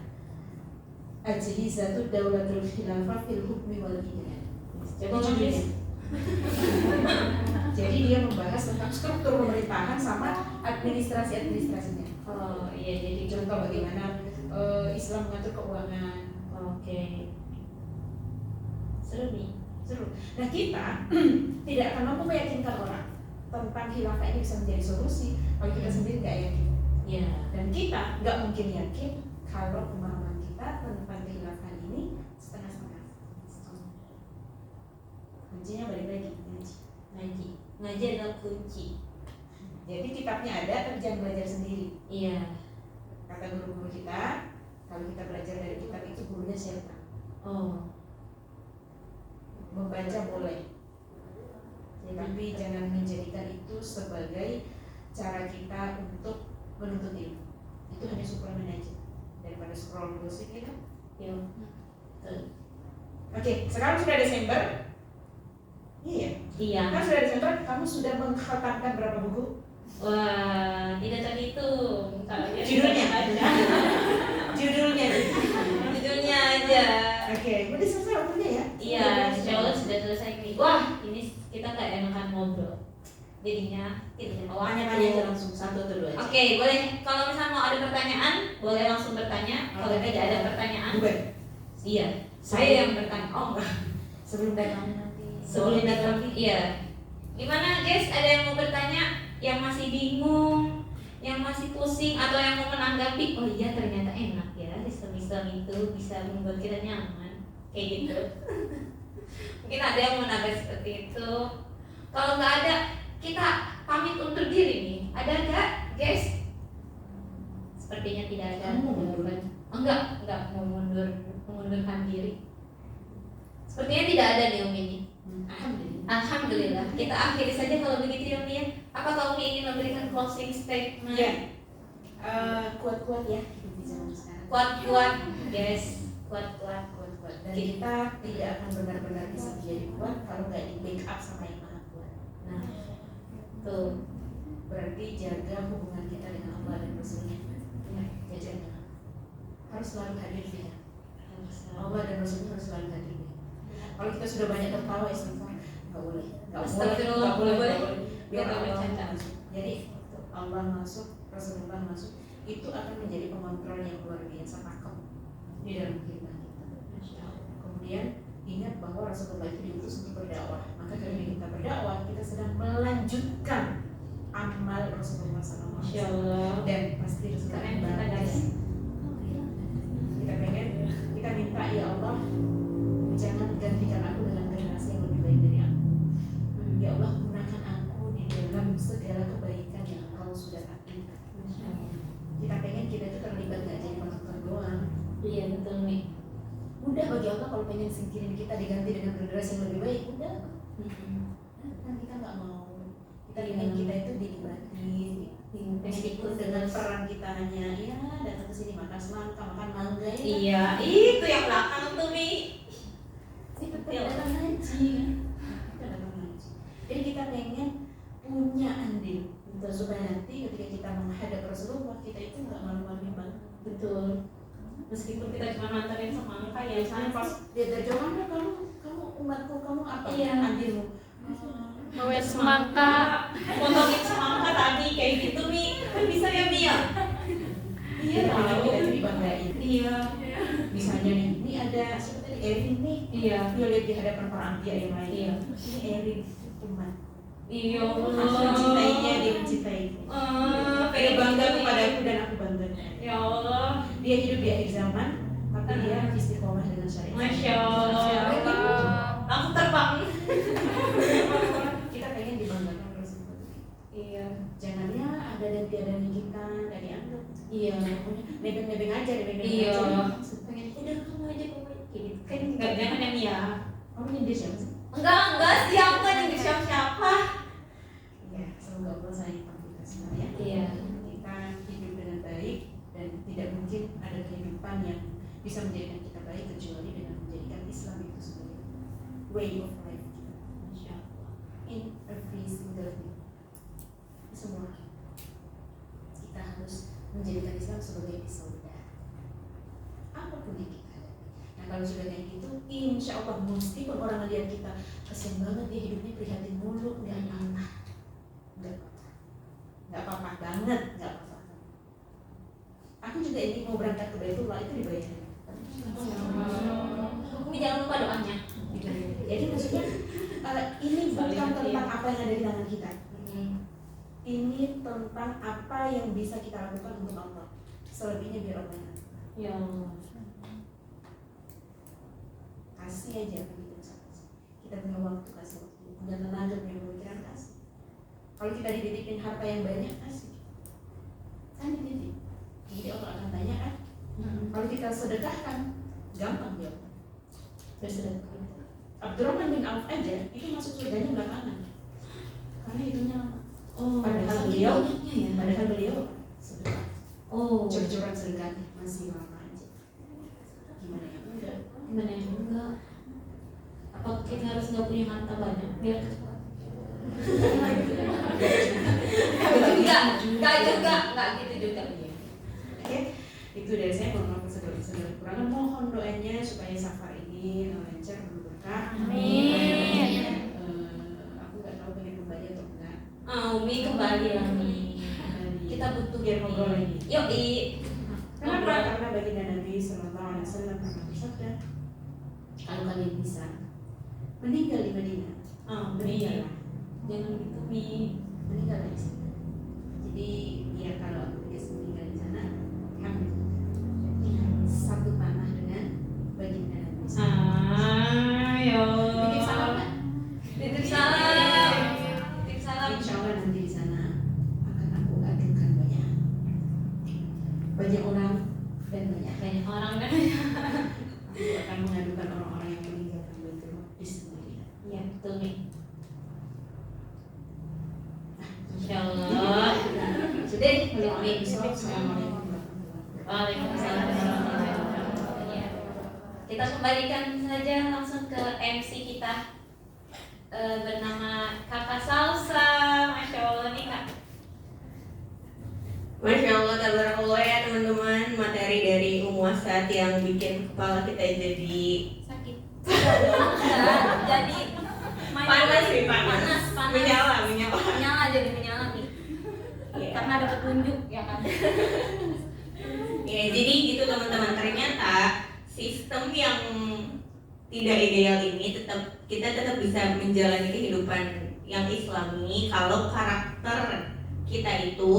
Ajhizatud Daulatul Khilafah fil Hukmi wal Idyan. Coba judulnya. Jadi dia membahas tentang struktur pemerintahan sama administrasinya. Jadi contoh bagaimana Islam mengatur keuangan. Seru nih, seru. Nah, kita tidak akan mampu meyakinkan orang tentang khilafah ini bisa menjadi solusi kalau kita sendiri nggak yakin. Dan kita nggak mungkin yakin kalau pemahaman kita tentang khilafah ini setengah-setengah. Kuncinya balik lagi ngaji adalah kunci. Jadi kitabnya ada tapi jangan belajar sendiri. Kata guru-guru kita, kalau kita belajar dari kitab itu gurunya siapa? Membaca boleh, tapi jangan menjadikan itu sebagai cara kita untuk menuntut ilmu. Itu hanya suplemen aja daripada scroll musik ya kan? Oke, sekarang sudah Desember. Iya. Kan sudah Desember, kamu sudah mengkhatamkan berapa buku? Wah, tidak terhitung. Judulnya aja. Judulnya aja. Oke, udah selesai waktunya ya? Iya, insya Allah sudah selesai nih. Wah, ini kita kayak enakan ngobrol. Jadinya kita tanya aja langsung satu atau dua aja. Oke, boleh. Kalau misalnya mau ada pertanyaan, boleh langsung bertanya. Kalau tidak ada pertanyaan, iya, saya yang bertanya. Sebelum datang nanti. Sebelum datang, iya. Gimana guys? Ada yang mau bertanya? Yang masih bingung, yang masih pusing, atau yang mau menanggapi? Oh iya, ternyata enak ya sistem itu bisa membuat kita nyaman, kayak gitu. Mungkin ada yang mau menanggapi seperti itu. Kalau nggak ada, kita pamit undur diri nih. Ada nggak, guys? Sepertinya tidak ada. Kamu mau mundur kan? Enggak mau mengundurkan diri. Sepertinya tidak ada nih Umi ini. Alhamdulillah. Alhamdulillah. Kita akhiri saja kalau begitu ya Umi ya. Apakah Umi ingin memberikan closing statement? Ya. Kuat-kuat ya hidup di zaman sekarang. Kuat-kuat, guys. Kuat-kuat. Kuat-kuat. Dan kita tidak akan benar-benar bisa menjadi kuat kalau nggak di backup sama yang maha kuat. Nah, tuh. Berarti jaga hubungan kita dengan Allah dan Rasulnya. Ya, jaga. Harus selalu hadir di hati. Allah dan Rasulnya harus selalu hadir. Kalau kita sudah banyak tertawa istighfar, nggak boleh, Astagfirullah, nggak boleh. Biar Nggak boleh Allah cacat. masuk. Jadi Allah masuk, Rasulullah masuk, itu akan menjadi pengontrol yang luar biasa pakem di dalam kehidupan kita. Kemudian ingat bahwa Rasulullah itu diutus untuk berdakwah. Maka ketika kita berdakwah, kita sedang melanjutkan amal Rasulullah SAW. Masya Allah. Dan pasti Rasulullah Keren kita guys. kita pengen, kita minta ya Allah, jangan gantikan aku dengan generasi yang lebih baik dari aku. Ya Allah, gunakan aku di dalam segala kebaikan yang Engkau sudah takdirkan. Kita pengen kita itu terlibat gak jadi penonton doang. Iya betul nih. Mudah bagi Allah kalau pengen singkirin kita diganti dengan generasi yang lebih baik. Mudah. Kan kita nggak mau. Kita ingin kita itu dinikmatin. Meskipun dengan peran kita hanya ya datang ke sini makan semangka, makan mangga ya. Iya, itu yang belakang tuh Mi. Kita datang haji kan. Kita datang haji. Jadi kita pengen punya andil supaya nanti ketika kita menghadap Rasulullah kita itu nggak malu-maluin banget. Betul. Meskipun kita cuma manterin semangka ya, Misalnya pas dia terjemahan kamu umatku kamu apa Iya. andilmu? Bawa semangka. Potongin semangka tadi kayak gitu Mi. Kan bisa ya Mi ya? Iya Kita pengen kita tahu. itu dibanggain. Iya. Misalnya nih, ini ada seperti Erin nih. Iya. Dia lihat di hadapan para anbiya yang lain. Iya. Ini Erin umat. Iya. Aku mencintainya, dia mencintaiku. Dia Pengen bangga banget kepada aku dan aku bangga. Ya Allah. Dia hidup di akhir zaman, tapi dia istiqomah dengan syariat. Masya Allah. Aku terbang. Kita pengen dibanggakan Rasulullah. Iya. Jangan ya ada dan tiadanya kita dari anggap. Iya. Nebeng-nebeng aja, nebeng-nebeng Iya. aja. Pengen udah kamu aja gitu. Kan nggak jangan ya Mi ya. Kamu nyindir siapa sih? Enggak sih aku kan yang siapa-siapa. Ya, semoga Allah sayang kita semua ya. Iya. Kita hidup dengan baik dan tidak mungkin ada kehidupan yang bisa menjadikan kita baik kecuali dengan menjadikan Islam itu sebagai way of life kita. Masya Allah. In every single thing. Semua kita harus menjadikan Islam sebagai pisau berdarah. Apapun yang kita hadapi. Nah kalau sudah kayak gitu, insya Allah meskipun orang melihat kita kasian banget dia hidupnya prihatin mulu, nggak apa-apa, nggak apa-apa banget, nggak apa-apa. Aku juga ini mau berangkat ke Baitullah itu dibayarin. Umi jangan lupa doanya. Jadi maksudnya ini bukan tentang apa yang ada di tangan kita. Ini tentang apa yang bisa kita lakukan untuk Allah. Selebihnya biar Allah yang atur. Ya Allah. Kasih aja begitu saja. Kita punya waktu kasih waktu, punya tenaga, punya pemikiran kasih. Kalau kita dititipin harta yang banyak kasih. Kan dititip. Jadi Allah akan tanya kan. Kalau kita sedekahkan, gampang dia. Bersedekah. Abdurrahman bin Auf aja itu masuk surganya belakangan. Karena hidupnya lama. Padahal beliau sedekah. Jor-joran sedekahnya masih lama aja. Gimana ya? Enggak. Gimana yang enggak? Apa kita harus nggak punya harta banyak biar cepat? Enggak gitu juga. Oke, itu dari saya. Mohon maaf segala kekurangan. Mohon doanya supaya safar ini lancar berkah. Amin. Aku nggak tahu pengen kembali atau enggak. Umi kembali lagi. Kita butuh biar ngobrol lagi. Yuk Kenapa? Karena baginda Nabi Sallallahu Alaihi Wasallam pernah bersabda, kalau kalian bisa meninggal di Madinah, meninggal, Jangan gitu Mi. meninggal di sana. Jadi ya kalau aku bisa meninggal di sana, alhamdulillah. Satu tanah dengan baginda Nabi. Ayo. Titip salam nggak? Titip salam. Titip salam. Insya Allah nanti di sana akan aku adukan banyak orang dan banyak Banyak orang kan. aku akan mengadukan orang-orang yang meninggal di Baitul Betul nih. Masya Allah. Sudah nih. Assalamualaikum. Waalaikumsalam warahmatullahi wabarakatuh. Ya. Kita kembalikan saja langsung ke MC kita bernama Kakak Salsa. Masya Allah nih Kak. Masya Allah, tabarakallah ya teman-teman. Materi dari Wasat yang bikin kepala kita jadi Sakit. Jadi panas sih, panas. Menyala menyala nih. Ya. Karena ada petunjuk ya kan. Ya, jadi gitu teman-teman. Ternyata sistem yang tidak ideal ini kita tetap bisa menjalani kehidupan yang Islami kalau karakter kita itu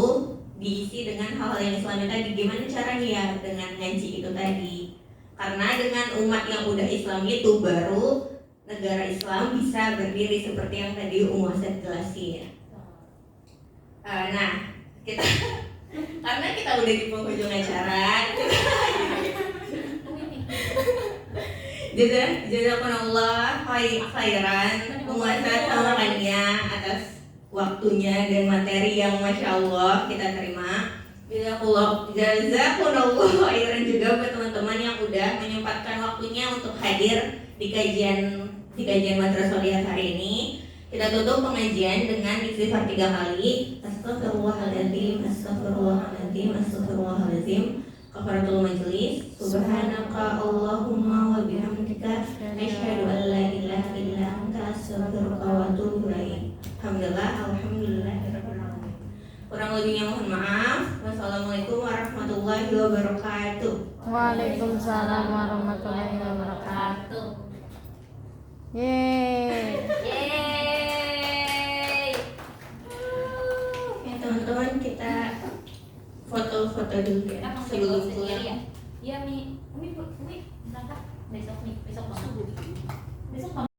diisi dengan hal-hal yang Islami tadi. Gimana caranya ya dengan ngaji itu tadi? Karena dengan umat yang udah Islam itu baru negara Islam bisa berdiri seperti yang tadi Wasat jelasin. Nah, kita karena kita udah di penghujung acara, jazakumullah khairan Wasat sama Kania atas waktunya dan materi yang Masya Allah kita terima. Jazakumullah khairan juga buat teman-teman yang udah menyempatkan waktunya untuk hadir di kajian Madrasah Lihat hari ini. Kita tutup pengajian dengan istighfar 3 kali. Astagfirullahaladzim, astagfirullahaladzim, astagfirullahaladzim. Kafaratul majlis. Subhanaka Allahumma wa bihamdika asyhadu an la ilaha illa anta astaghfiruka wa atubu ilaik. Alhamdulillahirabbil alamin. Kurang lebihnya mohon maaf. Wassalamualaikum warahmatullahi wabarakatuh. Waalaikumsalam warahmatullahi wabarakatuh. Yeay. Yeay. Ya teman-teman, kita foto-foto dulu ya sebelum pulang. Iya nih, Umi berangkat besok nih, besok subuh. Besok